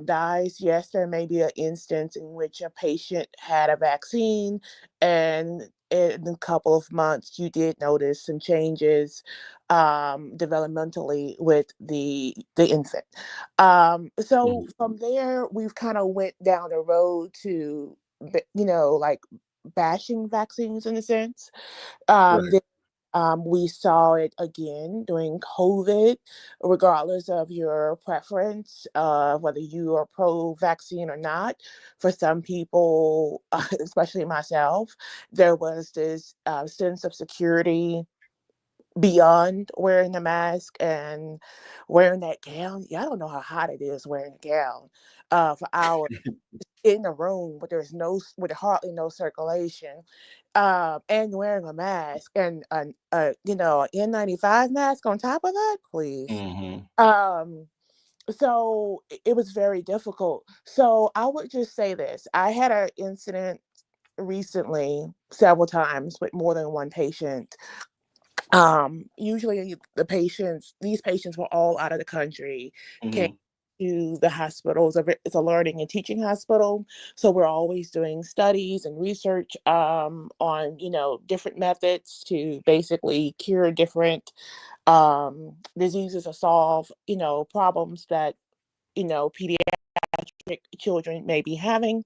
dyes. Yes, there may be an instance in which a patient had a vaccine and in a couple of months you did notice some changes developmentally with the infant. So from there, we've kind of went down the road to, like bashing vaccines in a sense. We saw it again during COVID, regardless of your preference, whether you are pro-vaccine or not. For some people, especially myself, there was this sense of security beyond wearing a mask and wearing that gown. Yeah, I don't know how hot it is wearing a gown for hours in a room with hardly no circulation, and wearing a mask and an N95 mask on top of that, please. So it was very difficult. So I would just say this: I had an incident recently, several times, with more than one patient. Usually these patients were all out of the country, came to the hospitals. It's a learning and teaching hospital. So we're always doing studies and research on, different methods to basically cure different diseases or solve, problems that, pediatric children may be having.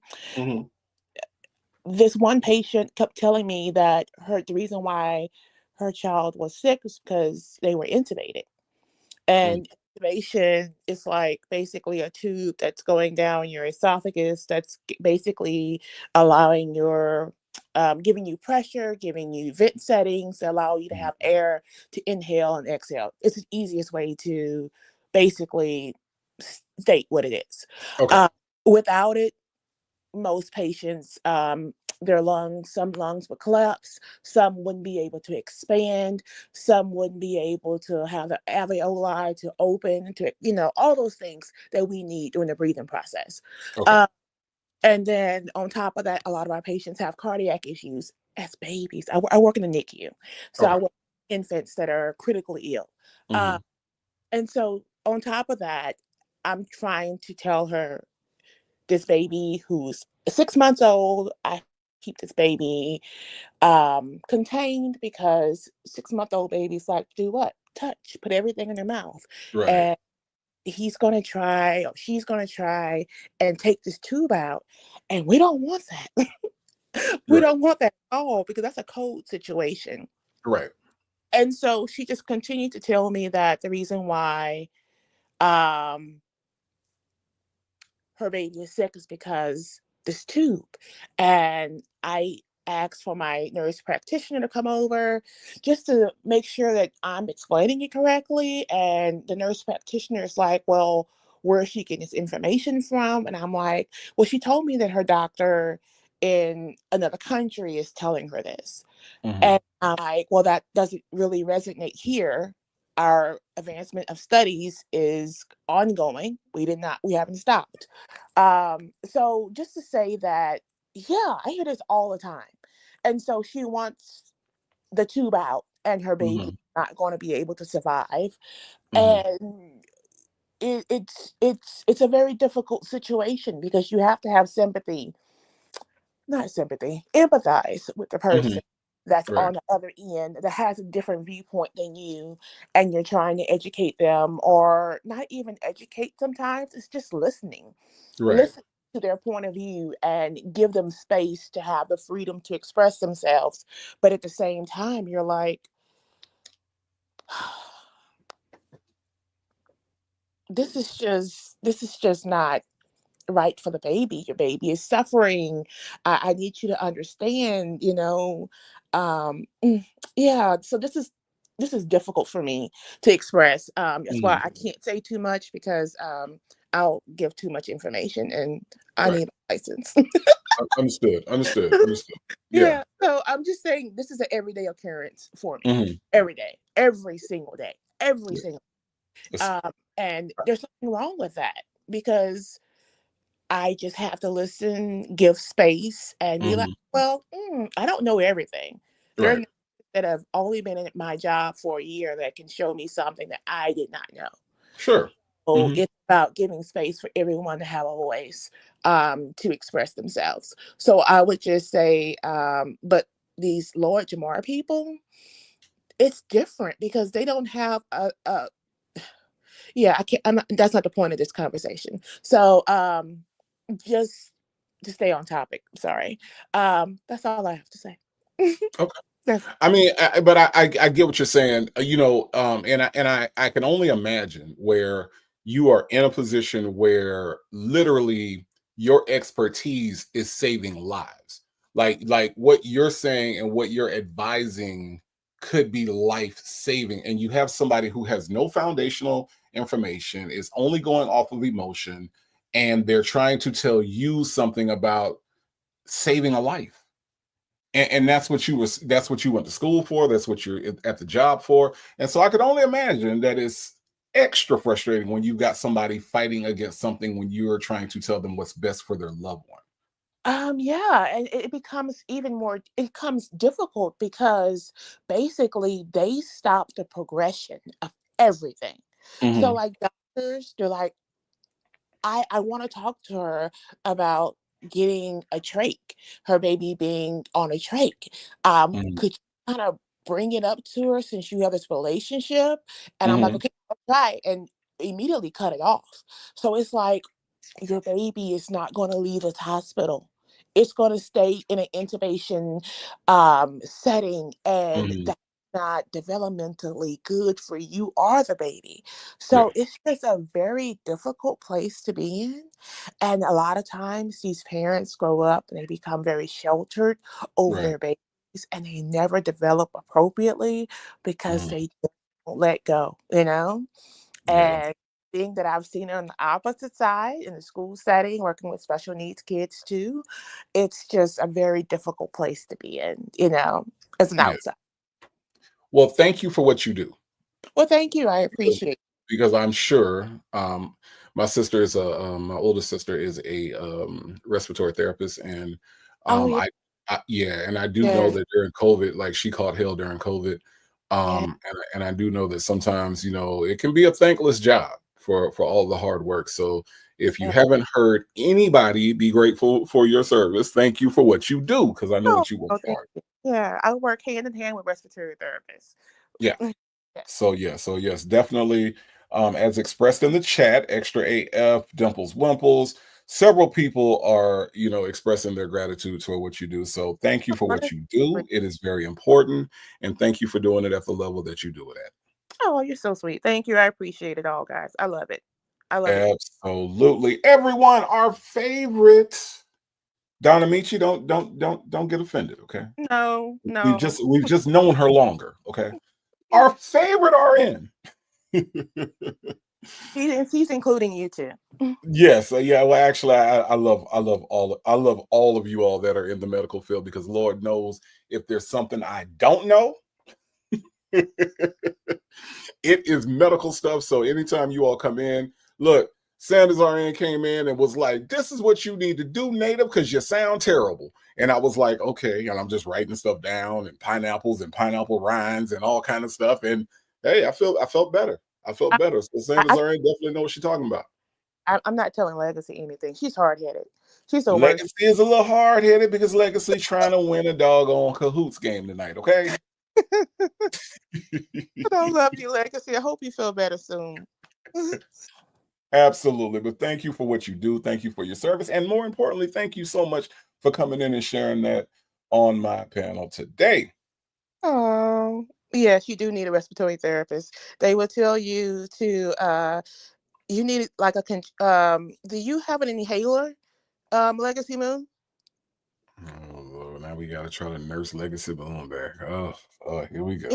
This one patient kept telling me that the reason why her child was sick was because they were intubated. And intubation is like basically a tube that's going down your esophagus that's basically allowing giving you pressure, giving you vent settings that allow you to have air to inhale and exhale. It's the easiest way to basically state what it is. Without it, most patients, some lungs would collapse, some wouldn't be able to expand, some wouldn't be able to have the alveoli to open, to, all those things that we need during the breathing process. And then on top of that, a lot of our patients have cardiac issues as babies. I work in the NICU, so I work with infants that are critically ill. And so on top of that, I'm trying to tell her, this baby who's 6 months old, I keep this baby contained because 6-month-old babies like to do what? Touch, put everything in their mouth. And he's going to try, or she's going to try and take this tube out. And we don't want that. We don't want that at all, because that's a code situation. And so she just continued to tell me that the reason why her baby is sick is because this tube. And I asked for my nurse practitioner to come over just to make sure that I'm explaining it correctly. And the nurse practitioner is like, well, where is she getting this information from? And I'm like, well, she told me that her doctor in another country is telling her this. And I'm like, well, that doesn't really resonate here. Our advancement of studies is ongoing. We haven't stopped. So just to say that, yeah, I hear this all the time. And so she wants the tube out and her baby not going to be able to survive. And it's a very difficult situation because you have to have empathize with the person that's Right. on the other end that has a different viewpoint than you, and you're trying to educate them, or not even educate sometimes, it's just listening. Right. Listen to their point of view and give them space to have the freedom to express themselves. But at the same time, you're like, this is just not right for the baby. Your baby is suffering. I need you to understand, yeah. So this is difficult for me to express. That's why I can't say too much because I'll give too much information and I Right. need a license. Understood. Yeah. Yeah. So I'm just saying this is an everyday occurrence for me. Every day, every single day, every single. And there's nothing wrong with that because I just have to listen, give space, and be like, well, I don't know everything. There are Right. nurses that have only been in my job for a year that can show me something that I did not know. Sure. So it's about giving space for everyone to have a voice to express themselves. So I would just say, but these Lord Jamar people, it's different because they don't have a yeah, I can't. That's not the point of this conversation. So, just to stay on topic. Sorry. That's all I have to say. Okay. I mean, but I get what you're saying. And I can only imagine where you are in a position where literally your expertise is saving lives. Like what you're saying and what you're advising could be life saving, and you have somebody who has no foundational information, is only going off of emotion, and they're trying to tell you something about saving a life. And that's what you went to school for, that's what you're at the job for. And so I could only imagine that it's extra frustrating when you've got somebody fighting against something when you're trying to tell them what's best for their loved one. Yeah, and it becomes it becomes difficult because basically they stop the progression of everything. So like doctors, they're like, I want to talk to her about getting a trach, her baby being on a trach. Could you kind of bring it up to her since you have this relationship? And I'm like, okay, I'll try, and immediately cut it off. So it's like your baby is not going to leave this hospital. It's going to stay in an intubation setting, and that's not developmentally good for you or the baby. So it's just a very difficult place to be in. And a lot of times these parents grow up and they become very sheltered over their babies and they never develop appropriately because they don't let go, Yeah. And thing that I've seen on the opposite side in the school setting, working with special needs kids too, it's just a very difficult place to be in, as an Yeah. outsider. Well, thank you for what you do. Well, thank you. I Because appreciate it. because I'm sure my sister is my oldest sister is a respiratory therapist, and Oh, yeah. yeah, and I do know Yes. that during COVID, like she caught hell during COVID, Yeah. and I do know that sometimes it can be a thankless job for all the hard work. So if you Yeah. haven't heard anybody be grateful for your service, thank you for what you do, because I know Oh, that you work oh, thank hard. you. Yeah. I work hand in hand with respiratory therapists. Yeah. Yeah. So yes, definitely. As expressed in the chat, extra AF, Dimples Wimples. Several people are, expressing their gratitude for what you do. So thank you for what you do. It is very important, and thank you for doing it at the level that you do it at. Oh, you're so sweet. Thank you. I appreciate it all, guys. I love it. I love it. Absolutely, everyone. Our favorite Donna Michi, don't get offended, okay? No, no. We've just known her longer, okay? Our favorite RN. He's including you too. Yes, yeah. Well, actually, I love all of you all that are in the medical field, because Lord knows if there's something I don't know, it is medical stuff. So anytime you all come in, look, Sanders RN came in and was like, "This is what you need to do, Native, because you sound terrible." And I was like, "Okay," and I'm just writing stuff down, and pineapples and pineapple rinds and all kind of stuff. And hey, I felt better. I felt better. So Sanders RN definitely know what she's talking about. I'm not telling Legacy anything. She's hard-headed. She's the worst. Legacy is a little hard-headed because Legacy's trying to win a doggone Cahoots game tonight, okay? I love you, Legacy. I hope you feel better soon. Absolutely. But thank you for what you do. Thank you for your service. And more importantly, thank you so much for coming in and sharing that on my panel today. Oh, yes, you do need a respiratory therapist. They will tell you to you need like do you have an inhaler, Legacy Moon? Oh Lord, now we gotta try to nurse Legacy Moon back. Oh, here we go.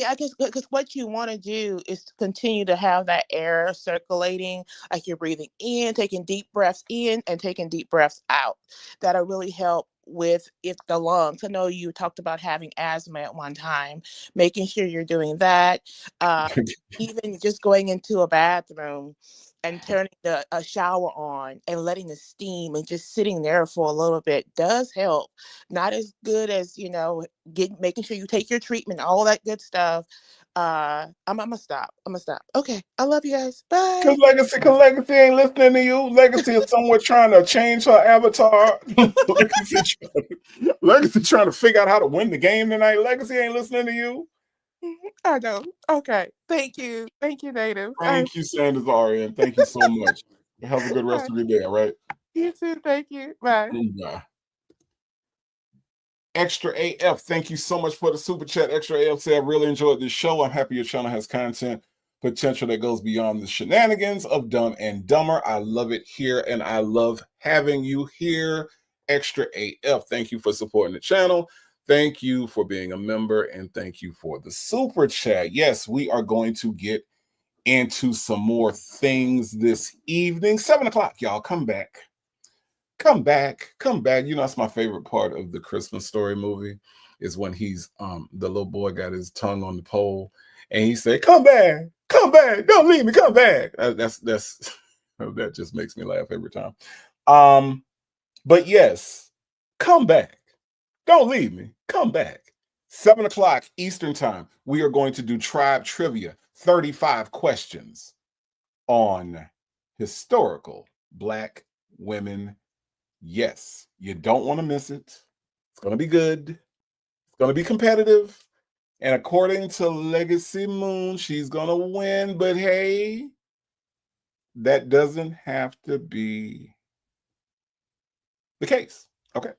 I guess because what you want to do is to continue to have that air circulating, like you're breathing in, taking deep breaths in and taking deep breaths out. That'll really help with the lungs. I know you talked about having asthma at one time, making sure you're doing that. Even just going into a bathroom and turning a shower on and letting the steam and just sitting there for a little bit does help. Not as good as, making sure you take your treatment, all that good stuff. I'm gonna stop. Okay. I love you guys. Bye. Cause Legacy ain't listening to you. Legacy is somewhat trying to change her avatar. Legacy trying to figure out how to win the game tonight. Legacy ain't listening to you. I know. Okay. Thank you. Thank you, Native. Thank you, Sanders RN. Thank you so much. Have a good rest of your day, all right? You too. Thank you. Bye. Bye. Extra AF, thank you so much for the super chat. Extra AF say, I really enjoyed this show. I'm happy your channel has content potential that goes beyond the shenanigans of Dumb and Dumber. I love it here, and I love having you here. Extra AF, thank you for supporting the channel. Thank you for being a member, and thank you for the super chat. Yes, we are going to get into some more things this evening. 7 o'clock, y'all. Come back. Come back. That's my favorite part of the Christmas Story movie is when he's the little boy got his tongue on the pole and he said, come back, don't leave me, come back. That just makes me laugh every time. But yes, come back, don't leave me, come back. 7 o'clock Eastern time, we are going to do Tribe Trivia, 35 questions on historical Black women. Yes, you don't want to miss it. It's going to be good. It's going to be competitive. And according to Legacy Moon, she's going to win. But hey, that doesn't have to be the case. Okay.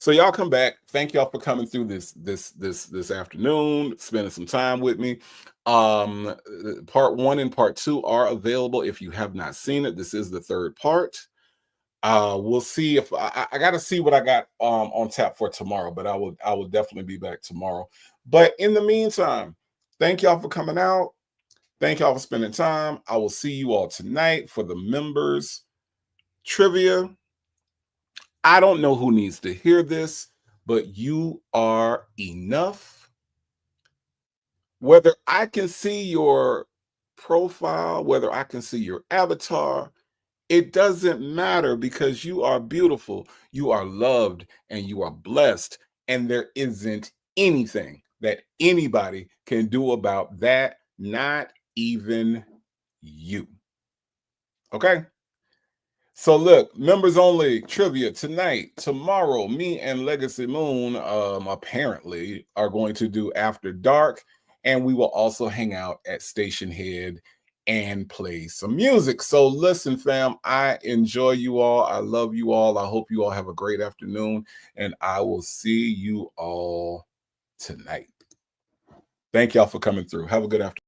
So y'all come back. Thank y'all for coming through this afternoon, spending some time with me. Part 1 and part 2 are available if you have not seen it. This is the third part. We'll see if I got to see what I got on tap for tomorrow, but I will definitely be back tomorrow. But in the meantime, thank y'all for coming out. Thank y'all for spending time. I will see you all tonight for the members trivia. I don't know who needs to hear this, but you are enough. Whether I can see your profile, whether I can see your avatar, it doesn't matter because you are beautiful, you are loved, and you are blessed. And there isn't anything that anybody can do about that, not even you. Okay? So look, members only trivia tonight. Tomorrow, me and Legacy Moon apparently are going to do After Dark, and we will also hang out at Station Head and play some music. So listen, fam, I enjoy you all. I love you all. I hope you all have a great afternoon, and I will see you all tonight. Thank y'all for coming through. Have a good afternoon.